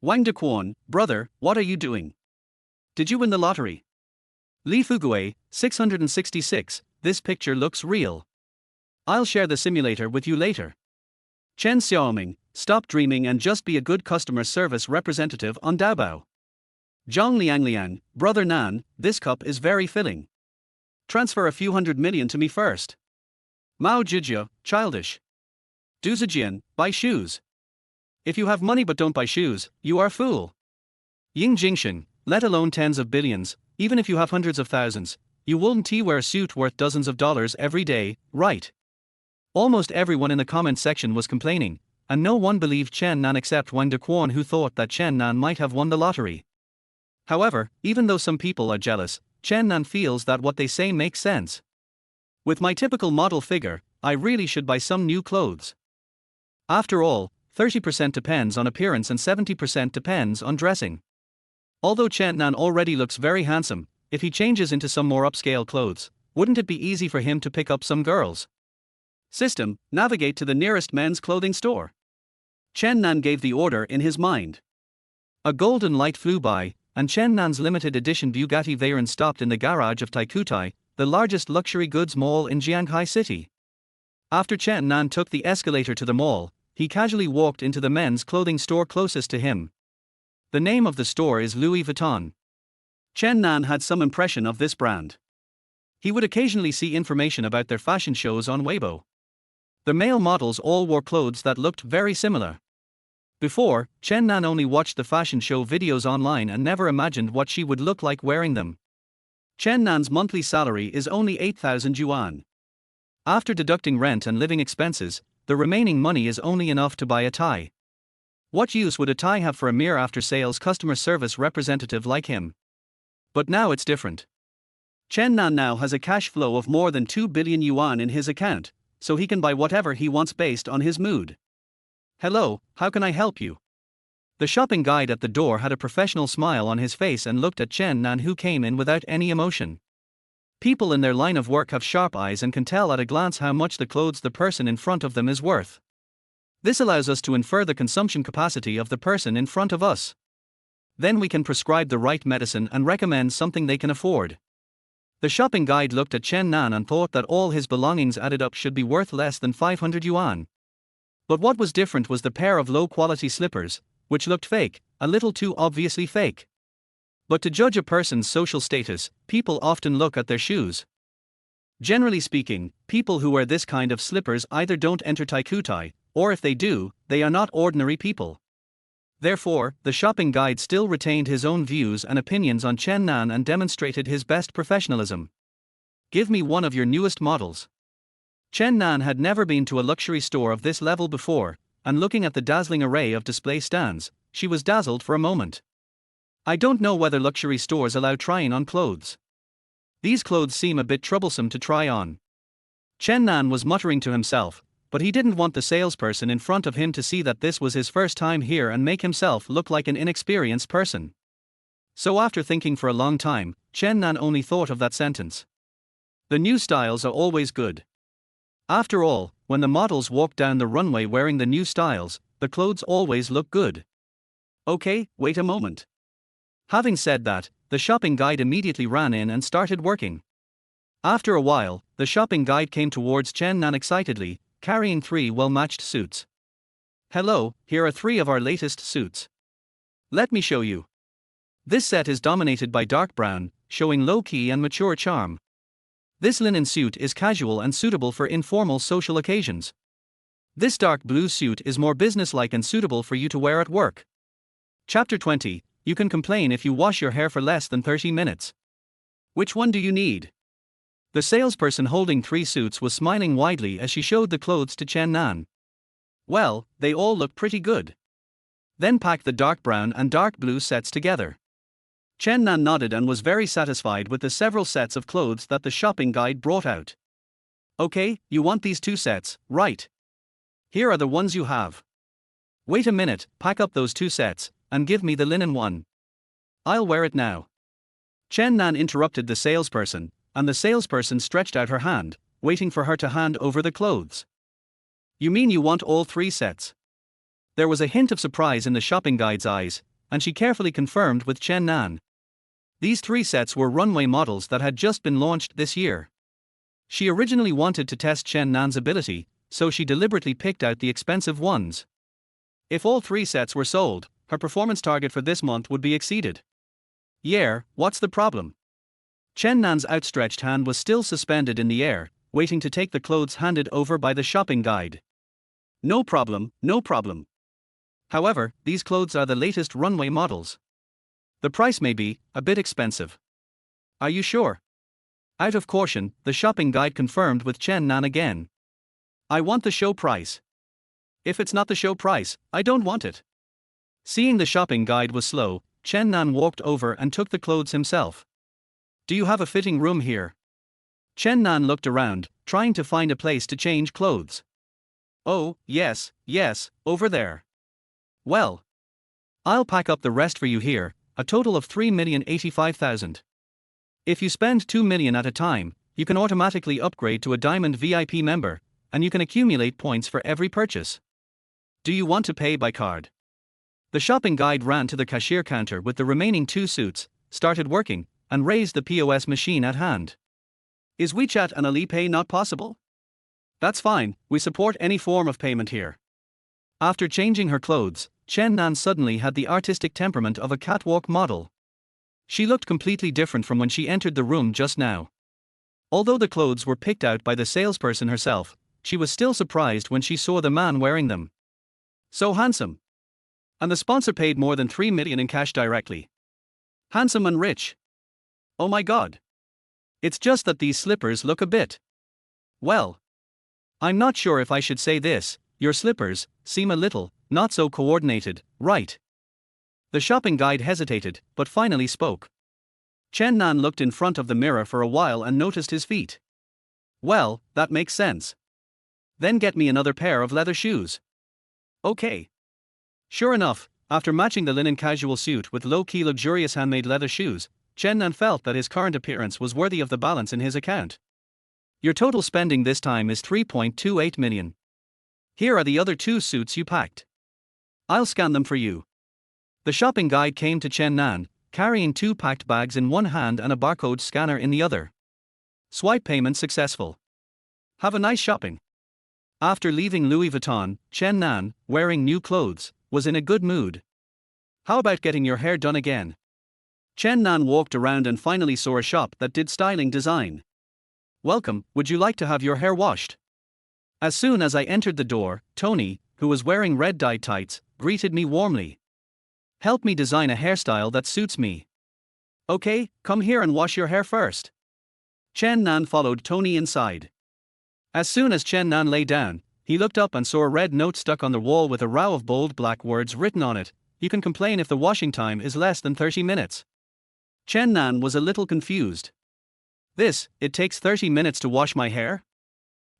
Wang Dequan, brother, what are you doing? Did you win the lottery? Li Fugue, 666, this picture looks real. I'll share the simulator with you later. Chen Xiaoming, stop dreaming and just be a good customer service representative on Daobao. Zhang Liang, brother Nan, this cup is very filling. Transfer a few hundred million to me first. Mao Zhizhou, childish. Du Zijian, buy shoes. If you have money but don't buy shoes, you are a fool. Ying Jingshen, let alone tens of billions, even if you have hundreds of thousands, you wouldn't wear a suit worth dozens of dollars every day, right? Almost everyone in the comment section was complaining, and no one believed Chen Nan except Wang Dequan, who thought that Chen Nan might have won the lottery. However, even though some people are jealous, Chen Nan feels that what they say makes sense. With my typical model figure, I really should buy some new clothes. After all, 30% depends on appearance and 70% depends on dressing. Although Chen Nan already looks very handsome, if he changes into some more upscale clothes, wouldn't it be easy for him to pick up some girls? System, navigate to the nearest men's clothing store. Chen Nan gave the order in his mind. A golden light flew by, and Chen Nan's limited edition Bugatti Veyron stopped in the garage of Tycoon, the largest luxury goods mall in Jianghai City. After Chen Nan took the escalator to the mall, he casually walked into the men's clothing store closest to him. The name of the store is Louis Vuitton. Chen Nan had some impression of this brand. He would occasionally see information about their fashion shows on Weibo. The male models all wore clothes that looked very similar. Before, Chen Nan only watched the fashion show videos online and never imagined what she would look like wearing them. Chen Nan's monthly salary is only 8,000 yuan. After deducting rent and living expenses, the remaining money is only enough to buy a tie. What use would a tie have for a mere after-sales customer service representative like him? But now it's different. Chen Nan now has a cash flow of more than 2 billion yuan in his account, so he can buy whatever he wants based on his mood. Hello, how can I help you? The shopping guide at the door had a professional smile on his face and looked at Chen Nan, who came in without any emotion. People in their line of work have sharp eyes and can tell at a glance how much the clothes the person in front of them is worth. This allows us to infer the consumption capacity of the person in front of us. Then we can prescribe the right medicine and recommend something they can afford. The shopping guide looked at Chen Nan and thought that all his belongings added up should be worth less than 500 yuan. But what was different was the pair of low-quality slippers, which looked fake, a little too obviously fake. But to judge a person's social status, people often look at their shoes. Generally speaking, people who wear this kind of slippers either don't enter Tycoon, or if they do, they are not ordinary people. Therefore, the shopping guide still retained his own views and opinions on Chen Nan and demonstrated his best professionalism. Give me one of your newest models. Chen Nan had never been to a luxury store of this level before, and looking at the dazzling array of display stands, she was dazzled for a moment. I don't know whether luxury stores allow trying on clothes. These clothes seem a bit troublesome to try on. Chen Nan was muttering to himself, but he didn't want the salesperson in front of him to see that this was his first time here and make himself look like an inexperienced person. So after thinking for a long time, Chen Nan only thought of that sentence. The new styles are always good. After all, when the models walk down the runway wearing the new styles, the clothes always look good. Okay, wait a moment. Having said that, the shopping guide immediately ran in and started working. After a while, the shopping guide came towards Chen Nan excitedly, carrying 3 well-matched suits. Hello, here are 3 of our latest suits. Let me show you. This set is dominated by dark brown, showing low-key and mature charm. This linen suit is casual and suitable for informal social occasions. This dark blue suit is more businesslike and suitable for you to wear at work. Chapter 20. You can complain if you wash your hair for less than 30 minutes. Which one do you need? The salesperson holding 3 suits was smiling widely as she showed the clothes to Chen Nan. Well, they all look pretty good. Then pack the dark brown and dark blue sets together. Chen Nan nodded and was very satisfied with the several sets of clothes that the shopping guide brought out. Okay, you want these 2 sets, right? Here are the ones you have. Wait a minute, pack up those 2 sets, and give me the linen one. I'll wear it now. Chen Nan interrupted the salesperson, and the salesperson stretched out her hand, waiting for her to hand over the clothes. You mean you want all 3 sets? There was a hint of surprise in the shopping guide's eyes, and she carefully confirmed with Chen Nan. These 3 sets were runway models that had just been launched this year. She originally wanted to test Chen Nan's ability, so she deliberately picked out the expensive ones. If all 3 sets were sold, her performance target for this month would be exceeded. Yeah, what's the problem? Chen Nan's outstretched hand was still suspended in the air, waiting to take the clothes handed over by the shopping guide. No problem, no problem. However, these clothes are the latest runway models. The price may be a bit expensive. Are you sure? Out of caution, the shopping guide confirmed with Chen Nan again. I want the show price. If it's not the show price, I don't want it. Seeing the shopping guide was slow, Chen Nan walked over and took the clothes himself. Do you have a fitting room here? Chen Nan looked around, trying to find a place to change clothes. Oh, yes, over there. Well, I'll pack up the rest for you here, a total of 3,085,000. If you spend 2 million at a time, you can automatically upgrade to a Diamond VIP member, and you can accumulate points for every purchase. Do you want to pay by card? The shopping guide ran to the cashier counter with the remaining 2 suits, started working, and raised the POS machine at hand. Is WeChat and Alipay not possible? That's fine, we support any form of payment here. After changing her clothes, Chen Nan suddenly had the artistic temperament of a catwalk model. She looked completely different from when she entered the room just now. Although the clothes were picked out by the salesperson herself, she was still surprised when she saw the man wearing them. So handsome. And the sponsor paid more than 3 million in cash directly. Handsome and rich. Oh my god. It's just that these slippers look a bit. Well, I'm not sure if I should say this, your slippers seem a little, not so coordinated, right? The shopping guide hesitated, but finally spoke. Chen Nan looked in front of the mirror for a while and noticed his feet. Well, that makes sense. Then get me another pair of leather shoes. Okay. Sure enough, after matching the linen casual suit with low-key luxurious handmade leather shoes, Chen Nan felt that his current appearance was worthy of the balance in his account. Your total spending this time is 3.28 million. Here are the other 2 suits you packed. I'll scan them for you. The shopping guide came to Chen Nan, carrying 2 packed bags in one hand and a barcode scanner in the other. Swipe payment successful. Have a nice shopping. After leaving Louis Vuitton, Chen Nan, wearing new clothes, was in a good mood. How about getting your hair done again? Chen Nan walked around and finally saw a shop that did styling design. Welcome, would you like to have your hair washed? As soon as I entered the door, Tony, who was wearing red dyed tights, greeted me warmly. Help me design a hairstyle that suits me. Okay, come here and wash your hair first. Chen Nan followed Tony inside. As soon as Chen Nan lay down, he looked up and saw a red note stuck on the wall with a row of bold black words written on it. You can complain if the washing time is less than 30 minutes. Chen Nan was a little confused. It takes 30 minutes to wash my hair?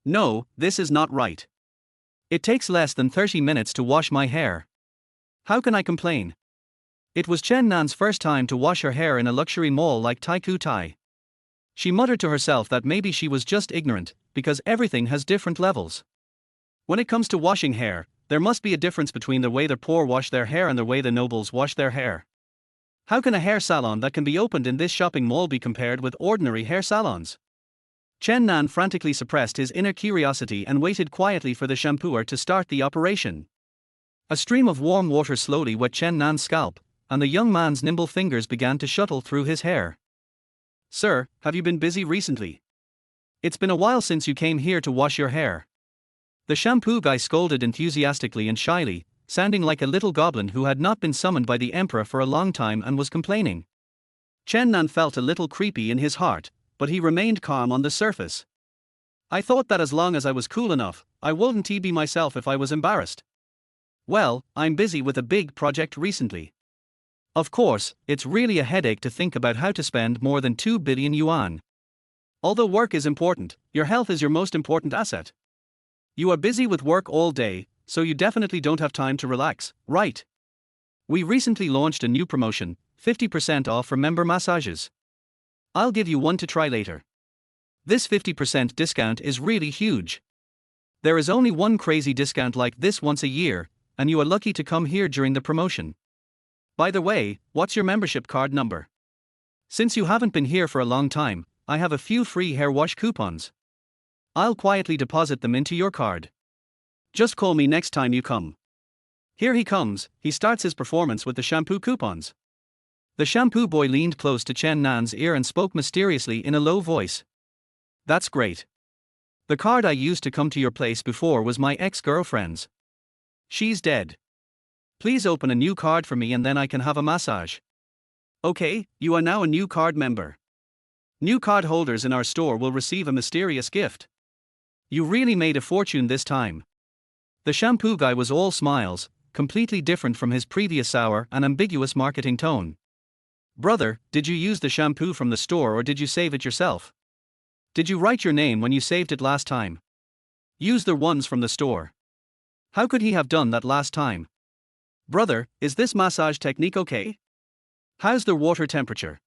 No, this is not right. It takes less than 30 minutes to wash my hair. How can I complain? It was Chen Nan's first time to wash her hair in a luxury mall like Tycoon. She muttered to herself that maybe she was just ignorant, because everything has different levels. When it comes to washing hair, there must be a difference between the way the poor wash their hair and the way the nobles wash their hair. How can a hair salon that can be opened in this shopping mall be compared with ordinary hair salons? Chen Nan frantically suppressed his inner curiosity and waited quietly for the shampooer to start the operation. A stream of warm water slowly wet Chen Nan's scalp, and the young man's nimble fingers began to shuttle through his hair. Sir, have you been busy recently? It's been a while since you came here to wash your hair. The shampoo guy scolded enthusiastically and shyly, sounding like a little goblin who had not been summoned by the emperor for a long time and was complaining. Chen Nan felt a little creepy in his heart, but he remained calm on the surface. I thought that as long as I was cool enough, I wouldn't be myself if I was embarrassed. Well, I'm busy with a big project recently. Of course, it's really a headache to think about how to spend more than 2 billion yuan. Although work is important, your health is your most important asset. You are busy with work all day, so you definitely don't have time to relax, right? We recently launched a new promotion, 50% off for member massages. I'll give you one to try later. This 50% discount is really huge. There is only one crazy discount like this once a year, and you are lucky to come here during the promotion. By the way, what's your membership card number? Since you haven't been here for a long time, I have a few free hair wash coupons. I'll quietly deposit them into your card. Just call me next time you come. Here he comes, he starts his performance with the shampoo coupons. The shampoo boy leaned close to Chen Nan's ear and spoke mysteriously in a low voice. That's great. The card I used to come to your place before was my ex-girlfriend's. She's dead. Please open a new card for me and then I can have a massage. Okay, you are now a new card member. New card holders in our store will receive a mysterious gift. You really made a fortune this time. The shampoo guy was all smiles, completely different from his previous sour and ambiguous marketing tone. Brother, did you use the shampoo from the store or did you save it yourself? Did you write your name when you saved it last time? Use the ones from the store. How could he have done that last time? Brother, is this massage technique okay? How's the water temperature?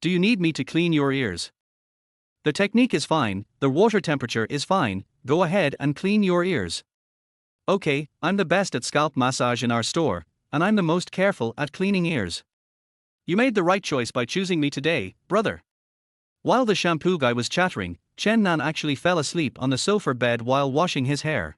Do you need me to clean your ears? The technique is fine, the water temperature is fine, go ahead and clean your ears. Okay, I'm the best at scalp massage in our store, and I'm the most careful at cleaning ears. You made the right choice by choosing me today, brother. While the shampoo guy was chattering, Chen Nan actually fell asleep on the sofa bed while washing his hair.